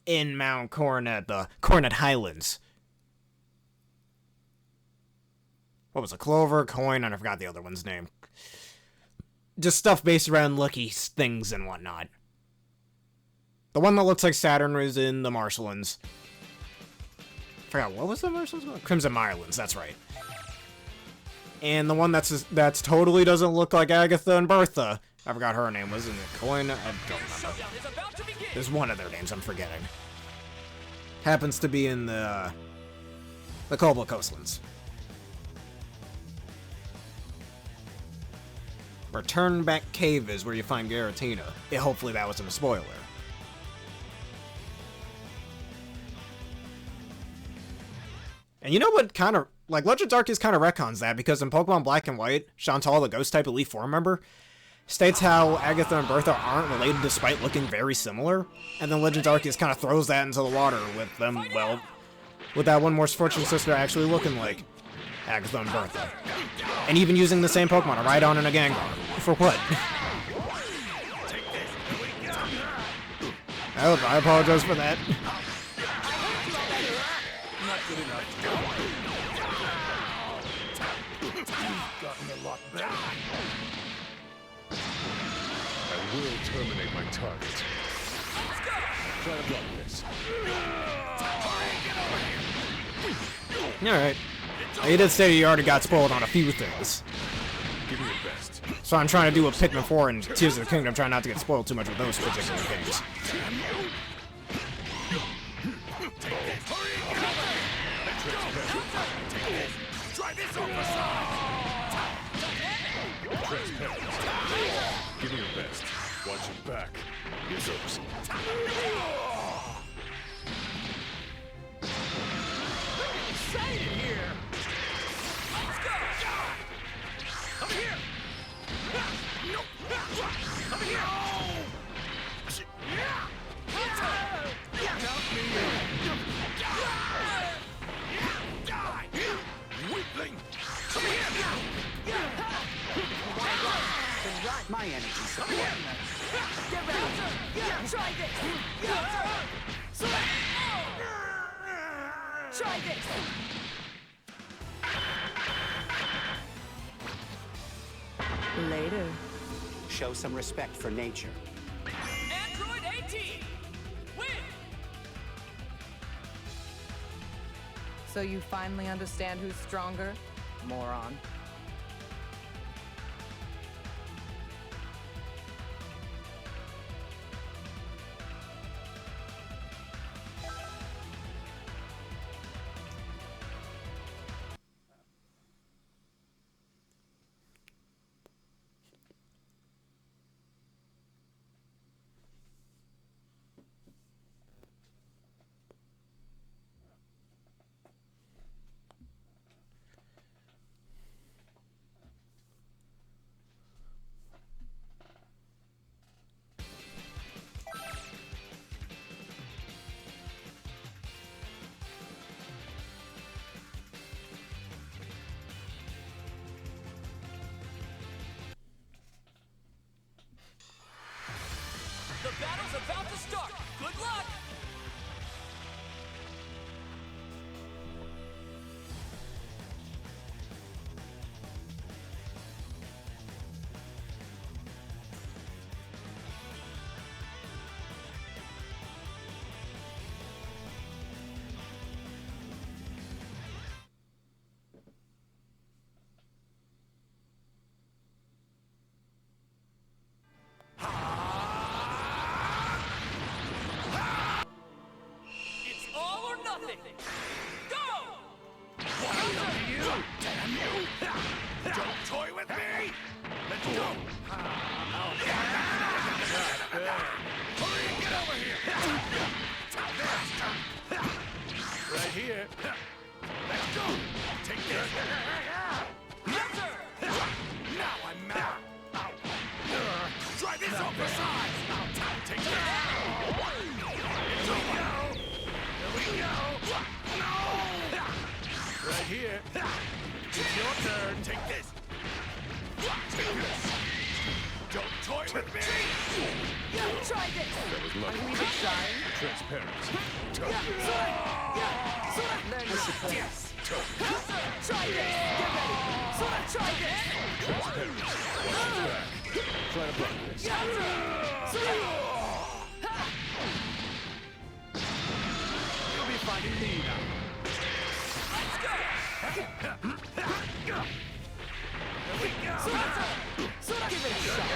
in Mount Coronet, the Coronet Highlands. What was it? Clover, Coin, and I forgot the other one's name. Just stuff based around lucky things and whatnot. The one that looks like Saturn was in the Marshlands. Forgot, what was the Marshlands called? Crimson Mirelands, that's right. And the one that's totally doesn't look like Agatha and Bertha. I forgot her name. Wasn't it Coin? I don't remember. Is about to begin. There's one of their names I'm forgetting. Happens to be in the Cobalt Coastlands. Return Back Cave is where you find Garatina. Yeah, hopefully that wasn't a spoiler. And you know what kind of... Like, Legends Arceus kind of retcons that, because in Pokemon Black and White, Chantal, the Ghost-type Elite Four member, states how Agatha and Bertha aren't related despite looking very similar, and then Legends Arceus kind of throws that into the water with them, well, with that one Misfortune Sister actually looking like Agatha and Bertha. And even using the same Pokemon, a Rhydon and a Gengar. For what? Oh, I apologize for that. Not good enough. Gotten a lot better. I will terminate my target. Try to block this. Alright. You did say you already got spoiled on a few things. Give me your best. So I'm trying to do a Pikmin 4 and Tears of the Kingdom, trying not to get spoiled too much with those particular games. Try this on the side. Transparent. Give me your best. Watch your back. Here goes. Excited here! Let's go! Over here! No! Over here! Help me! Die! Weakling! Over here! My energy support. Get ready! Yeah, try this! Try this! Later. Show some respect for nature. Android 18. Win. So you finally understand who's stronger? Moron. The battle's about to start. Good luck! It's all or nothing. Go! Damn you! Don't toy with me! Let's go! Hurry and get over here! Right here. Let's go! Take this! Yes, sir! Now I'm mad! Try this on for size! Take this! Here we go! No! Right here. It's your turn. Take this. Take this. Don't toy with me. Try this! Are you even trying? Transparency. Learn this place. Try this! Get ready! Try this! Transparency. Watch your back. Try to block this. You'll be finding me now. Here we go. Give it a shot!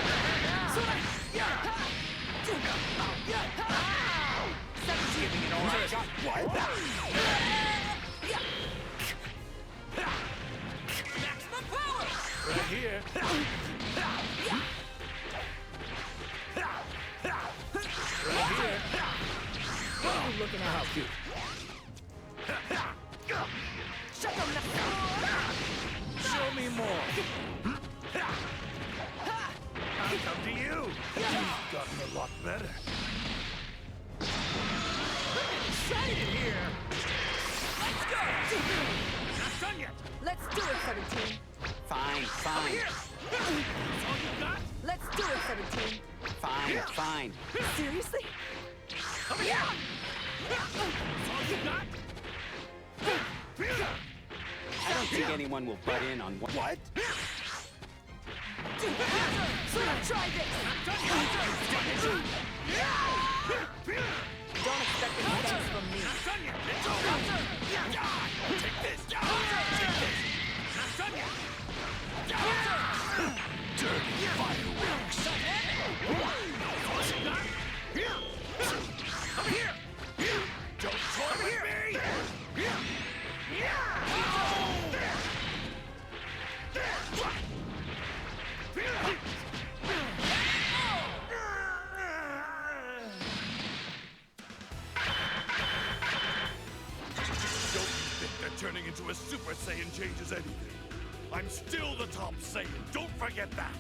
Giving it all I got. What? Maximum power! Right here. Right here. What are you looking at? Show me more. I'll come to you. You've gotten a lot better. Excited here! Let's go! Not done yet. Let's do it, 17! Fine, fine, All you got? Let's do it, 17! fine, fine. Seriously? Come here. All you got? I don't think anyone will butt in on what. What? Try this! Don't expect any thanks from me. Not done yet. It's over. Take this. Take this. Not done yet. Dirty fireworks. All you got? Come here. Don't toy with me. Don't think that turning into a Super Saiyan changes anything. I'm still the top Saiyan. Don't forget that.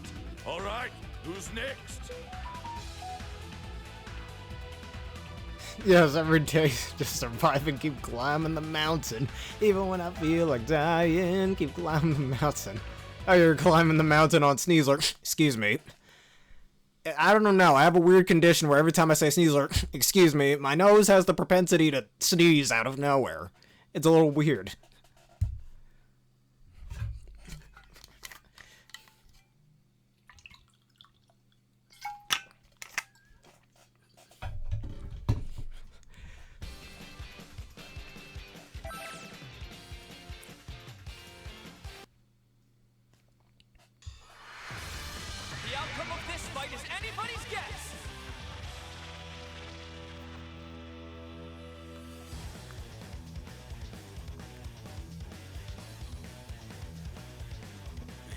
All right, who's next? Yes, every day just survive and keep climbing the mountain. Even when I feel like dying, keep climbing the mountain. Oh, you're climbing the mountain on Sneasler. Excuse me. I don't know. I have a weird condition where every time I say Sneasler, excuse me, my nose has the propensity to sneeze out of nowhere. It's a little weird. The outcome of this fight is anybody's guess!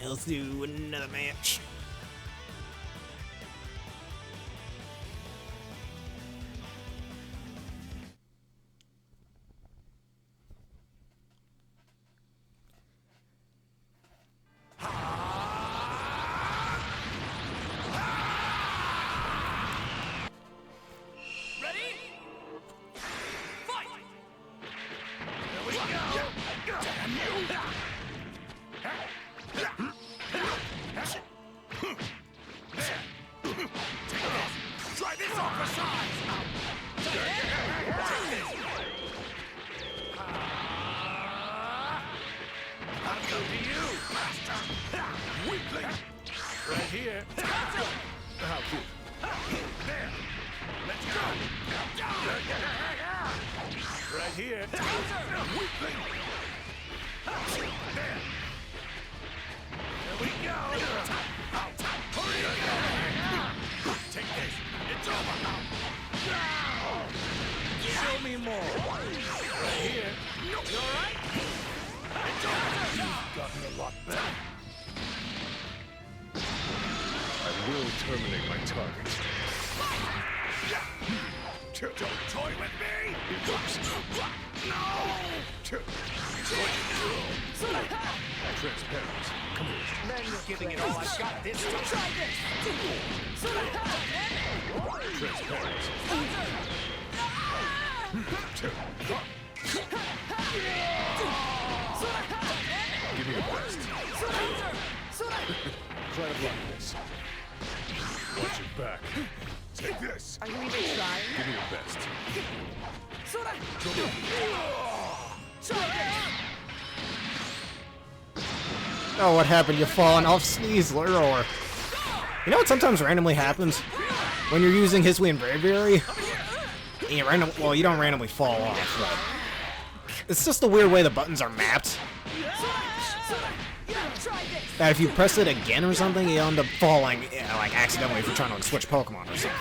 Let's do another match. Ready? Fight! Here we go. Damn you. this off for size! I'll go to you, master! Weakling! Right here. How cute. There! Let's go! Right here. Weakling! There! Here we go. Hurry up! Take this! It's over! Show me more. Right here. You alright? It's over! You've gotten a lot better. I will terminate my target. Don't toy with me! No! Transparent. Come here. Then you're giving it all I've got this time. Try this! Transparent. Give me your best. Try to block this. Watch your back. Take this! Are you even trying? Give me your best. Oh, what happened? You're falling off Sneasler, or... You know what sometimes randomly happens? When you're using his and Braviary? Well, you don't randomly fall off, but... It's just the weird way the buttons are mapped. That if you press it again or something, you end up falling, like, accidentally if you're trying to switch Pokemon or something.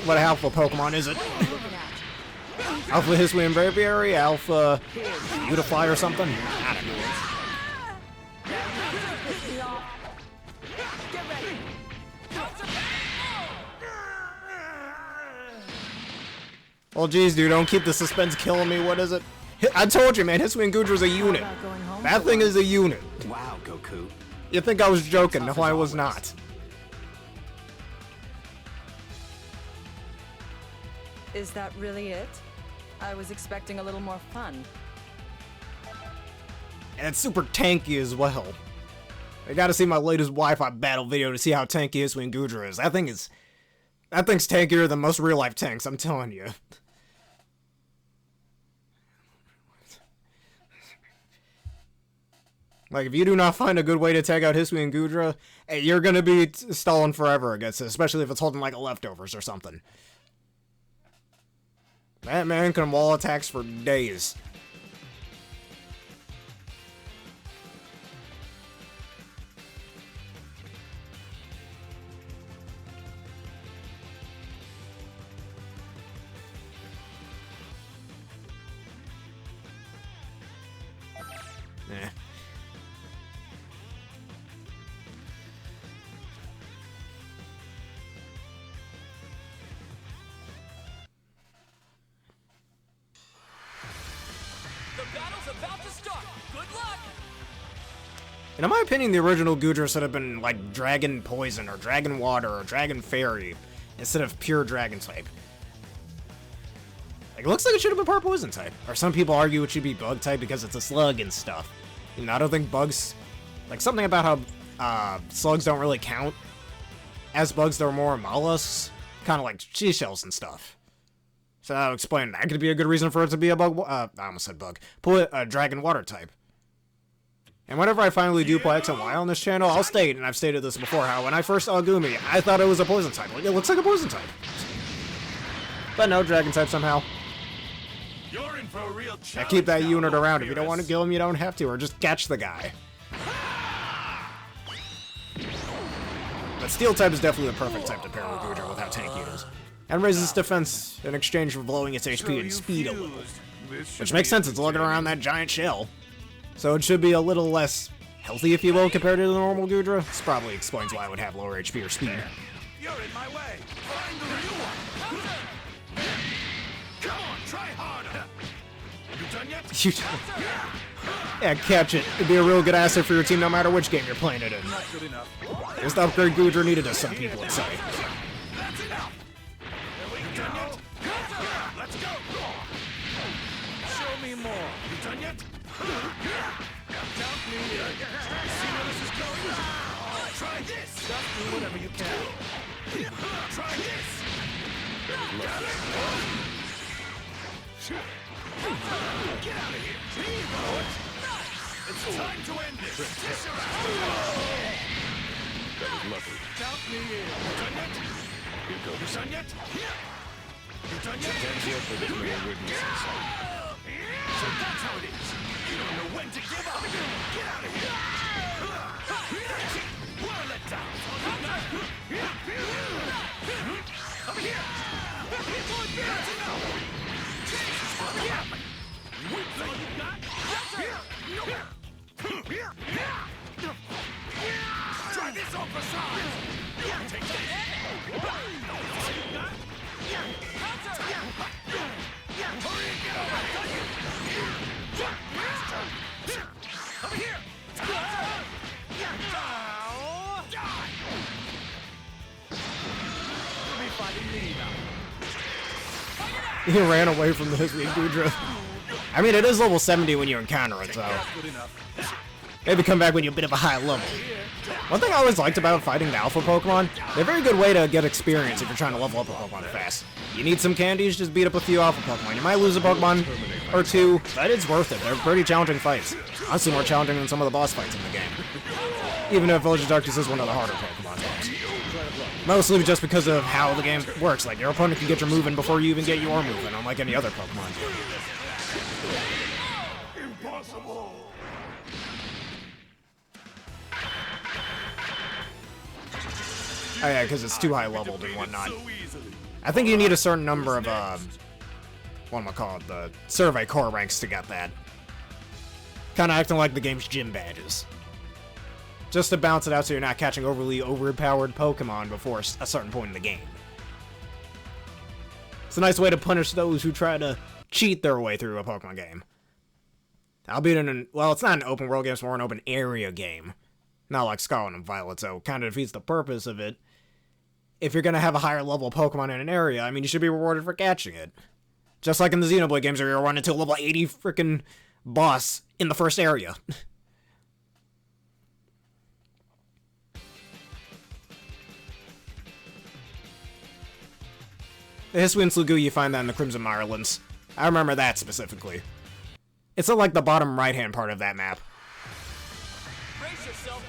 What alpha Pokemon is it? Alpha Hisui and Braviary? Alpha Beautifly or something? I don't know. Well, geez, dude, don't keep the suspense killing me. What is it? I told you, man, Hisui and Gudra's a unit. That thing is a unit. Wow, Goku. You think I was joking? No, I was not. Is that really it? I was expecting a little more fun. And it's super tanky as well. I gotta see my latest Wi-Fi battle video to see how tanky Hisui and Gudra is. That thing's tankier than most real-life tanks, I'm telling you. Like, if you do not find a good way to take out Hisui and Gudra, hey, you're gonna be stalling forever against it, especially if it's holding like a leftovers or something. That man can wall attacks for days. Eh. And in my opinion, the original Gudra should have been like Dragon Poison or Dragon Water or Dragon Fairy instead of pure Dragon type. Like, it looks like it should have been part Poison type. Or some people argue it should be Bug type because it's a slug and stuff. You know, I don't think bugs... Like, something about how slugs don't really count as bugs, they're more mollusks. Kind of like seashells and stuff. So that'll explain. That could be a good reason for it to be a bug... I almost said bug. Dragon Water type. And whenever I finally do play X and Y on this channel, I'll state, and I've stated this before, how when I first saw Gumi, I thought it was a Poison type. Like, it looks like a Poison type. But no, Dragon type somehow. You're in for a real Now keep that challenge unit now, around. If you don't Fighterz. want to kill him, you don't have to, or just catch the guy. But Steel type is definitely the perfect type to pair with Gudra with how tanky it is. And raises its defense in exchange for blowing its HP and speed a little. Which makes sense, it's lugging around that giant shell. So it should be a little less healthy, if you will, compared to the normal Gudra. This probably explains why it would have lower HP or speed. You're in my way. Find the new one. Come on, try harder. You done yet? Yeah, catch it. It'd be a real good asset for your team no matter which game you're playing it in. Not good enough. Just upgrade Gudra needed, as some people would say. That's enough. You done yet? Try this! Just do whatever you can. Try this! Get out of here! Here you go! It's time to end this! Dish around! That was lucky. Count me in. Done yet? You go. You done yet? You done yet? Hands up for this little witness inside. So that's how it is. You don't know when to give up. Get out of here. What a letdown. Over here. That's enough. Jesus, what happened? Whip all you got? Try this on for size. Take that. Hurry and get over here! You'll be fighting me now. He ran away from the Hisuian Gudra. I mean, it is level 70 when you encounter it, so Good enough. maybe come back when you're a bit of a high level. One thing I always liked about fighting the alpha Pokemon, they're a very good way to get experience if you're trying to level up a Pokemon fast. You need some candies, just beat up a few alpha Pokemon. You might lose a Pokemon or two, but it's worth it. They're pretty challenging fights. Honestly, more challenging than some of the boss fights in the game. Even if Village of Darkness is one of the harder Pokemon types. Mostly just because of how the game works. Like, your opponent can get your moving before you even get your moving, unlike any other Pokemon. Impossible! Oh yeah, because it's too high leveled and whatnot. So easily. I think you need a certain number of, whatchamacallit, the survey core ranks to get that. Kinda acting like the game's gym badges. Just to balance it out so you're not catching overly overpowered Pokemon before a certain point in the game. It's a nice way to punish those who try to cheat their way through a Pokemon game. Albeit in an, well, it's not an open world game, it's more an open area game. Not like Scarlet and Violet, so kinda defeats the purpose of it. If you're gonna have a higher level Pokemon in an area, I mean, you should be rewarded for catching it. Just like in the Xenoblade games where you're running into a level 80 frickin' boss in the first area. The Hisuian Slugu, you find that in the Crimson Mirelands. I remember that specifically. It's at like the bottom right-hand part of that map.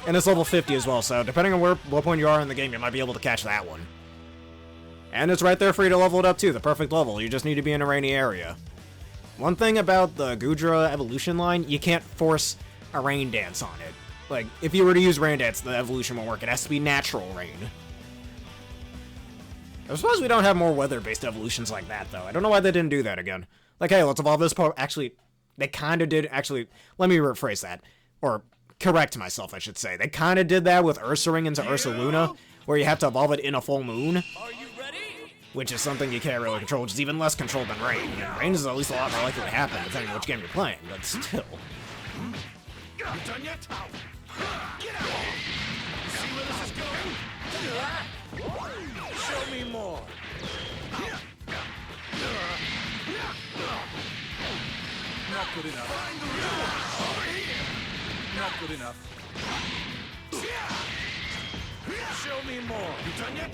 And it's level 50 as well, so depending on what point you are in the game, you might be able to catch that one. And it's right there for you to level it up too, the perfect level. You just need to be in a rainy area. One thing about the Gudra evolution line, you can't force a rain dance on it. Like, if you were to use rain dance, the evolution won't work. It has to be natural rain. I suppose we don't have more weather-based evolutions like that, though. I don't know why they didn't do that again. Like, hey, let's evolve this Actually, they kind of did. Actually, let me rephrase that. Or correct myself, I should say. They kind of did that with Ursaring into Ursaluna, where you have to evolve it in a full moon. Are you ready? Which is something you can't really control, which is even less controlled than rain. And rain is at least a lot more likely to happen, depending on which game you're playing, but still. You done yet? Get out! See where this is going? Show me more. Not good enough. Not good enough. Show me more. You done yet?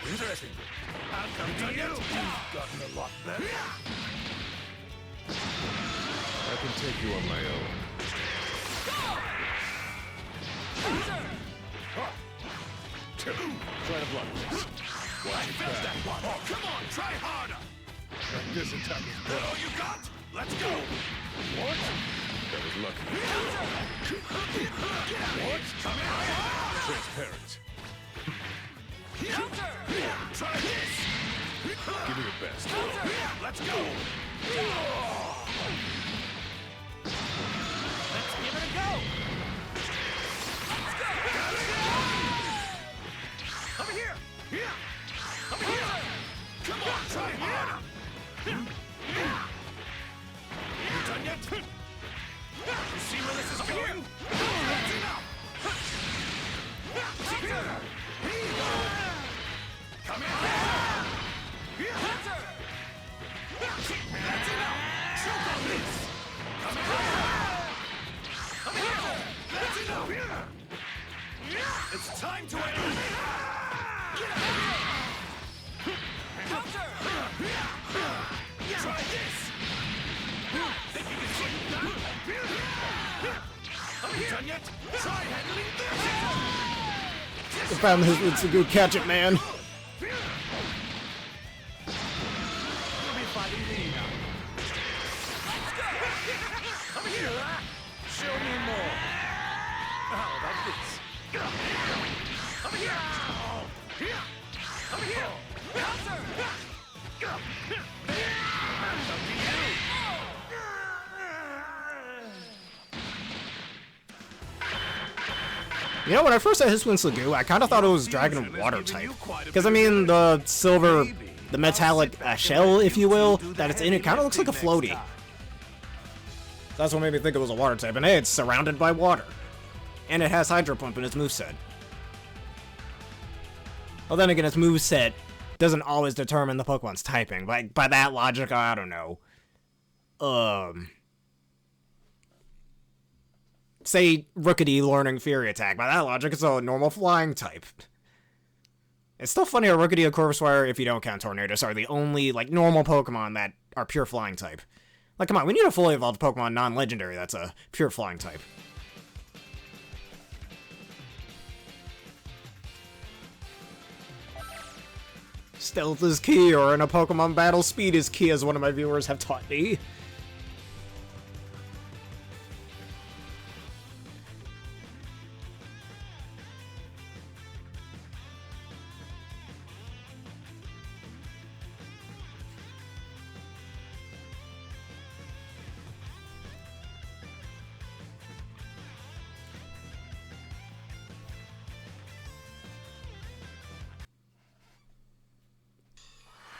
Interesting. I'll come to you. You've gotten a lot better. I can take you on my own. Try to block this. Watch that one. Oh, come on, try harder. This attack is That all you got? Let's go. What? That was lucky. What? Come here. Transparent. Try this. Give me your best. Let's go. Let's give it a go. Over here. Over here. Come on, try harder. You done yet? You see where this is going? That's enough. Come here. That's enough. Choke on this. It's time to end. Try this. Think you can swing that? Are you done yet? Try handling this. I found this. It's a good catch it, man. You'll be fighting me now. Let's go. Come here. Show me more. How about this? Come here. Come here. Counter. You know, when I first saw Hisuian Slagoo, I kind of thought it was Dragon Water type. Because, I mean, the silver, the metallic shell, if you will, that it's in, it kind of looks like a floaty. That's what made me think it was a water type. And hey, it's surrounded by water. And it has Hydro Pump in its moveset. Well, then again, its moveset doesn't always determine the Pokemon's typing. By that logic, I don't know. Say Rookity learning Fury Attack. By that logic, it's a normal flying type. It's still funny how Rookity and Corvuswire, if you don't count Tornadus, are the only, like, normal Pokemon that are pure flying type. Like, come on, we need a fully evolved Pokemon non-legendary that's a pure flying type. Stealth is key, or in a Pokemon battle, speed is key, as one of my viewers have taught me.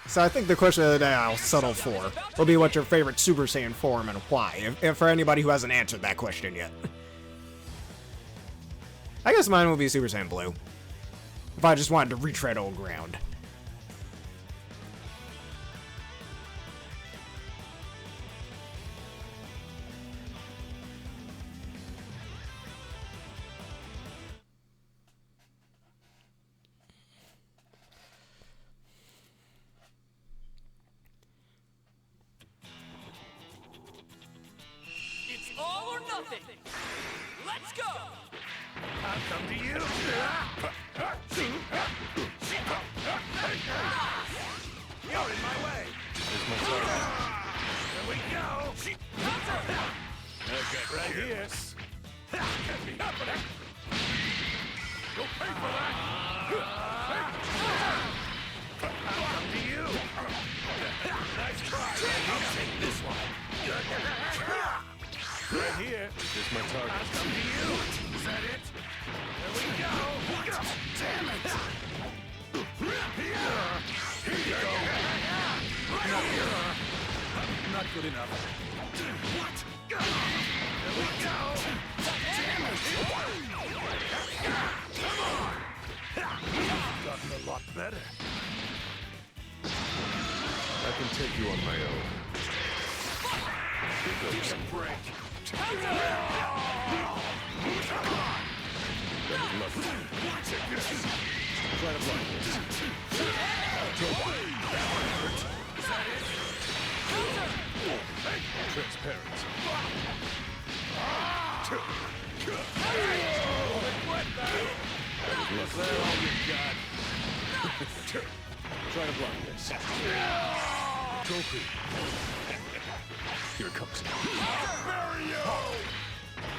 So I think the question of the day I'll settle for will be what's your favorite Super Saiyan form and why, if for anybody who hasn't answered that question yet. I guess mine will be Super Saiyan Blue, if I just wanted to retread old ground. Let's go! I'll come to you. You're in my way. There we go. Okay, right here. Get me up for that. You'll pay for that. I'll come to you. Nice try. I'll take this one. Right here. Here's my target. I'll come to you. Is that it? There we go. Damn it. Here you go. Not good enough. What? There we go. Damn it. Come on. You've gotten a lot better. I can take you on my own. Give me a break. That was lovely. Take this. Try to block this. That one hurt. Is that it? Transparent. That was lovely. All you got. Try to block this. Goku. Here it comes.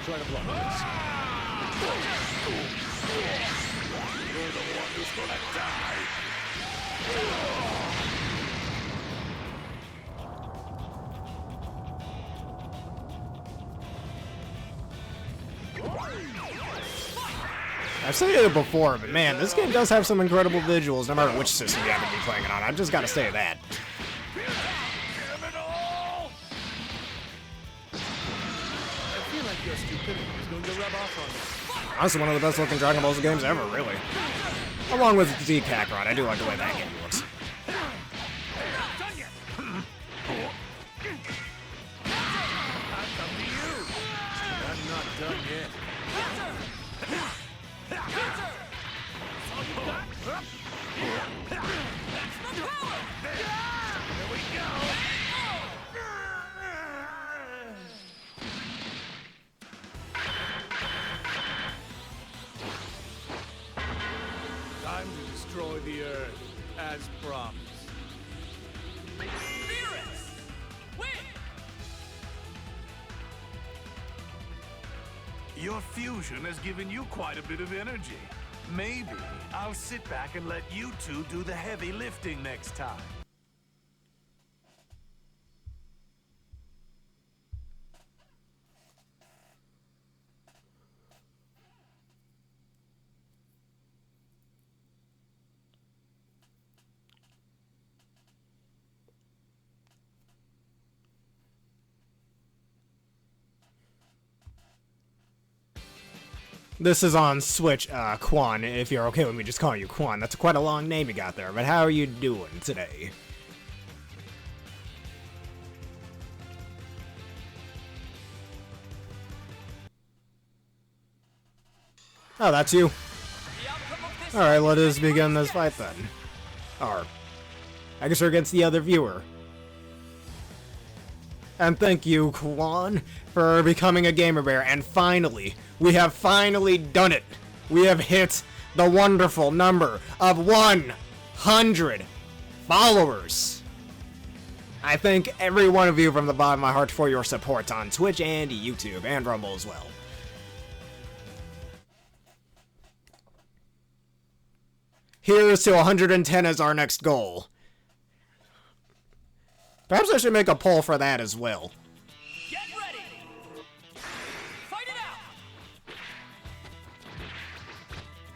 Try to block this. You're the one who's gonna die. I've said it before, but man, this game does have some incredible visuals, no matter which system you happen to be playing it on. I've just got to say that. Your stupidity is going to rub off on me. Honestly, one of the best looking Dragon Ball games ever, really. Along with Z Kakarot, I do like the way that game looks. promise. Fighterz! Win! Your fusion has given you quite a bit of energy. Maybe I'll sit back and let you two do the heavy lifting next time. This is on Switch, Quan, if you're okay with me just calling you Quan. That's quite a long name you got there, but how are you doing today? Oh, that's you. Alright, let us begin this fight then. Or, I guess we're against the other viewer. And thank you, Quan, for becoming a Gamer Bear, and finally, we have finally done it! We have hit the wonderful number of 100 followers! I thank every one of you from the bottom of my heart for your support on Twitch and YouTube, and Rumble as well. Here's to 110 as our next goal. Perhaps I should make a poll for that as well. Get ready! Fight it out!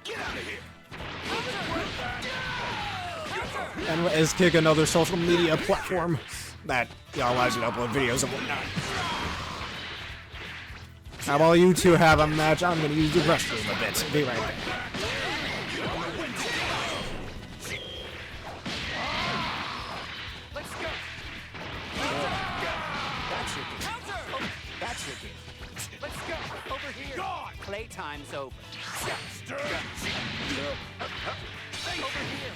Get out of here! And is Kick another social media platform that allows you to upload videos and whatnot. Now while you two have a match, I'm gonna use the restroom a bit. Be right back. Playtime's over. Over here.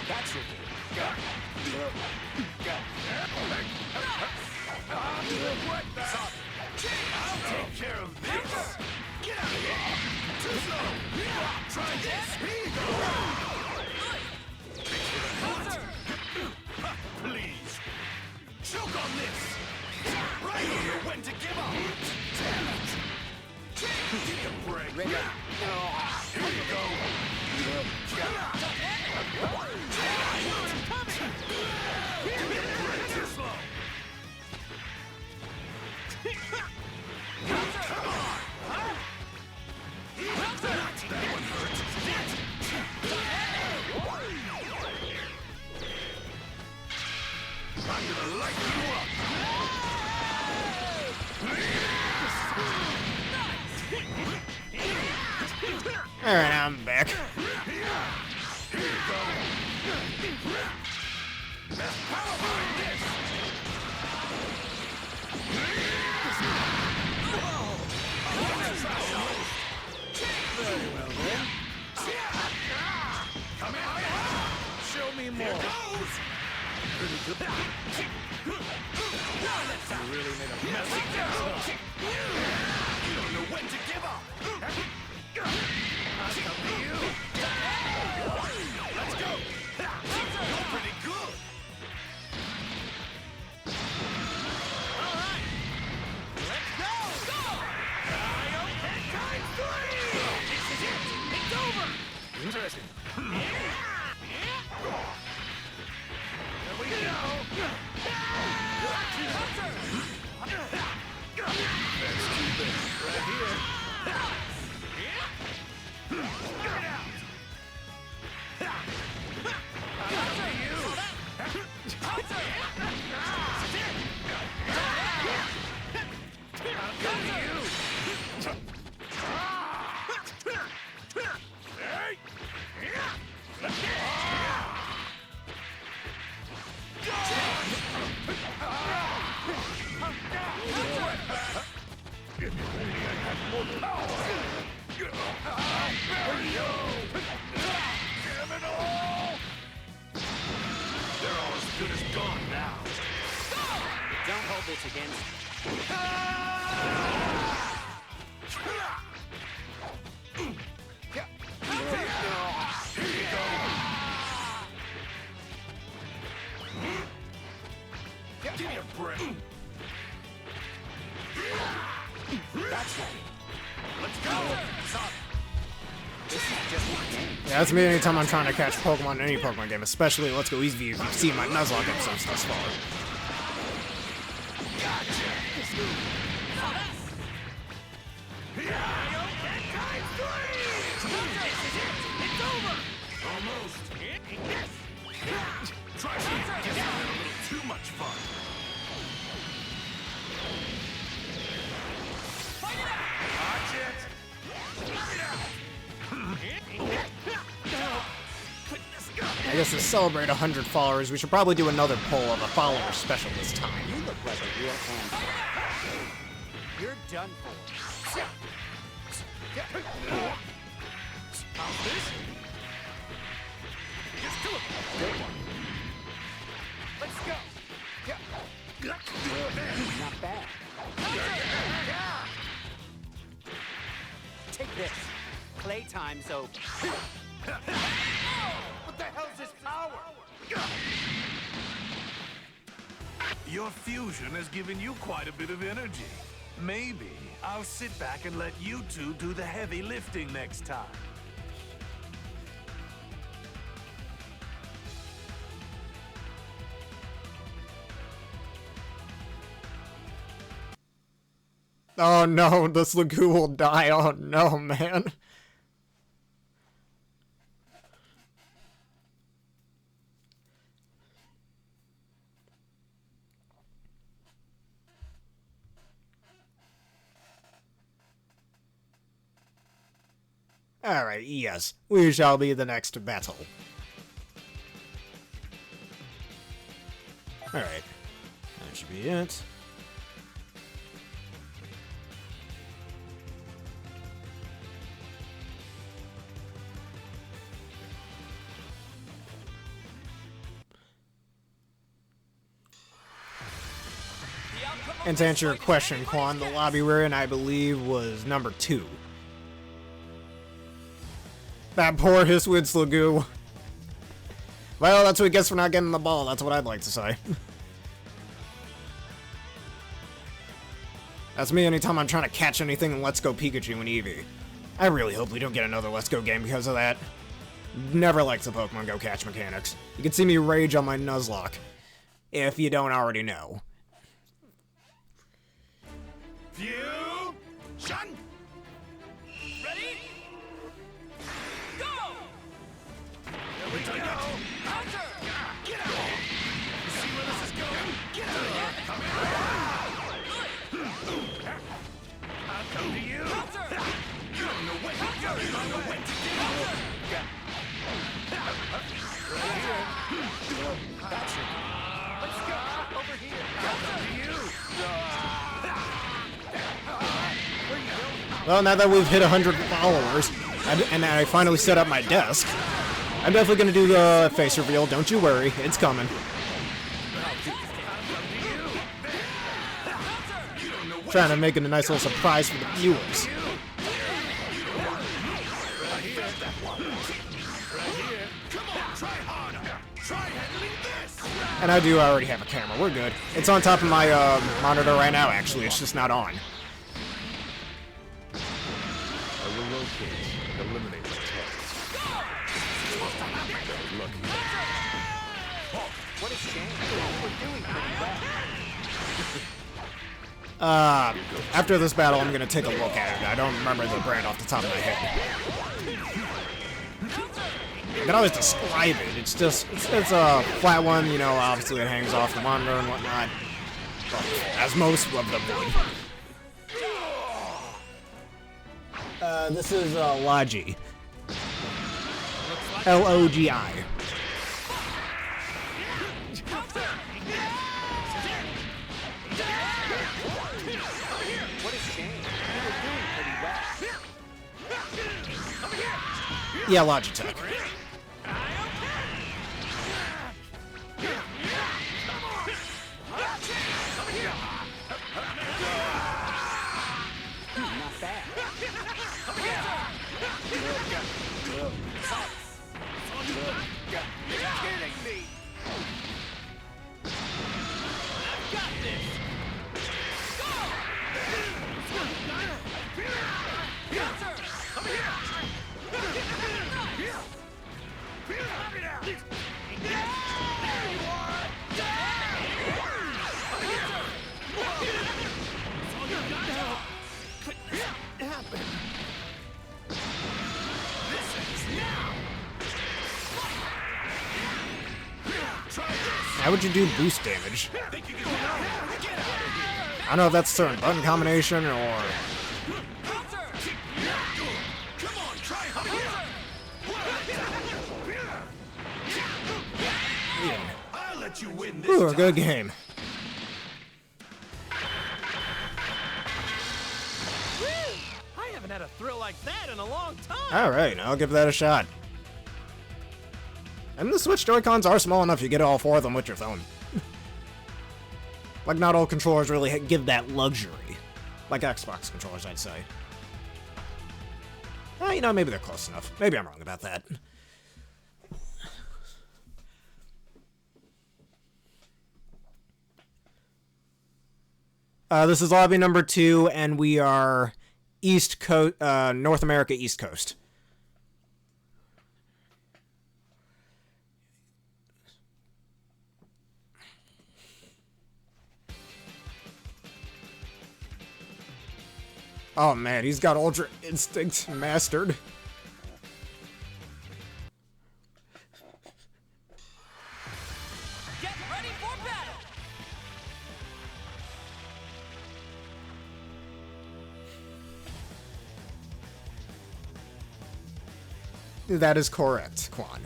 That's your game. I'll take care of this. Get out of here. Too slow. Try this. Please. Choke on this. Right here when to give up. Damn it. Give a break. Ready? Here you go. Too slow. Come on. That one hurt. I'm gonna light you up. Alright, I'm back. Here you go. Best power behind this. Very well then. Come in. Show me more. Here goes. Pretty good. You really made a mess of things, huh? You don't know when to give up. I'll come to you. Let's go. You're pretty good. All right, let's go! Times 3. This is it! It's over! Interesting. Here we go. That's too big. Right here. They're all as good as gone now. Don't hold this against Here That's me anytime I'm trying to catch Pokemon in any Pokemon game, especially Let's Go Easy if you've seen my Nuzlocke episodes thus far. Try something just a little too much fun. Watch it. I guess to celebrate 100 followers, we should probably do another poll of a follower special this time. You look like a real handful. You're done for. Good one. Let's go. Not bad. Take this. Playtime's over. What the hell's this power? Your fusion has given you quite a bit of energy. Maybe I'll sit back and let you two do the heavy lifting next time. Oh no, this Lagoon will die. Oh no, man. Alright, yes, we shall be the next battle. Alright, that should be it. And to answer your question, Quan, the lobby we're in, I believe, was number 2. That poor Hisswood Slagoo. Well, that's what he gets for not getting the ball, that's what I'd like to say. That's me anytime I'm trying to catch anything in Let's Go Pikachu and Eevee. I really hope we don't get another Let's Go game because of that. Never liked the Pokemon Go catch mechanics. You can see me rage on my Nuzlocke, if you don't already know. Fusion! Ready? Go! Here we go! Counter! Get out! You see where this is going? Get out of here! Come here! I'll come to you! Counter! You don't know when to go! You don't know when to do! Right here! That's it! Let's go! Over here! I'll come to you! Well, now that we've hit 100 followers, and I finally set up my desk, I'm definitely going to do the face reveal, don't you worry, it's coming. Trying to make it a nice little surprise for the viewers. And I do already have a camera, we're good. It's on top of my monitor right now, actually, it's just not on. Eliminate the test. What a shame. We're doing pretty well. After this battle, I'm gonna take a look at it. I don't remember the brand off the top of my head. I can always describe it. It's just, it's a flat one, you know, obviously it hangs off the monitor and whatnot. But, as most of them would. This is Logi. L-O-G-I. What a shame. We're doing pretty well. Yeah, Logitech. Not bad. You're kidding me! I've got this! Go! Counter! How would you do boost damage? I don't know if that's a certain button combination or... I'll let you win this Ooh, a time. good game. I haven't had a thrill like that in a long time. Alright, I'll give that a shot. And the Switch Joy-Cons are small enough you get all four of them with your thumb. Like, not all controllers really give that luxury. Like Xbox controllers, I'd say. You know, maybe they're close enough. Maybe I'm wrong about that. This is lobby number 2, and we are East Coast, North America East Coast. Oh man, he's got Ultra Instinct mastered. Get ready for battle! That is correct, Quan.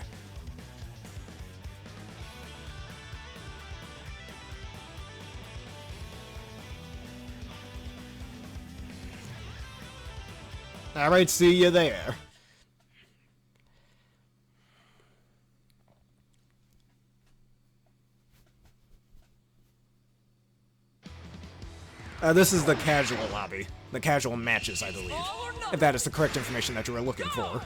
Alright, see you there. This is the casual lobby. The casual matches, I believe. If that is the correct information that you were looking for.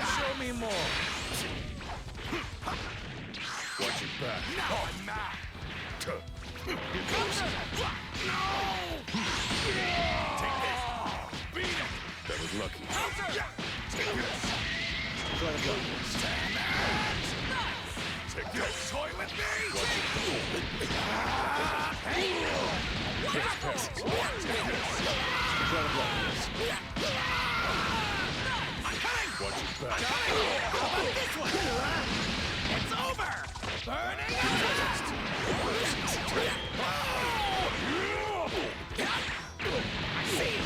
Show me more. Watch it back. No, I'm not. Here goes. Take this. Beat it. That was lucky. Take this. Try to block this. Take this. Toy with me. Watch it go. Yes, pass. Try to block this. Watch it back. This one. It's over. Burning fast. I see you.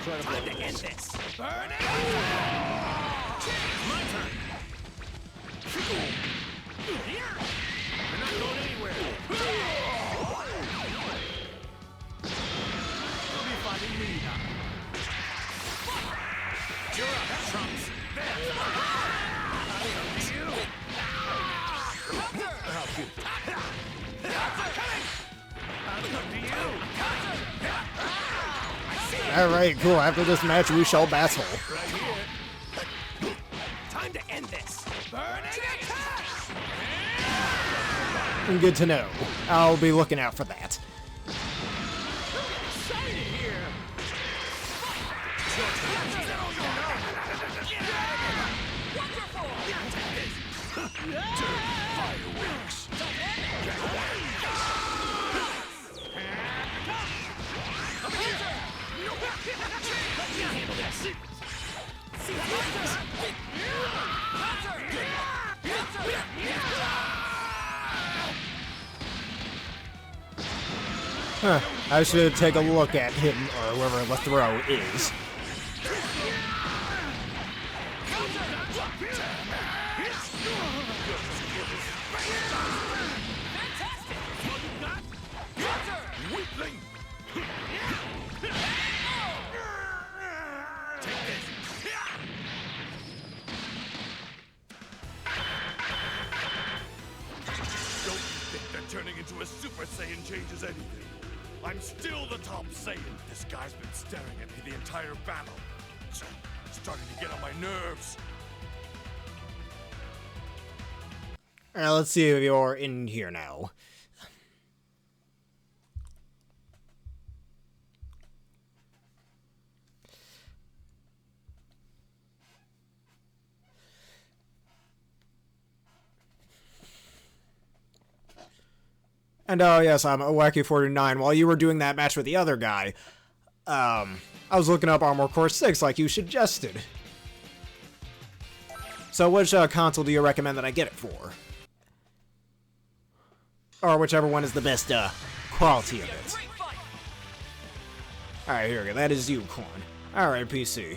Try to block Time to end this. this. Burning. My turn. Here. You're not going anywhere. You'll be fighting me now. You're up, Trunks. Alright, cool. After this match, we shall battle. Time to end this. Burning attack. Good to know. I'll be looking out for that. Excited here. Fireworks. Handle this. Huh. I should take a look at him, or wherever the throw is. Weakling. Take this. Don't you think that turning into a Super Saiyan changes anything? I'm still the top Saiyan. This This guy's been staring at me the entire battle. It's starting to get on my nerves. Alright, let's see if you're in here now. And oh yes, I'm Wacky49. While you were doing that match with the other guy, I was looking up Armor Core 6 like you suggested. So which console do you recommend that I get it for? Or whichever one is the best quality of it. Alright, here we go. That is you, Quan. Alright, PC.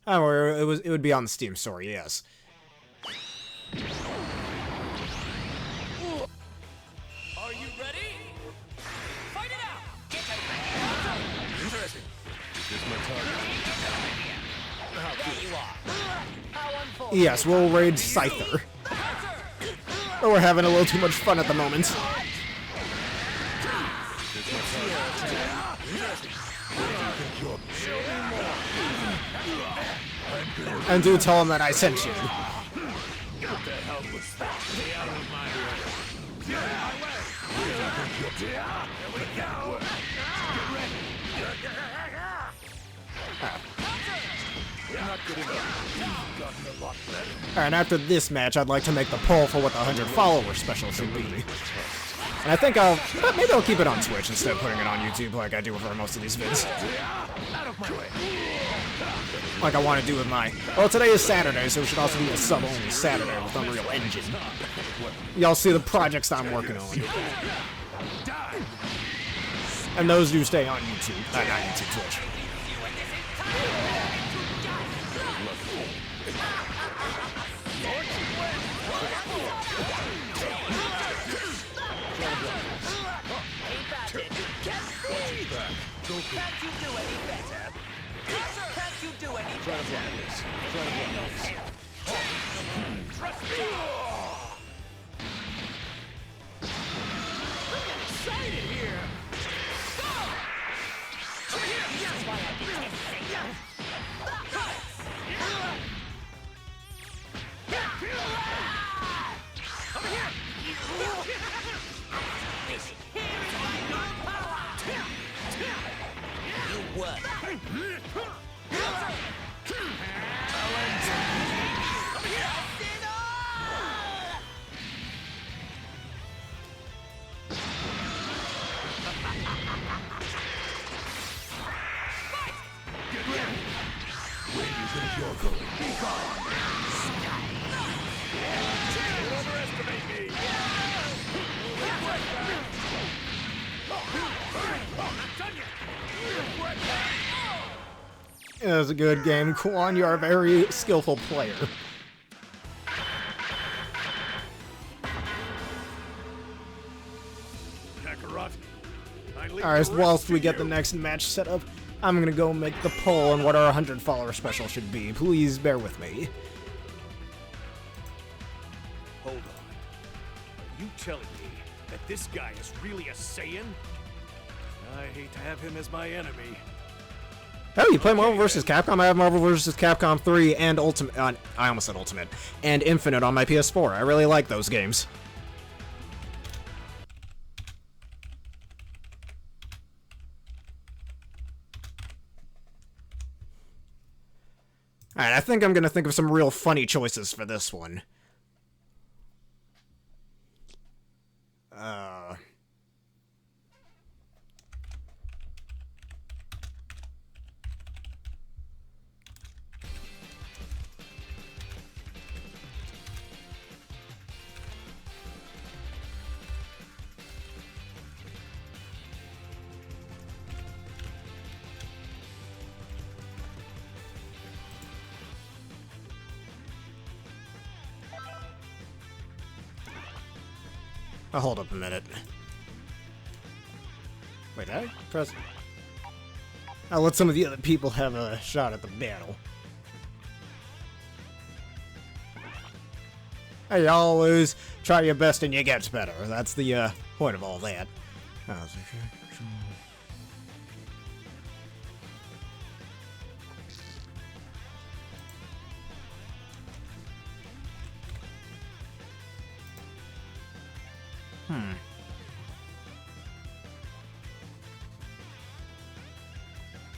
Oh, it would be on the Steam store, yes. Are you ready? Fight it out! Interesting. Is this my target? There you are. How unfortunate. Yes, we'll raid Scyther. But we're having a little too much fun at the moment. And do tell him that I sent you. What the hell was that? Stay out of my way. Here we go. Get ready. Not good enough. You've gotten a lot better. Alright, and after this match, I'd like to make the poll for what the 100 follower special should be. And I think maybe I'll keep it on Twitch instead of putting it on YouTube like I do for most of these vids. Out of my way. Like I want to do with my... Well, today is Saturday, so it should also be a sub-only Saturday with Unreal Engine. Y'all see the projects I'm working on. And those do stay on YouTube. Not YouTube, Twitch. Can't you do any better? Can't you do any better? Trust me! I'm getting excited here! Go! Over here! That's why I detest Satan. Over here! Here is my new power! You work. Get ready. Where do you think you're going? Be gone. Don't underestimate me. It was a good game, Quan. You are a very skillful player. Alright, whilst we get the next match set up, I'm gonna go make the poll on what our 100 follower special should be. Please bear with me. Hold on. Are you telling me that this guy is really a Saiyan? I hate to have him as my enemy. Oh, you play Marvel vs. Capcom? I have Marvel vs. Capcom 3 and Ultimate... I almost said Ultimate. And Infinite on my PS4. I really like those games. Alright, I think I'm gonna think of some real funny choices for this one. Oh, hold up a minute. Wait, did I press... I'll let some of the other people have a shot at the battle. Hey, always try your best and you get better. That's the point of all that.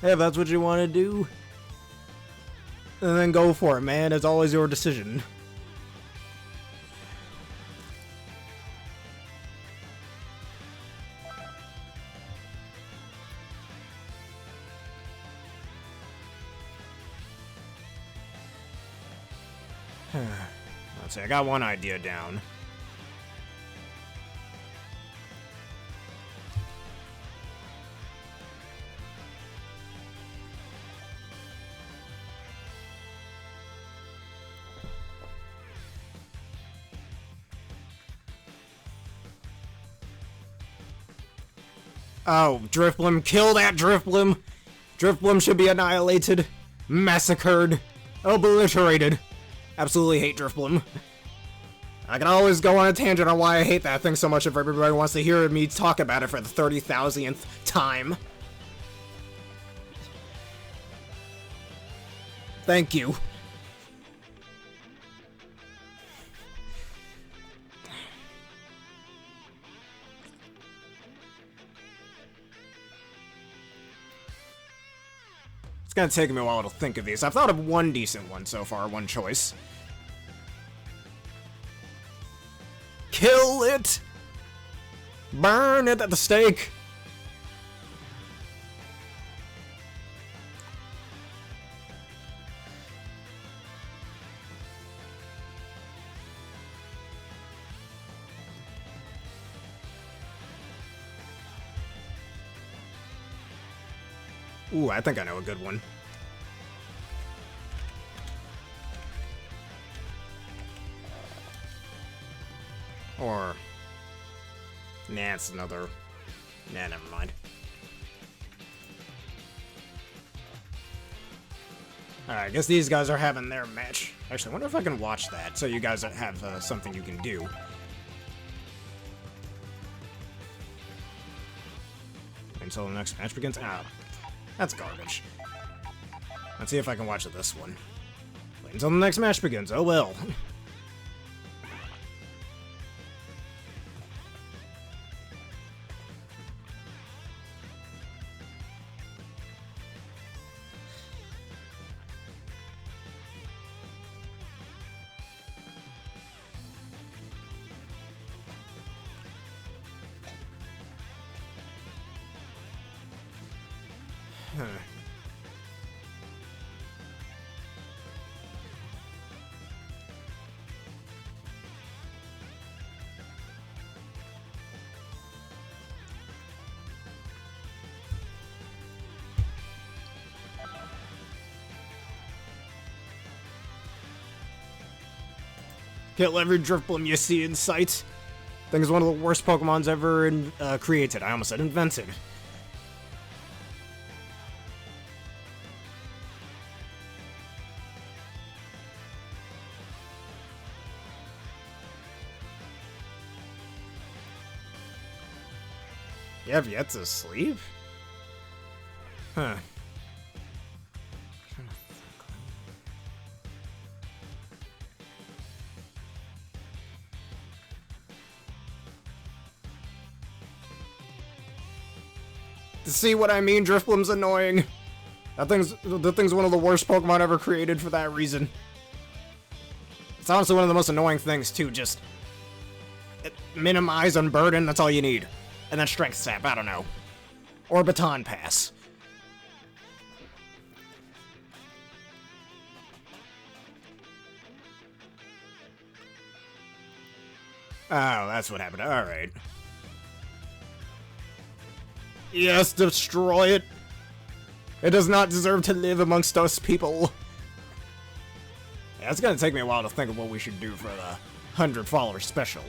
Hey, if that's what you want to do, then go for it, man. It's always your decision. Let's see, I got one idea down. Oh, Driftbloom, kill that Driftbloom! Driftbloom should be annihilated, massacred, obliterated. Absolutely hate Driftbloom. I can always go on a tangent on why I hate that thing so much if everybody wants to hear me talk about it for the 30,000th time. Thank you. It's gonna take me a while to think of these. I've thought of one decent one so far, one choice. Kill it! Burn it at the stake! Ooh, I think I know a good one. Or... Nah, it's another... Nah, never mind. Alright, I guess these guys are having their match. Actually, I wonder if I can watch that, so you guys have something you can do. Until the next match begins? Ah, that's garbage. Let's see if I can watch this one. Wait until the next match begins. Oh well. Kill every Driftbloom you see in sight. Thing is one of the worst Pokemons ever created. I almost said invented. You have yet to sleep? Huh. See what I mean? Driftbloom's annoying. The thing's one of the worst Pokemon ever created for that reason. It's honestly one of the most annoying things too. Just minimize and burden. That's all you need, and then Strength Sap. I don't know, or Baton Pass. Oh, that's what happened. All right. Yes, destroy it. It does not deserve to live amongst us people. Yeah, it's gonna take me a while to think of what we should do for the 100 follower special.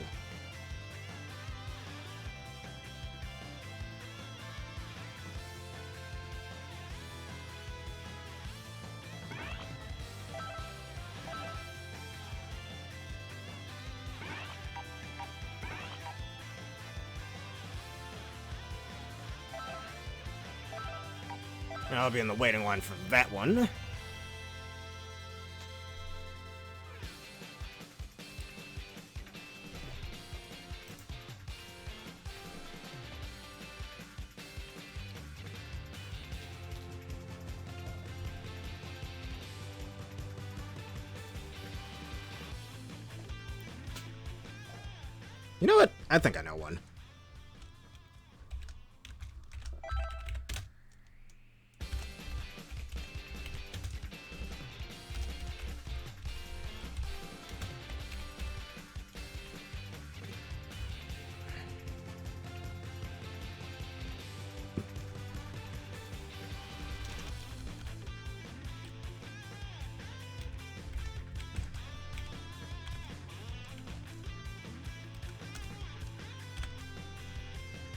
I'll be in the waiting line for that one. You know what? I think I know one.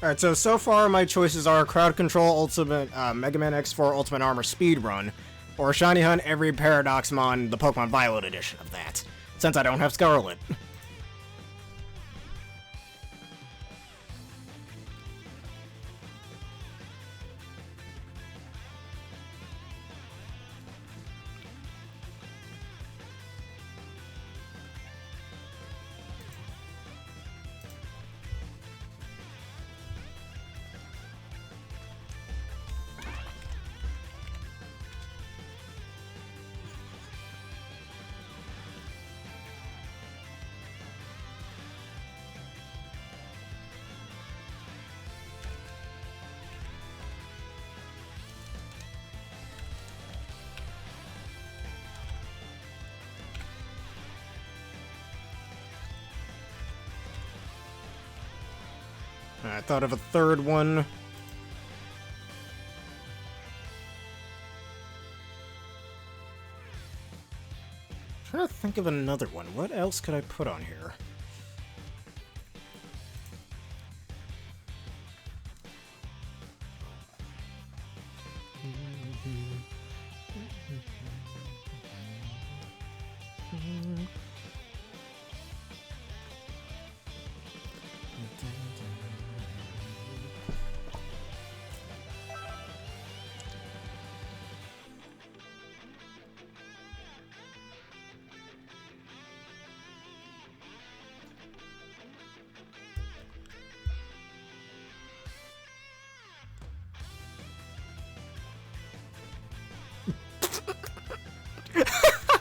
Alright, so far my choices are Crowd Control, Ultimate, Mega Man X4 Ultimate Armor Speedrun, or Shiny Hunt every Paradoxmon, the Pokemon Violet edition of that, since I don't have Scarlet. I thought of a third one. Trying to think of another one. What else could I put on here?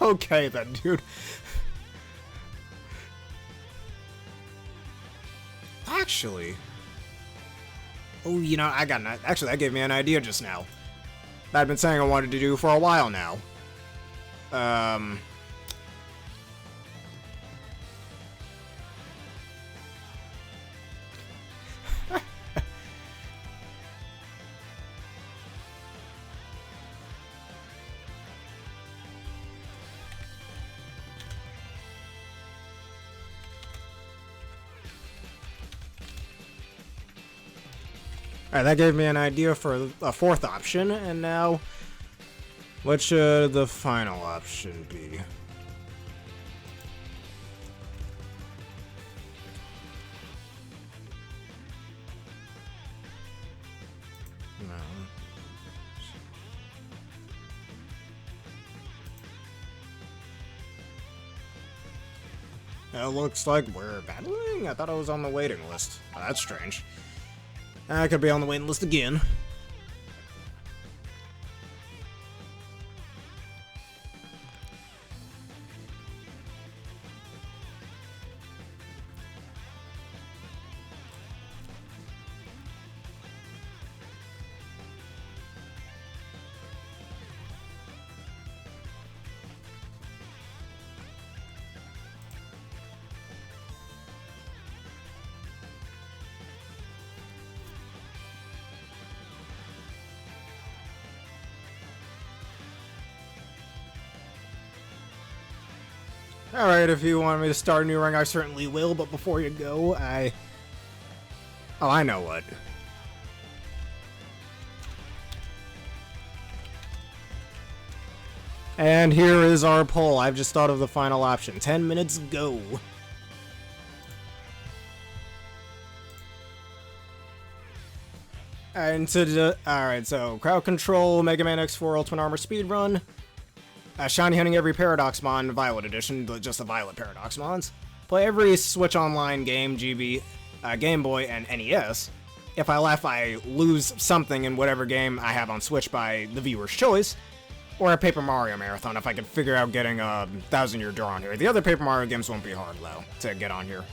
Okay then, dude. Actually... Oh, you know, I got an... Actually, that gave me an idea just now. That I've been saying I wanted to do for a while now. Alright, that gave me an idea for a fourth option, and now, what should the final option be? No. It looks like we're battling? I thought I was on the waiting list. Oh, that's strange. I could be on the waiting list again. Alright, if you want me to start a new ring, I certainly will, but before you go, Oh, I know what. And here is our poll. I've just thought of the final option. 10 minutes, go. Alright, so crowd control, Mega Man X4 Ultimate Armor speedrun. Shiny hunting every Paradox Mon, Violet Edition, just the Violet Paradox Mons. Play every Switch Online game, GB, Game Boy, and NES. If I laugh, I lose something in whatever game I have on Switch by the viewer's choice. Or a Paper Mario Marathon if I can figure out getting a 1000-year door on here. The other Paper Mario games won't be hard, though, to get on here.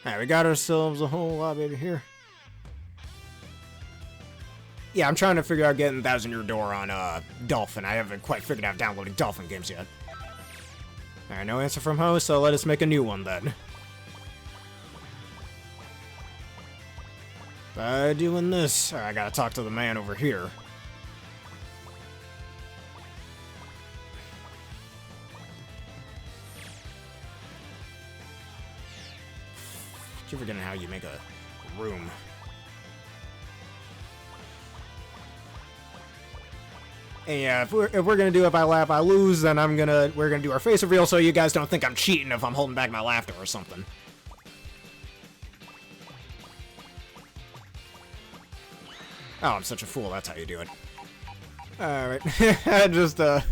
Alright, we got ourselves a whole lobby over here. Yeah, I'm trying to figure out getting 1000-year door on Dolphin. I haven't quite figured out downloading Dolphin games yet. Alright, no answer from host, so let us make a new one then. By doing this, I gotta talk to the man over here. Keep forgetting how you make a room. And yeah, if we're gonna do If I Laugh, I Lose, then we're gonna do our face reveal so you guys don't think I'm cheating if I'm holding back my laughter or something. Oh, I'm such a fool, that's how you do it. Alright, just the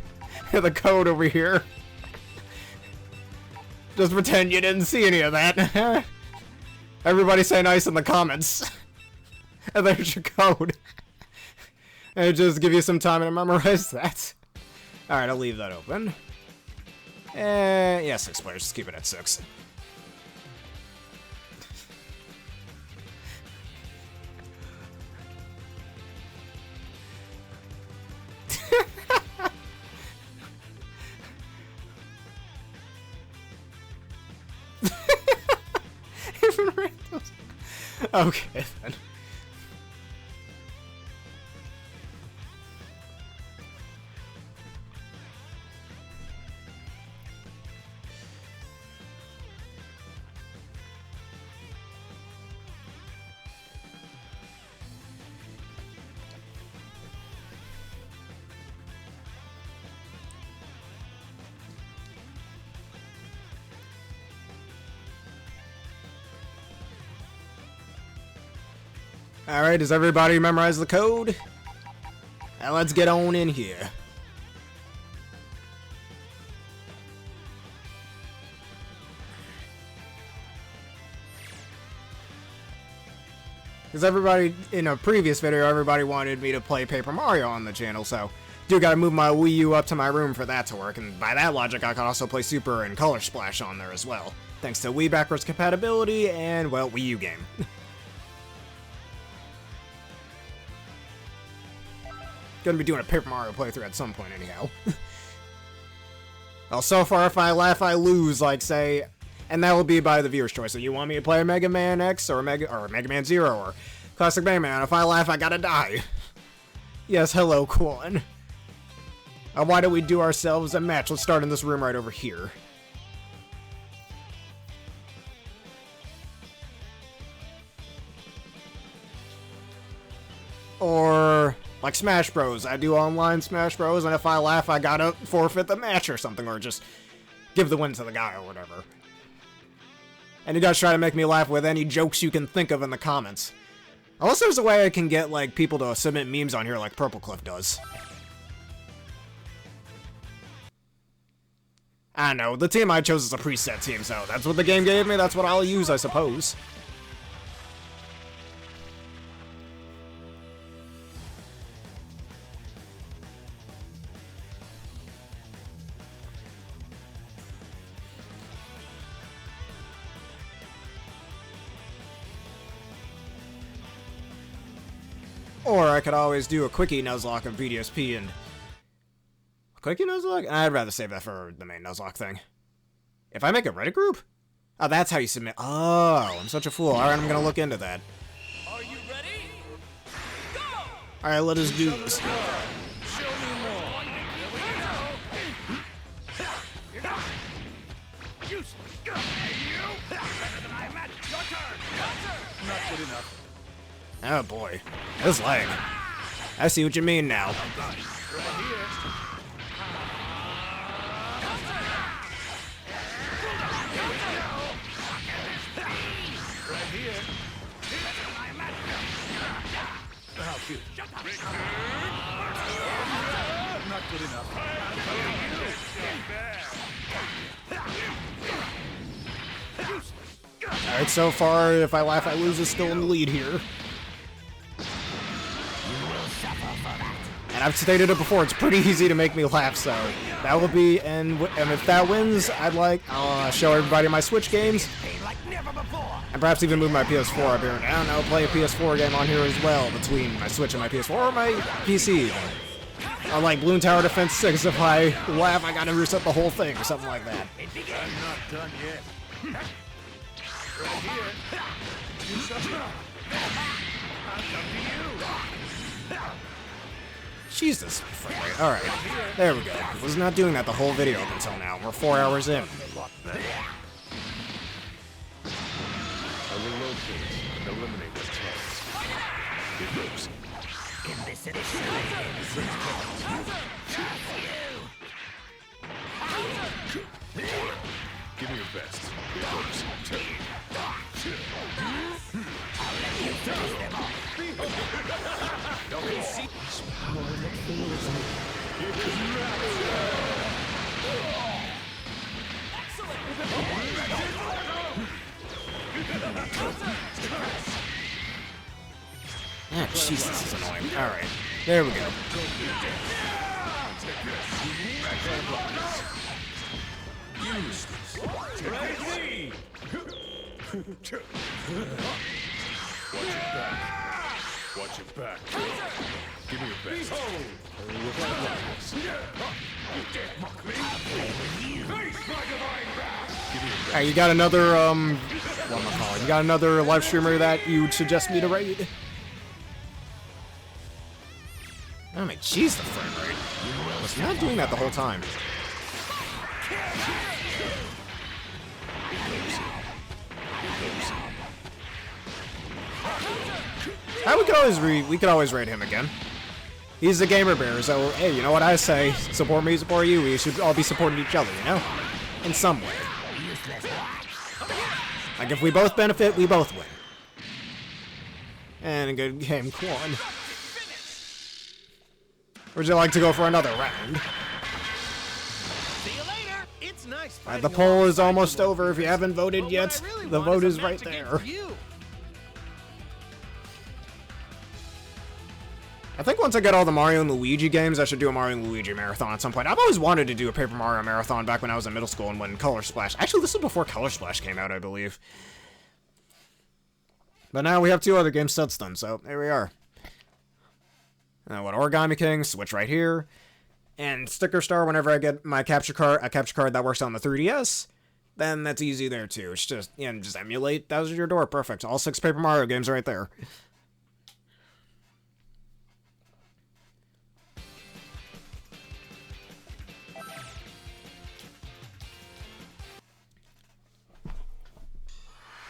code over here. Just pretend you didn't see any of that. Everybody say nice in the comments. And there's your code. And just give you some time to memorize that. Alright, I'll leave that open. Yeah, 6 players. Just keep it at 6. Okay, then. Alright, does everybody memorize the code? Now let's get on in here. Because everybody, in a previous video, everybody wanted me to play Paper Mario on the channel, so dude, gotta move my Wii U up to my room for that to work, and by that logic, I could also play Super and Color Splash on there as well, thanks to Wii backwards compatibility and, well, Wii U game. Gonna be doing a Paper Mario playthrough at some point, anyhow. Well, so far, If I Laugh, I Lose, like, say, and that will be by the viewer's choice. So you want me to play Mega Man X, or Mega Man 0, or Classic Mega Man? If I laugh, I gotta die. Yes, hello, Quan. Why don't we do ourselves a match? Let's start in this room right over here. Or like Smash Bros. I do online Smash Bros. And if I laugh, I gotta forfeit the match or something, or just give the win to the guy or whatever. And you guys try to make me laugh with any jokes you can think of in the comments. Unless there's a way I can get like people to submit memes on here like Purple Cliff does. I don't know, the team I chose is a preset team, so that's what the game gave me, that's what I'll use, I suppose. Or I could always do a quickie Nuzlocke of VDSP and... Quickie Nuzlocke? I'd rather save that for the main Nuzlocke thing. If I make a Reddit group? Oh, that's how you submit. Oh, I'm such a fool. Alright, I'm gonna look into that. Are you ready? Go! Alright, let us do this. Oh boy, this lag. I see what you mean now. Not good enough. Alright, so far, if I laugh, I lose is still in the lead here. And I've stated it before, it's pretty easy to make me laugh, so that will be, and if that wins, I'll show everybody my Switch games, and perhaps even move my PS4 up here, and I don't know, play a PS4 game on here as well, between my Switch and my PS4, or my PC. Or like Bloon Tower Defense 6, if I laugh, I gotta reset the whole thing, or something like that. I'm not done yet. Right here. You shut up. I'll come to you. Jesus. Alright, there we go. I was not doing that the whole video up until now. We're 4 hours in. I will locate and eliminate the terrorists. It moves. In this edition, give me your best. It moves. I'll let you finish them off. Don't you see? Power that feels me. Ah, Jesus, this is annoying. Alright, there we go. Watch your back. Give me your best. Alright, you got another, what am I calling? You got another live streamer that you would suggest me to raid? Oh my jeez, the frame rate. I was not doing that the whole time. We could always raid him again. He's the gamer bear, so hey, you know what I say? Support me, support you. We should all be supporting each other, you know? In some way. Like if we both benefit, we both win. And a good game, Quan. Would you like to go for another round? See you later. It's nice. The poll is almost over. If you haven't voted yet, the vote is right there. I think once I get all the Mario and Luigi games, I should do a Mario and Luigi marathon at some point. I've always wanted to do a Paper Mario marathon back when I was in middle school and when Color Splash... Actually, this was before Color Splash came out, I believe. But now we have 2 other game sets done, so there we are. What, Origami King, Switch right here. And Sticker Star, whenever I get my capture card, a capture card that works on the 3DS, then that's easy there too. It's just, you know, just emulate Bowser's Your Door. Perfect. All 6 Paper Mario games right there.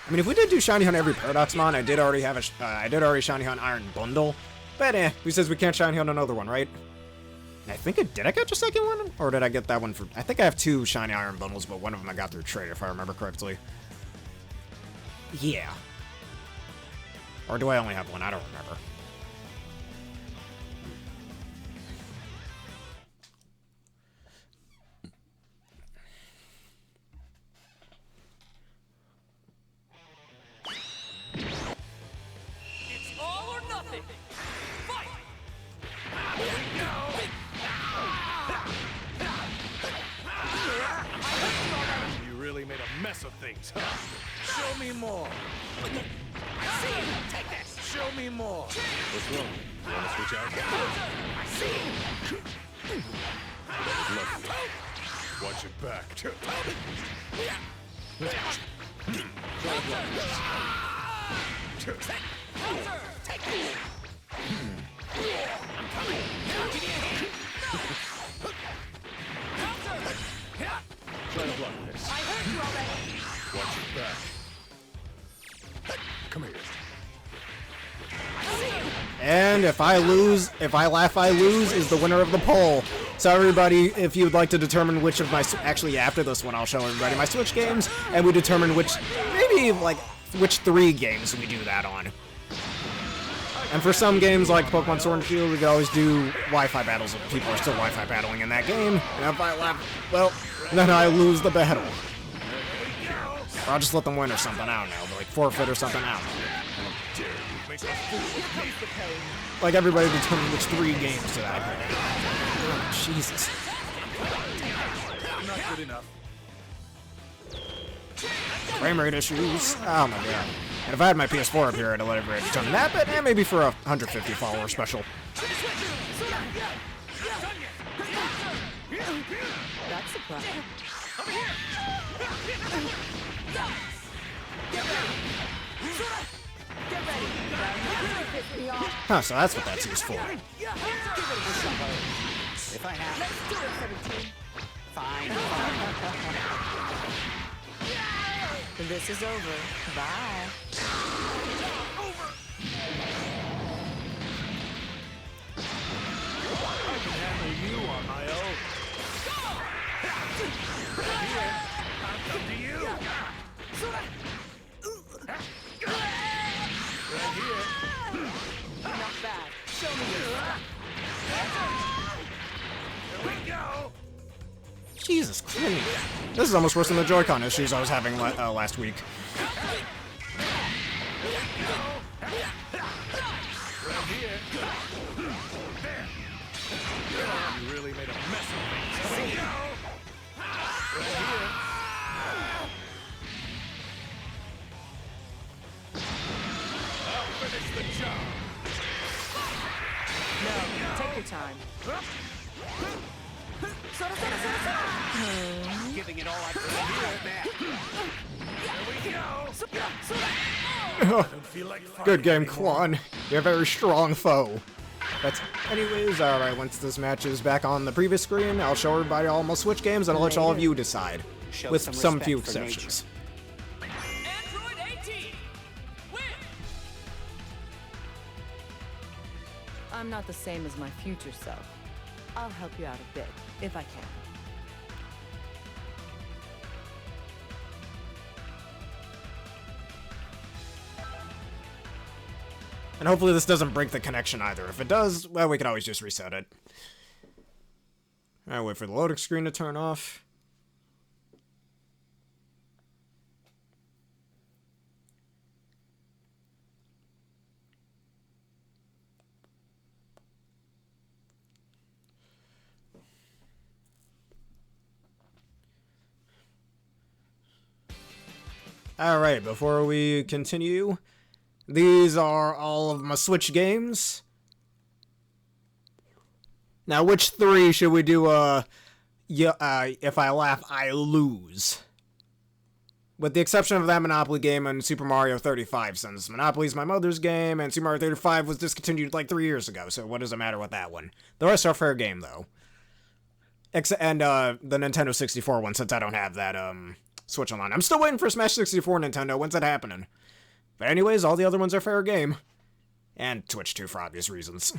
I mean, if we did do Shiny Hunt every Paradoxmon, I did already Shiny Hunt Iron Bundle. But who says we can't Shiny Hunt another one, right? I think did I get a second one? Or did I get that one for... I think I have 2 Shiny Iron Bundles, but one of them I got through trade, if I remember correctly. Yeah. Or do I only have one? I don't remember. Of things, huh? Show me more. See, take this. Show me more. What's wrong? You want to switch out? See. Lovely. Watch your back. Take this. I'm coming. Try to block this. I heard you already. Watch your back. Come here. And if I lose, if I laugh, I lose is the winner of the poll. So everybody, if you would like to determine which of my... Actually, after this one, I'll show everybody my Switch games, and we determine which... Maybe, like, which 3 games we do that on. And for some games like Pokemon Sword and Shield, we could always do Wi-Fi battles if people are still Wi-Fi battling in that game. And if I laugh, well, then I lose the battle. Or I'll just let them win or something, I don't know, like forfeit or something, I don't know. Like everybody determined which 3 games did I play. Oh, Jesus. Not good enough. Frame rate issues. Oh my god. And if I had my PS4 up here, I'd have let everybody determine that, but maybe for a 150 follower special. That's a problem. Huh, so that's what that's used for. If I have to. Fine. This is over. Bye. I can handle you on my own. Right here. I'll come to you. Right here. Not bad. Show me your Here we go. Jesus Christ. This is almost worse than the Joy-Con issues I was having last week. Right here. There. You really made a mess of things. Here we go. Right here. I'll finish the job. No, take your time. Giving it all I can back. Here we go. I don't feel like fighting Good game, anymore. Quan. You're a very strong foe. But anyways, alright, once this match is back on the previous screen, I'll show everybody all my Switch games and I'll let all of you decide. Show With some some few respect for exceptions. Android 18! Win! I'm not the same as my future self. I'll help you out a bit, if I can. And hopefully this doesn't break the connection either. If it does, well, we can always just reset it. Alright, wait for the loading screen to turn off. Alright, before we continue, these are all of my Switch games. Now, which 3 should we do, if I laugh, I lose? With the exception of that Monopoly game and Super Mario 35, since Monopoly is my mother's game, and Super Mario 35 was discontinued like 3 years ago, so what does it matter with that one? The rest are fair game, though. And, the Nintendo 64 one, since I don't have that, Switch Online. I'm still waiting for Smash 64, Nintendo. When's that happening? But anyways, all the other ones are fair game. And Twitch, too, for obvious reasons.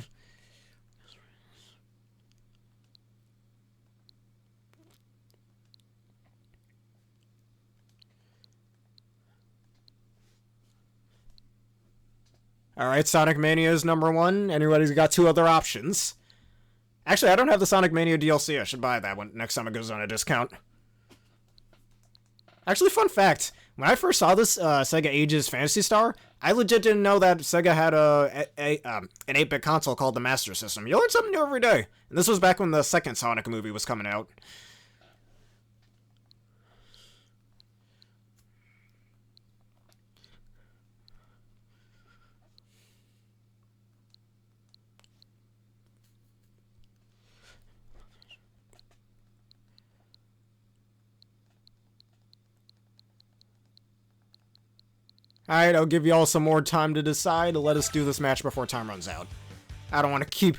Alright, Sonic Mania is number 1. Anybody's got 2 other options. Actually, I don't have the Sonic Mania DLC. I should buy that one next time it goes on a discount. Actually, fun fact. When I first saw this Sega Ages Phantasy Star, I legit didn't know that Sega had an 8-bit console called the Master System. You learn something new every day. And this was back when the second Sonic movie was coming out. Alright, I'll give you all some more time to decide. Let us do this match before time runs out. I don't want to keep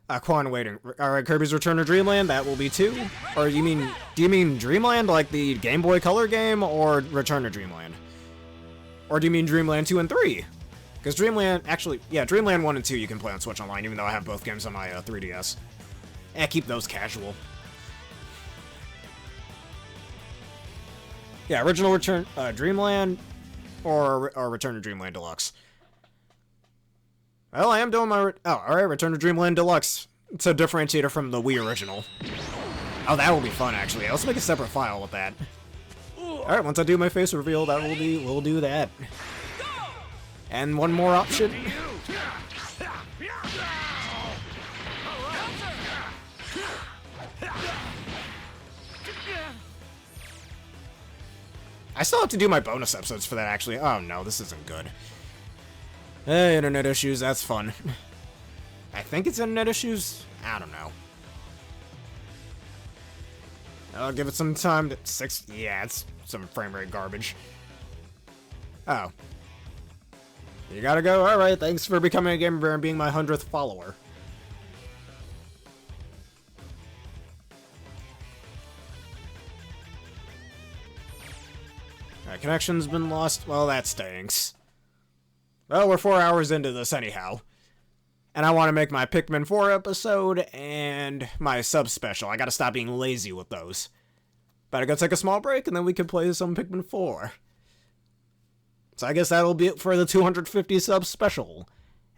Quan waiting. Alright, Kirby's Return to Dreamland, that will be 2. Or do you mean Dreamland, like the Game Boy Color game, or Return to Dreamland? Or do you mean Dreamland 2 and 3? Because Dreamland, actually, yeah, Dreamland 1 and 2 you can play on Switch Online, even though I have both games on my 3DS. Keep those casual. Yeah, original Dreamland, or Return to Dreamland Deluxe. Well, I am doing my... Oh, alright, Return to Dreamland Deluxe. It's a differentiator from the Wii original. Oh, that will be fun, actually. Let's make a separate file with that. Alright, once I do my face reveal, that will be... We'll do that. And one more option. I still have to do my bonus episodes for that, actually. Oh, no, this isn't good. Internet issues, that's fun. I think it's internet issues? I don't know. I'll give it some time to... Yeah, it's some frame rate garbage. Oh. You gotta go? Alright, thanks for becoming a Gamer Bear and being my 100th follower. Alright, connection's been lost. Well, that stinks. Well, we're 4 hours into this anyhow. And I want to make my Pikmin 4 episode and my sub-special. I gotta stop being lazy with those. But I gotta take a small break and then we can play some Pikmin 4. So I guess that'll be it for the 250 sub-special.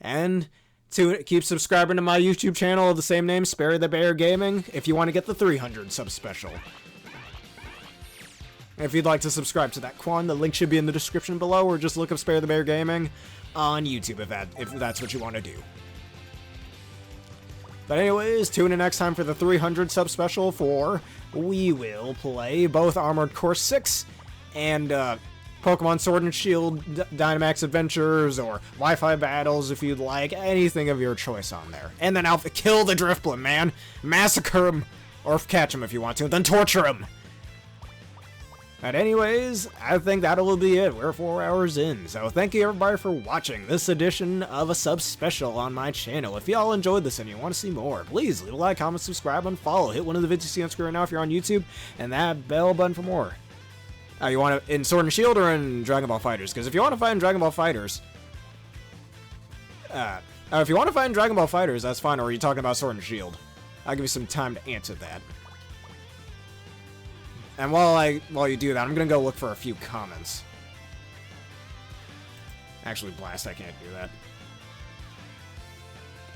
And to keep subscribing to my YouTube channel of the same name, Spare the Bear Gaming, if you want to get the 300 sub-special. If you'd like to subscribe to that Quan, the link should be in the description below, or just look up Spare the Bear Gaming on YouTube if that's what you want to do. But anyways, tune in next time for the 300 sub special for we will play both Armored Core 6 and Pokemon Sword and Shield Dynamax Adventures or Wi-Fi Battles if you'd like, anything of your choice on there. And then kill the Drifblim, man! Massacre him! Or catch him if you want to, then torture him! But anyways, I think that will be it. We're 4 hours in, so thank you everybody for watching this edition of a sub-special on my channel. If y'all enjoyed this and you want to see more, please leave a like, comment, subscribe, and follow. Hit one of the videos you see on screen right now if you're on YouTube, and that bell button for more. You want it in Sword and Shield or in Dragon Ball Fighterz? Because if you want to fight in Dragon Ball Fighterz... if you want to fight in Dragon Ball Fighterz, that's fine, or are you talking about Sword and Shield? I'll give you some time to answer that. And while you do that, I'm gonna go look for a few comments. Actually, Blast, I can't do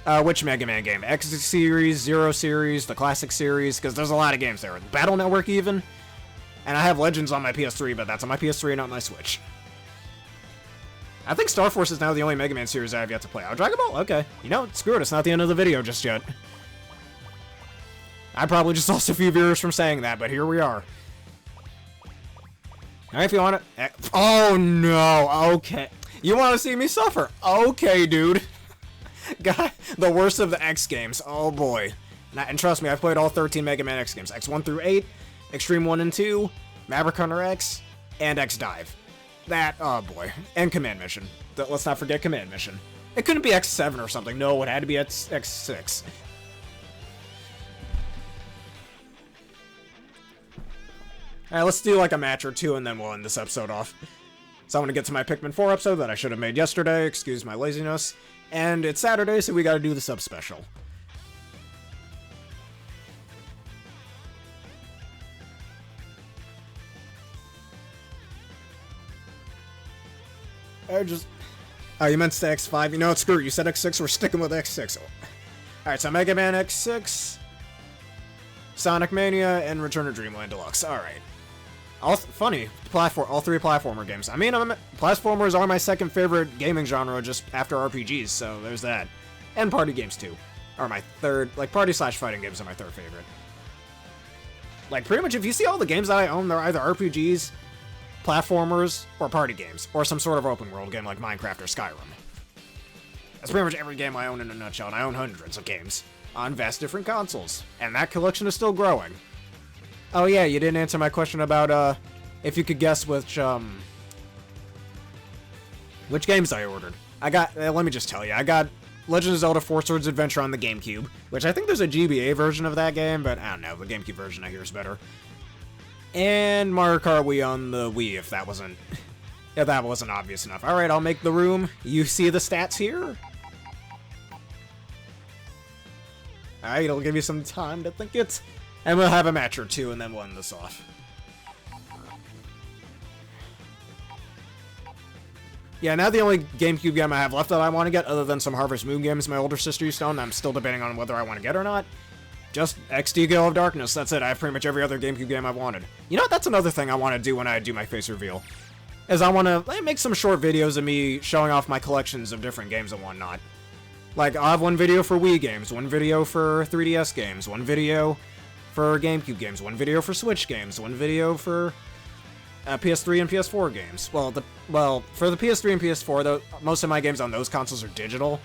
that. Which Mega Man game? X series, Zero series, the Classic series? Because there's a lot of games there. Battle Network even. And I have Legends on my PS3, but that's on my PS3, not my Switch. I think Star Force is now the only Mega Man series I have yet to play. Oh, Dragon Ball? Okay. You know, screw it. It's not the end of the video just yet. I probably just lost a few viewers from saying that, but here we are. Alright, if you want to... Oh, no. Okay. You want to see me suffer? Okay, dude. God, the worst of the X games. Oh, boy. And trust me, I've played all 13 Mega Man X games. X1 through 8, Extreme 1 and 2, Maverick Hunter X, and X Dive. That, oh, boy. And Command Mission. Let's not forget Command Mission. It couldn't be X7 or something. No, it had to be X6. Alright, let's do like a match or two and then we'll end this episode off. So I'm gonna get to my Pikmin 4 episode that I should have made yesterday, excuse my laziness. And it's Saturday, so we gotta do the sub-special. Oh, you meant to X5? You know what, screw it, you said X6, we're sticking with X6. Alright, so Mega Man X6, Sonic Mania, and Return to Dreamland Deluxe. Alright. All three platformer games. I mean, platformers are my second favorite gaming genre just after RPGs, so there's that. And party games, too. Are my third, like, party/fighting games are my third favorite. Like, pretty much, if you see all the games that I own, they're either RPGs, platformers, or party games. Or some sort of open world game like Minecraft or Skyrim. That's pretty much every game I own in a nutshell, and I own hundreds of games on vast different consoles. And that collection is still growing. Oh yeah, you didn't answer my question about, if you could guess which games I ordered. I got, let me just tell you, I got Legend of Zelda 4 Swords Adventure on the GameCube, which I think there's a GBA version of that game, but I don't know, the GameCube version I hear is better. And Mario Kart Wii on the Wii, if that wasn't obvious enough. Alright, I'll make the room. You see the stats here? Alright, it'll give you some time to think it. And we'll have a match or two, and then we'll end this off. Yeah, now the only GameCube game I have left that I want to get, other than some Harvest Moon games my older sister used to own, I'm still debating on whether I want to get or not. Just XD Gale of Darkness, that's it. I have pretty much every other GameCube game I've wanted. You know what, that's another thing I want to do when I do my face reveal. Is I want to make some short videos of me showing off my collections of different games and whatnot. Like, I'll have one video for Wii games, one video for 3DS games, one video for GameCube games, one video for Switch games, one video for PS3 and PS4 games. Well, for the PS3 and PS4, though, most of my games on those consoles are digital,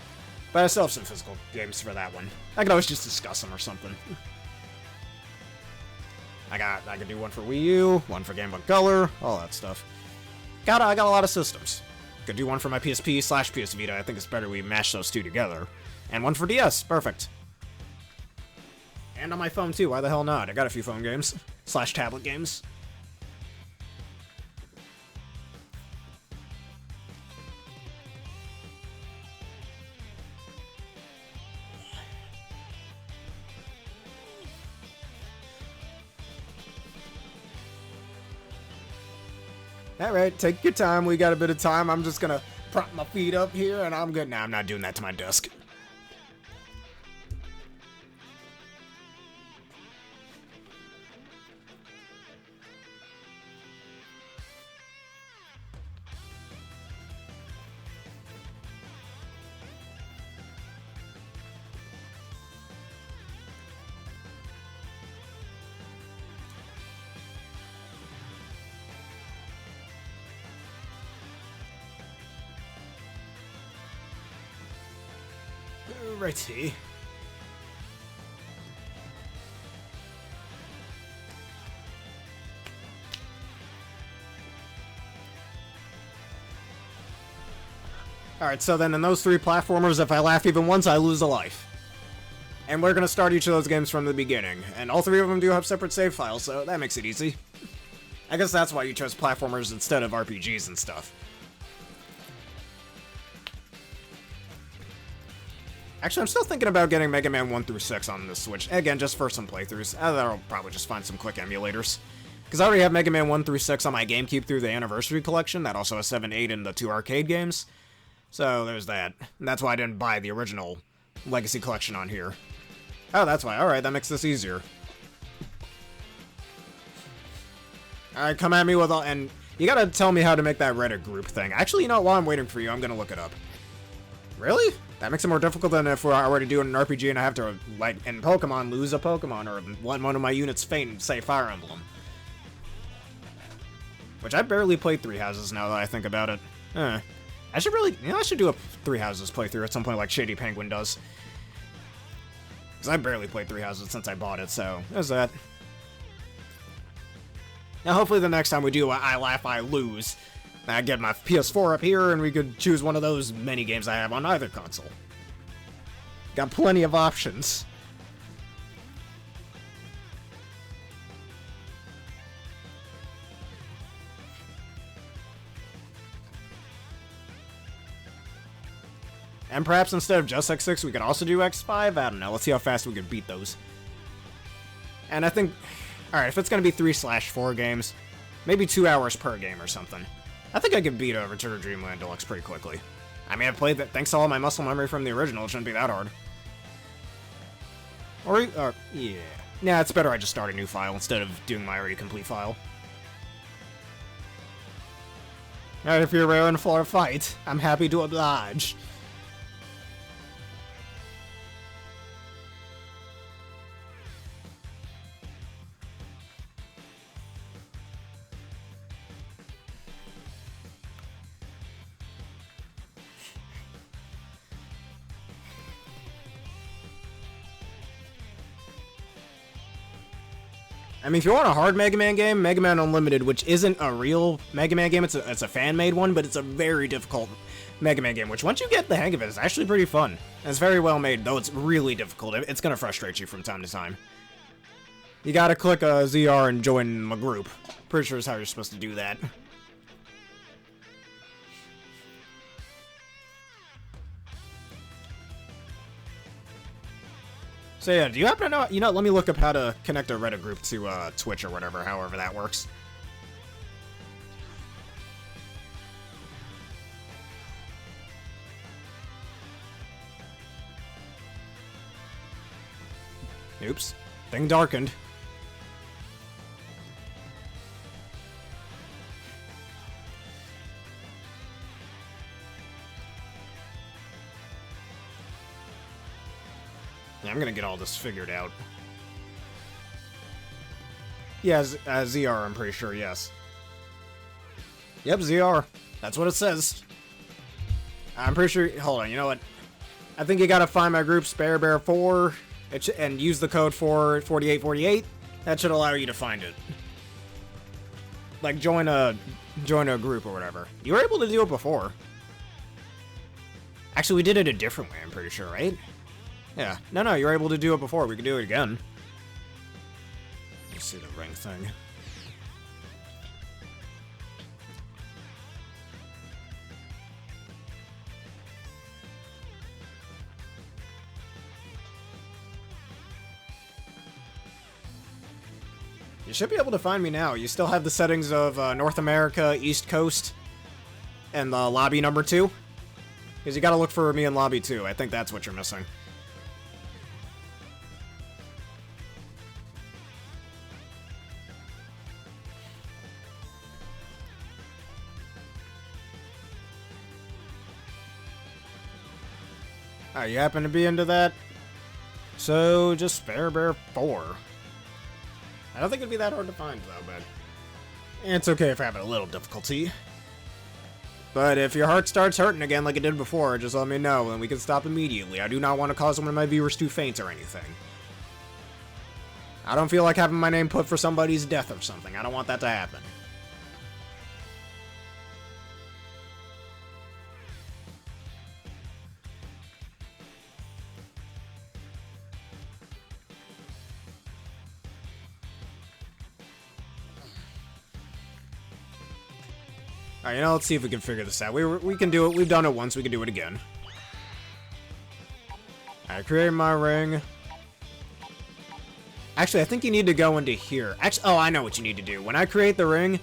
but I still have some physical games for that one. I could always just discuss them or something. I could do one for Wii U, one for Game Boy Color, all that stuff. I got a lot of systems. Could do one for my PSP/PS Vita. I think it's better we mash those two together. And one for DS. Perfect. And on my phone, too. Why the hell not? I got a few phone games. /tablet games. Alright, take your time. We got a bit of time. I'm just gonna prop my feet up here and I'm good. Nah, I'm not doing that to my desk. Righty. Alright, so then in those three platformers, if I laugh even once, I lose a life. And we're gonna start each of those games from the beginning. And all three of them do have separate save files, so that makes it easy. I guess that's why you chose platformers instead of RPGs and stuff. Actually, I'm still thinking about getting Mega Man 1 through 6 on the Switch. Again, just for some playthroughs. I'll probably just find some quick emulators. Because I already have Mega Man 1 through 6 on my GameCube through the Anniversary Collection. That also has 7, 8, and the 2 arcade games. So, there's that. And that's why I didn't buy the original Legacy Collection on here. Oh, that's why. Alright, that makes this easier. Alright, come at me with all... And you gotta tell me how to make that Reddit group thing. Actually, you know what? While I'm waiting for you, I'm gonna look it up. Really? That makes it more difficult than if we're already doing an RPG and I have to, like, in Pokemon, lose a Pokemon or let one of my units faint and say Fire Emblem. Which I barely played Three Houses now that I think about it. I should really, I should do a Three Houses playthrough at some point like Shady Penguin does. Because I barely played Three Houses since I bought it, so there's that. Now hopefully the next time we do I Laugh, I Lose, I get my PS4 up here, and we could choose one of those many games I have on either console. Got plenty of options. And perhaps instead of just X6, we could also do X5? I don't know. Let's see how fast we can beat those. And I think... Alright, if it's going to be 3/4 games, maybe 2 hours per game or something. I think I could beat Return to Dreamland Deluxe pretty quickly. I mean, I've played that thanks to all my muscle memory from the original. It shouldn't be that hard. Or yeah. Nah, it's better I just start a new file instead of doing my already complete file. Alright, if you're raring for a fight, I'm happy to oblige. I mean, if you want a hard Mega Man game, Mega Man Unlimited, which isn't a real Mega Man game, it's a fan-made one, but it's a very difficult Mega Man game, which once you get the hang of it, it's actually pretty fun. And it's very well made, though it's really difficult. It's gonna frustrate you from time to time. You gotta click a ZR and join my group. Pretty sure is how you're supposed to do that. So yeah, do you happen to know, let me look up how to connect a Reddit group to Twitch or whatever, however that works. Oops. Thing darkened. Yeah, I'm gonna get all this figured out. Yeah, ZR, I'm pretty sure, yes. Yep, ZR. That's what it says. I'm pretty sure... Hold on, you know what? I think you gotta find my group, SpareBear4, and use the code for 4848. That should allow you to find it. Like, join a group or whatever. You were able to do it before. Actually, we did it a different way, I'm pretty sure, right? Yeah. No, you were able to do it before. We can do it again. Let's see the ring thing. You should be able to find me now. You still have the settings of North America, East Coast, and the lobby number 2. Because you gotta look for me in lobby 2. I think that's what you're missing. You happen to be into that? So, just SpareBear4. I don't think it'd be that hard to find, though, but... it's okay if I have a little difficulty. But if your heart starts hurting again like it did before, just let me know, and we can stop immediately. I do not want to cause one of my viewers to faint or anything. I don't feel like having my name put for somebody's death or something. I don't want that to happen. Alright, you know, let's see if we can figure this out. We can do it. We've done it once. We can do it again. I created my ring. Actually, I think you need to go into here. Actually, oh, I know what you need to do. When I create the ring,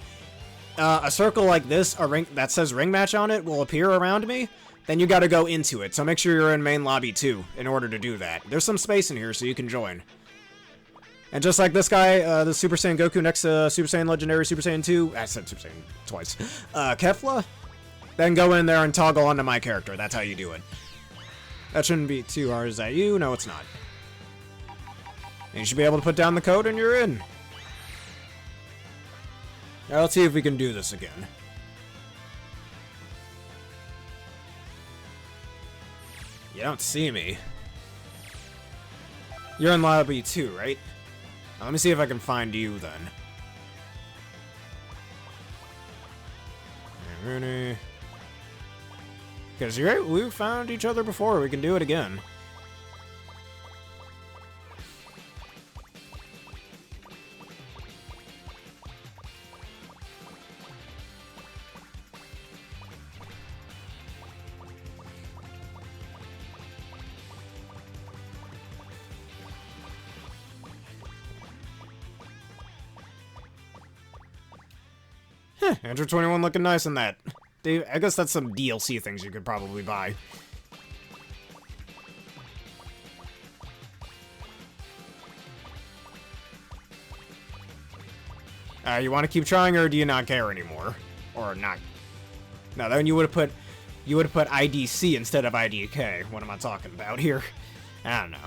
a circle like this, a ring that says ring match on it, will appear around me. Then you got to go into it. So make sure you're in main lobby 2 in order to do that. There's some space in here, so you can join. And just like this guy, the Super Saiyan Goku next to Super Saiyan Legendary Super Saiyan 2, I said Super Saiyan twice, Kefla, then go in there and toggle onto my character. That's how you do it. That shouldn't be too hard. Is that you? No, it's not. And you should be able to put down the code and you're in. Now let's see if we can do this again. You don't see me. You're in lobby 2, right? Now, let me see if I can find you then. Because we found each other before. We can do it again. Android 21 looking nice in that. Dude, I guess that's some DLC things you could probably buy. You want to keep trying, or do you not care anymore? Or not? No, then you would have put IDC instead of IDK. What am I talking about here? I don't know.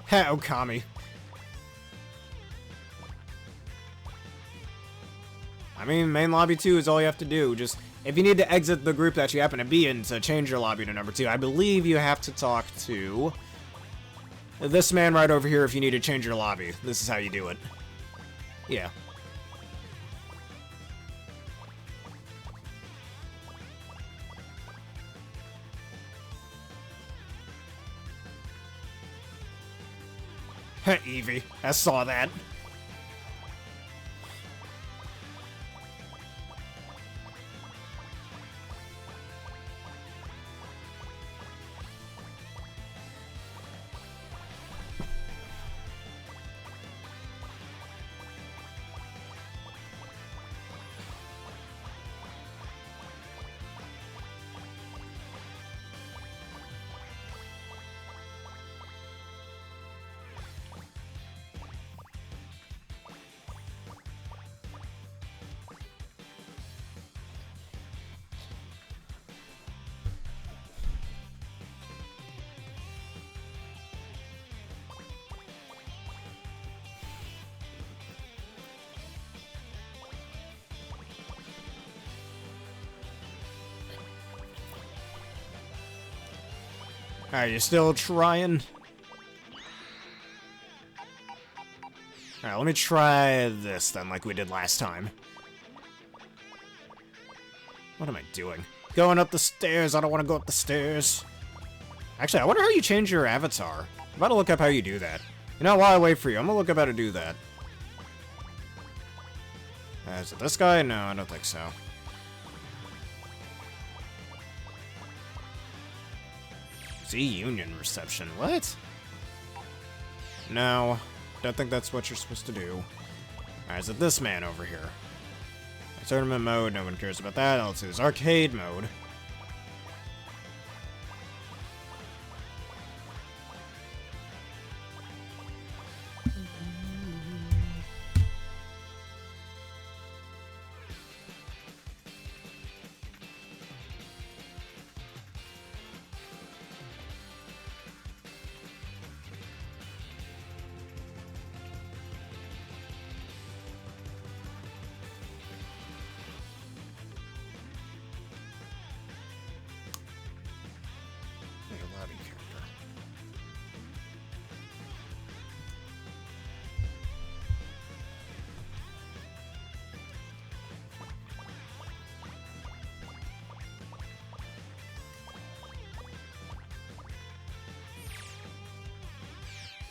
Heh, Okami. I mean, main lobby 2 is all you have to do. Just, if you need to exit the group that you happen to be in to change your lobby to number 2, I believe you have to talk to this man right over here if you need to change your lobby. This is how you do it. Yeah. Heh, Eevee. I saw that. Alright, you still trying? Alright, let me try this then, like we did last time. What am I doing? Going up the stairs. I don't want to go up the stairs. Actually, I wonder how you change your avatar. I'm about to look up how you do that. You know, while I wait for you, I'm gonna look up how to do that. Is it this guy? No, I don't think so. Z-Union reception. What? No, don't think that's what you're supposed to do. Alright, is it this man over here? Tournament mode, no one cares about that. Let's do this arcade mode.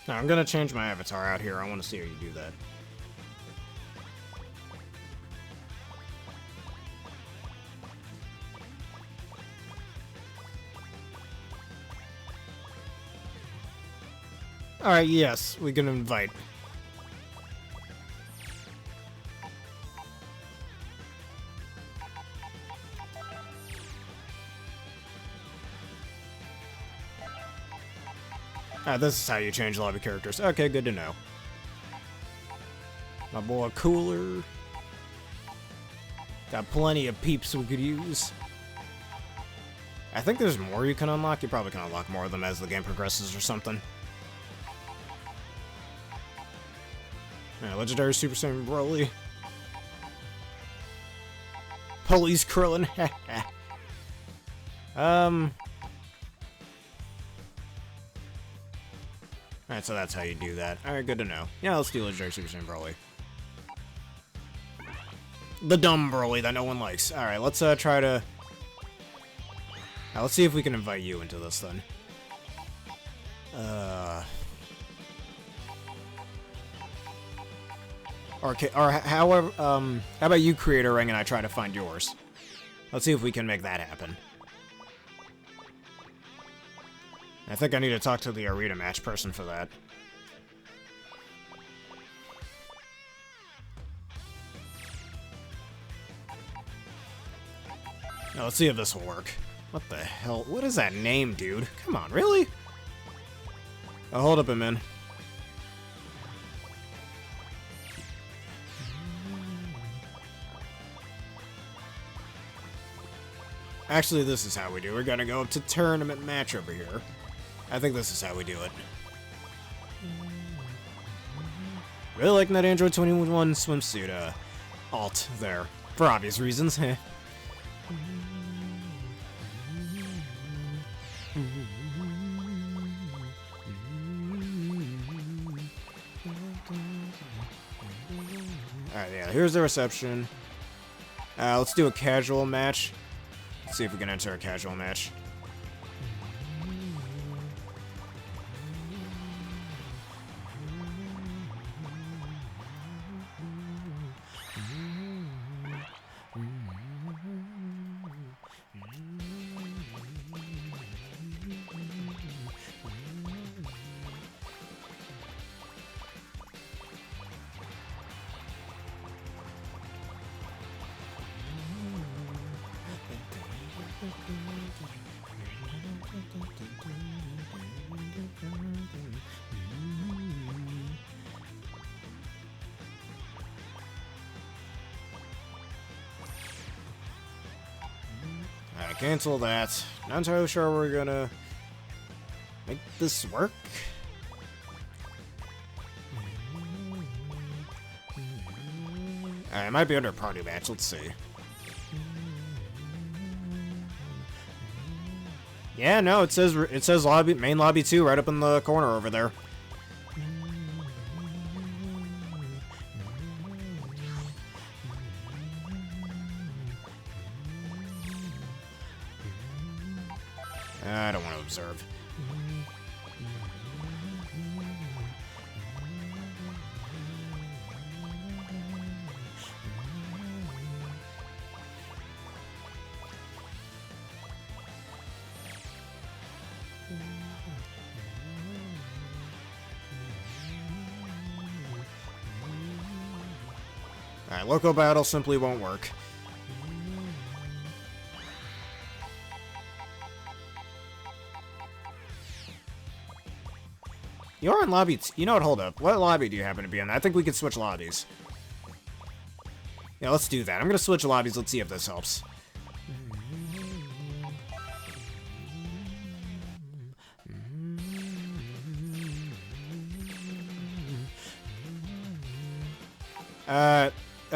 Now, I'm gonna change my avatar out here. I want to see how you do that. Alright, yes, we can invite. This is how you change lobby characters. Okay, good to know. My boy Cooler. Got plenty of peeps we could use. I think there's more you can unlock. You probably can unlock more of them as the game progresses or something. Yeah, legendary Super Saiyan Broly. Police Krillin. Alright, so that's how you do that. Alright, good to know. Yeah, let's do legendary Super Saiyan Broly. The dumb Broly that no one likes. Alright, let's try to... let's see if we can invite you into this then. Or however, how about you create a ring and I try to find yours? Let's see if we can make that happen. I think I need to talk to the arena match person for that. Now, let's see if this will work. What the hell? What is that name, dude? Come on, really? Oh, hold up a minute. Actually, this is how we do. We're gonna go up to tournament match over here. I think this is how we do it. Really liking that Android 21 swimsuit alt there. For obvious reasons. Alright, yeah, here's the reception. Let's do a casual match. Let's see if we can enter a casual match. Alright, cancel that. Not entirely sure we're gonna make this work. Alright, it might be under a party match. Let's see. Yeah, no, it says lobby, main lobby 2 right up in the corner over there. I don't want to observe. Alright, local battle simply won't work. You're in lobby you know what, hold up. What lobby do you happen to be in? I think we could switch lobbies. Yeah, let's do that. I'm gonna switch lobbies, let's see if this helps.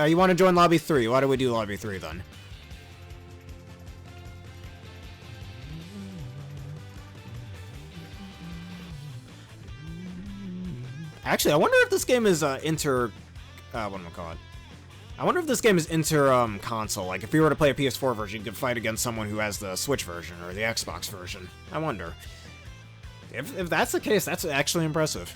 You want to join lobby 3? Why do we do lobby 3 then? Actually, I wonder if this game is what am I calling it? I wonder if this game is console. Like, if you were to play a PS4 version, you could fight against someone who has the Switch version or the Xbox version. I wonder. If that's the case, that's actually impressive.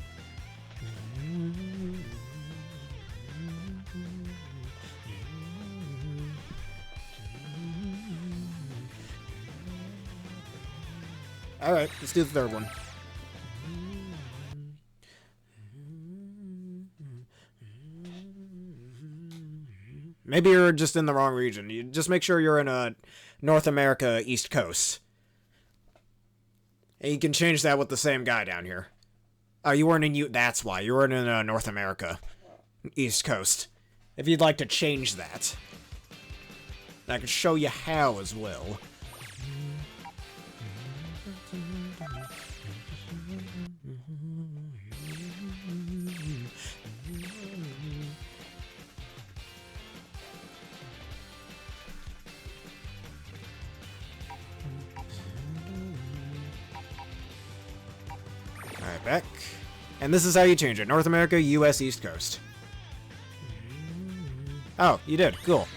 Alright, let's do the third one. Maybe you're just in the wrong region. You just make sure you're in North America East Coast. And you can change that with the same guy down here. Oh, you weren't in that's why. You weren't in North America East Coast. If you'd like to change that. I can show you how as well. Alright, back. And this is how you change it. North America, US East Coast. Oh, you did. Cool.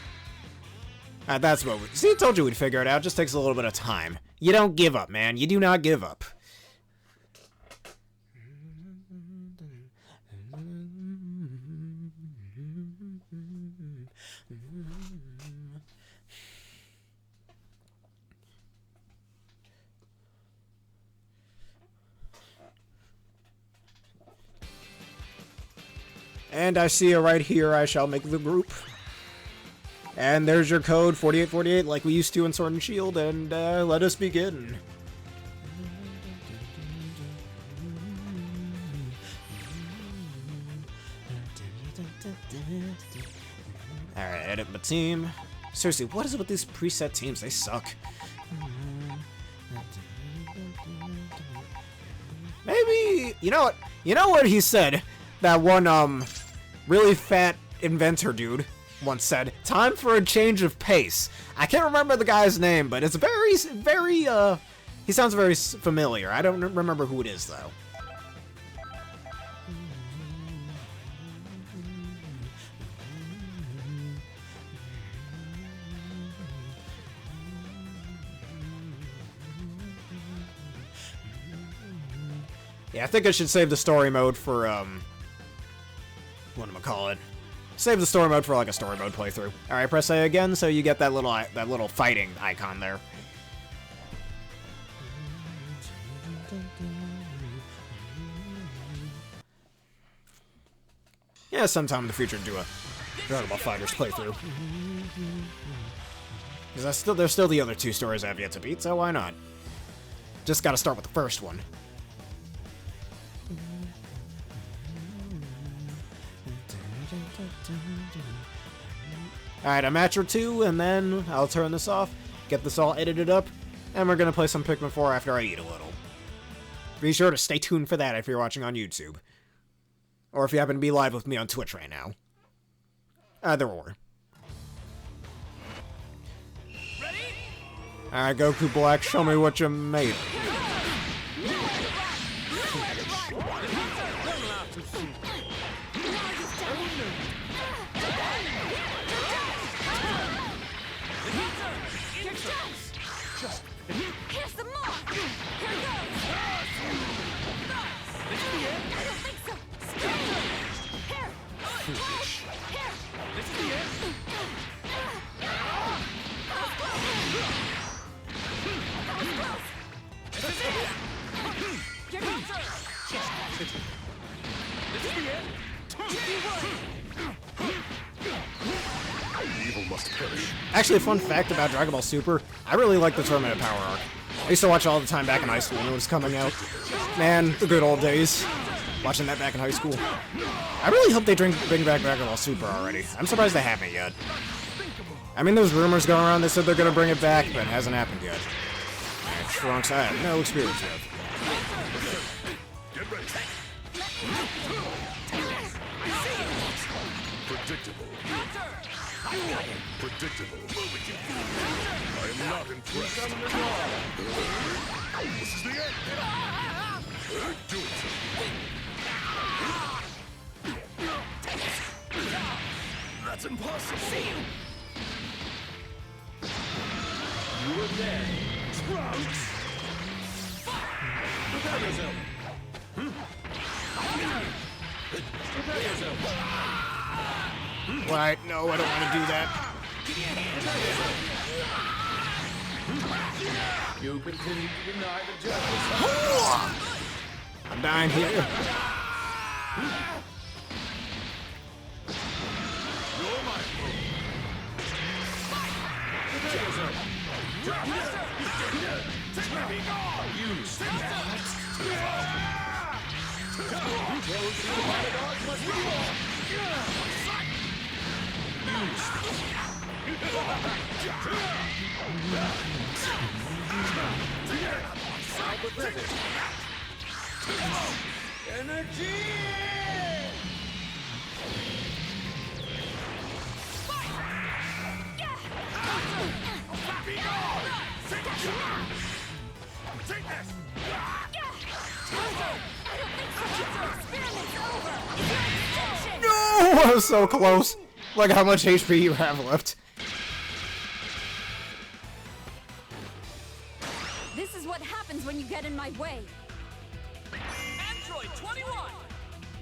That's what we... See, I told you we'd figure it out. It just takes a little bit of time. You don't give up, man. You do not give up. And I see you right here. I shall make the group. And there's your code, 4848, like we used to in Sword and Shield, and let us begin. Alright, edit my team. Seriously, what is it with these preset teams? They suck. Maybe, you know what? You know what he said? That one, really fat inventor dude once said, time for a change of pace. I can't remember the guy's name, but it's very, he sounds very familiar. I don't remember who it is, though. Yeah, I think I should save the story mode for, what am I calling it? Save the story mode for like a story mode playthrough. Alright, press A again so you get that little fighting icon there. Yeah, sometime in the future do a Dragonball Fighterz playthrough. Because there's still the other two stories I have yet to beat, so why not? Just gotta start with the first one. Alright, a match or two, and then I'll turn this off, get this all edited up, and we're gonna play some Pikmin 4 after I eat a little. Be sure to stay tuned for that if you're watching on YouTube. Or if you happen to be live with me on Twitch right now. Either or. Ready? Alright, Goku Black, show me what you made. Here's some more! Here goes! I don't think so! Here! Here! This is the end. This is it! Here goes! This is the end. Evil must perish. Actually, a fun fact about Dragon Ball Super, I really like the Tournament of Power arc. I used to watch it all the time back in high school when it was coming out. Man, the good old days. Watching that back in high school. I really hope they bring back Dragon Ball Super already. I'm surprised they haven't yet. I mean, there's rumors going around that said they're gonna bring it back, but it hasn't happened yet. Trunks, I have no experience with. Get ready. Predictable. Predictable. I am not impressed. This is the end. Do it. That's impossible. You were there. Trunks. Prepare yourself. Prepare yourself. Right, no, I don't want to do that. You continue to deny the justice. I'm dying here. You're my Prepare yourself. Energy! Take this! No, I was so close. Look how much HP you have left. This is what happens when you get in my way. Android 21!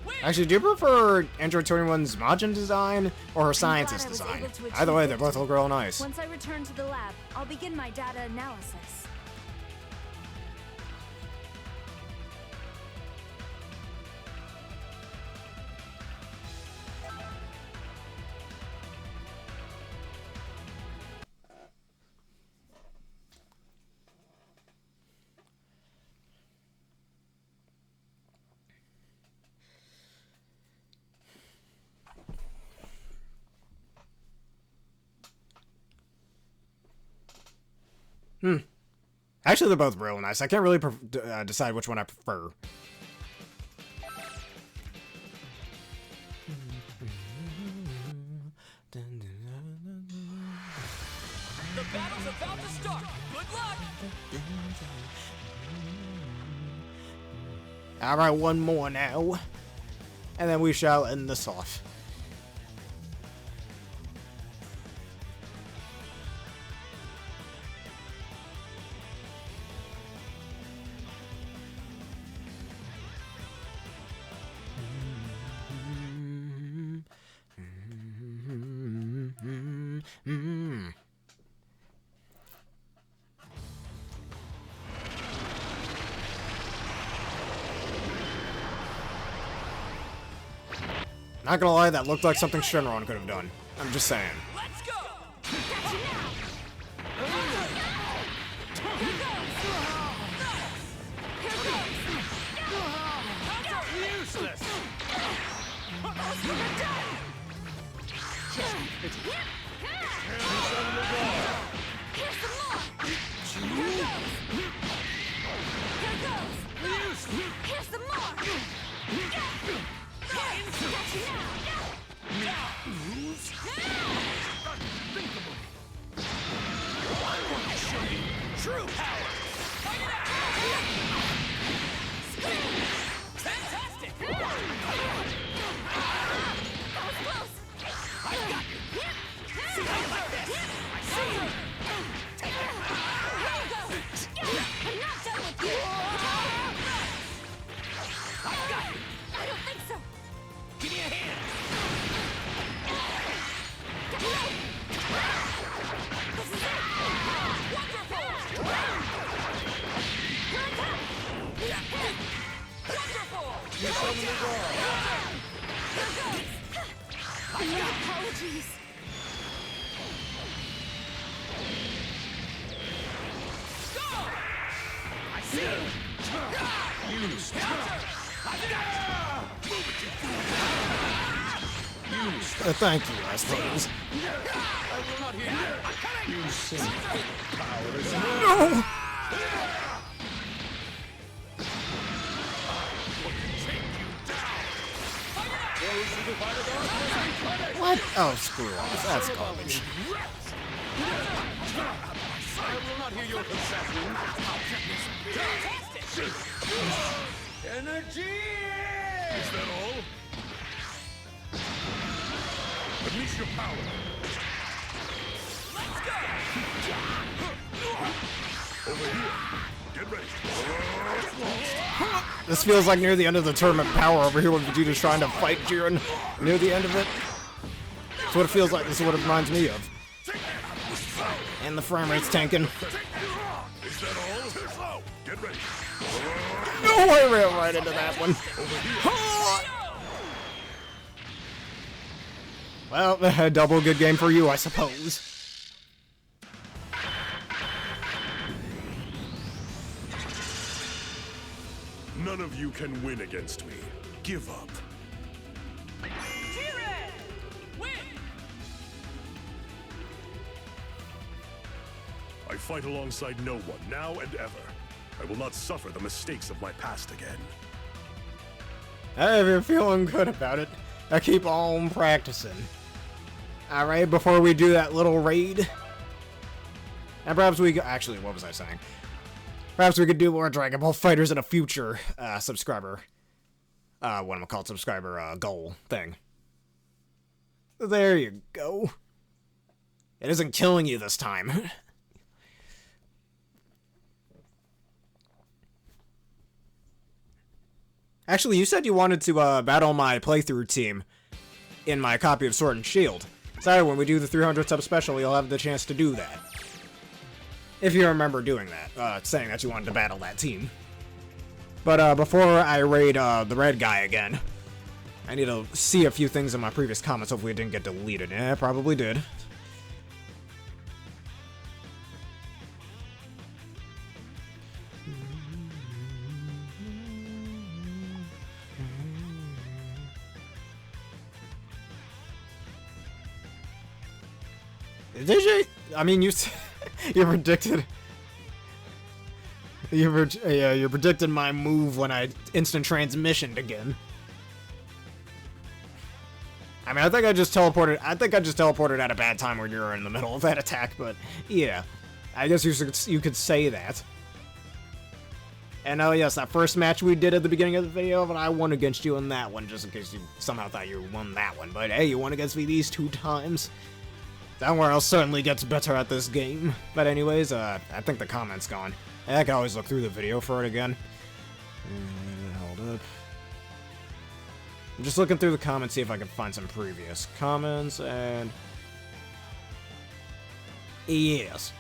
Win! Actually, do you prefer Android 21's Majin design or her scientist I was design? able to achieve Either way, they it. both look real nice. Once I return to the lab, I'll begin my data analysis. Actually, they're both real nice. I can't really decide which one I prefer. The battle's about to start! Good luck! Alright, one more now. And then we shall end this off. Not gonna lie, that looked like something Shenron could have done. I'm just saying. Let's go! Useless! Here's some more! Unthinkable! I want to show you! Apologies. I see you! You stop! Thank you, I suppose. I will not hear you! I'm coming! You sin. Powerless. No! What? Oh, screw off. That's garbage. I will not hear your concession. Energy! Is that all? Unleash your power. Let's go! Over here. Get ready. This feels like near the end of the Tournament Power over here when Vegeta's trying to fight Jiren near the end of it. That's what it feels like. This is what it reminds me of. And the frame rate's tanking. Is that all? Too slow. Get ready. No, I ran right into that one. Well, a double good game for you, I suppose. None of you can win against me. Give up. Jiren! Win! I fight alongside no one, now and ever. I will not suffer the mistakes of my past again. Hey, if you're feeling good about it, I keep on practicing. Alright, before we do that little raid. And perhaps we... Actually, what was I saying? Perhaps we could do more Dragon Ball Fighters in a future subscriber... what am I called? Subscriber goal thing. There you go. It isn't killing you this time. Actually, you said you wanted to battle my playthrough team in my copy of Sword and Shield. Sorry, when we do the 300 sub special, you'll have the chance to do that. If you remember doing that, saying that you wanted to battle that team. But before I raid the red guy again, I need to see a few things in my previous comments. Hopefully it didn't get deleted. Yeah, it probably did. Did you? I mean, you predicted. You predicted my move when I instant transmissioned again. I mean, I think I just teleported. I think I just teleported at a bad time when you were in the middle of that attack. But yeah, I guess you could say that. And oh yes, that first match we did at the beginning of the video, but I won against you in that one, just in case you somehow thought you won that one. But hey, you won against me these 2 times. Somewhere else certainly gets better at this game. But anyways, I think the comment's gone. I can always look through the video for it again. Hold up. I'm just looking through the comments, see if I can find some previous comments, and... Yes.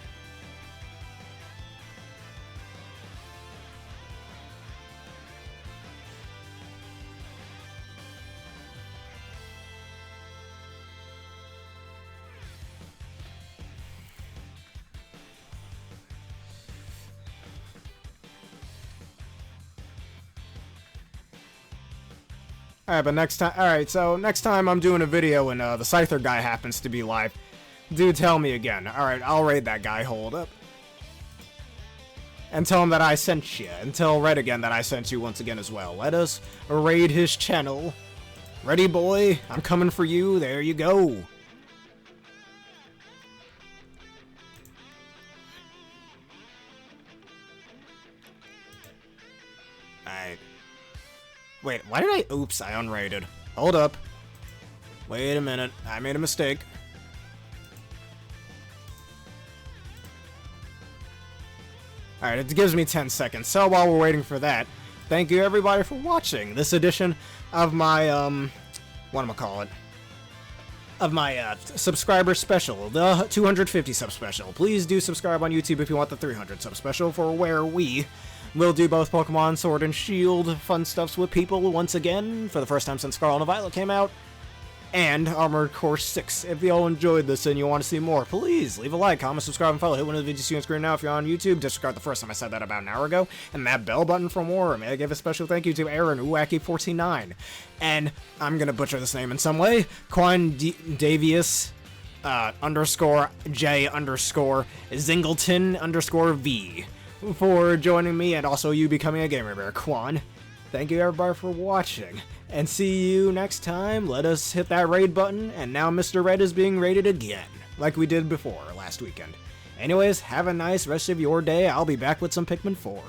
Alright, but next time, alright, so next time I'm doing a video and the Scyther guy happens to be live, do tell me again. Alright, I'll raid that guy, hold up. And tell him that I sent you, and tell Red again that I sent you once again as well. Let us raid his channel. Ready, boy? I'm coming for you, there you go. Alright. Wait, why did I... Oops, I unrated. Hold up. Wait a minute. I made a mistake. Alright, it gives me 10 seconds. So while we're waiting for that, thank you everybody for watching this edition of my, whatchamacallit? Of my, subscriber special, the 250 sub special. Please do subscribe on YouTube if you want the 300 sub special, for where we'll do both Pokemon Sword and Shield fun stuffs with people once again, for the first time since Scarlet and Violet came out. and Armored Core 6. If you all enjoyed this and you want to see more, please leave a like, comment, subscribe, and follow. Hit one of the videos you see on screen now if you're on YouTube. Disregard the first time I said that about an hour ago. And that bell button for more. May I give a special thank you to Aaron Uwaki49. And I'm going to butcher this name in some way. Quan Davius underscore J underscore Zingleton underscore V for joining me, and also you becoming a gamer bear, Quan. Thank you everybody for watching, and see you next time. Let us hit that raid button, and now Mr. Red is being raided again, like we did before last weekend. Anyways, have a nice rest of your day. I'll be back with some Pikmin 4.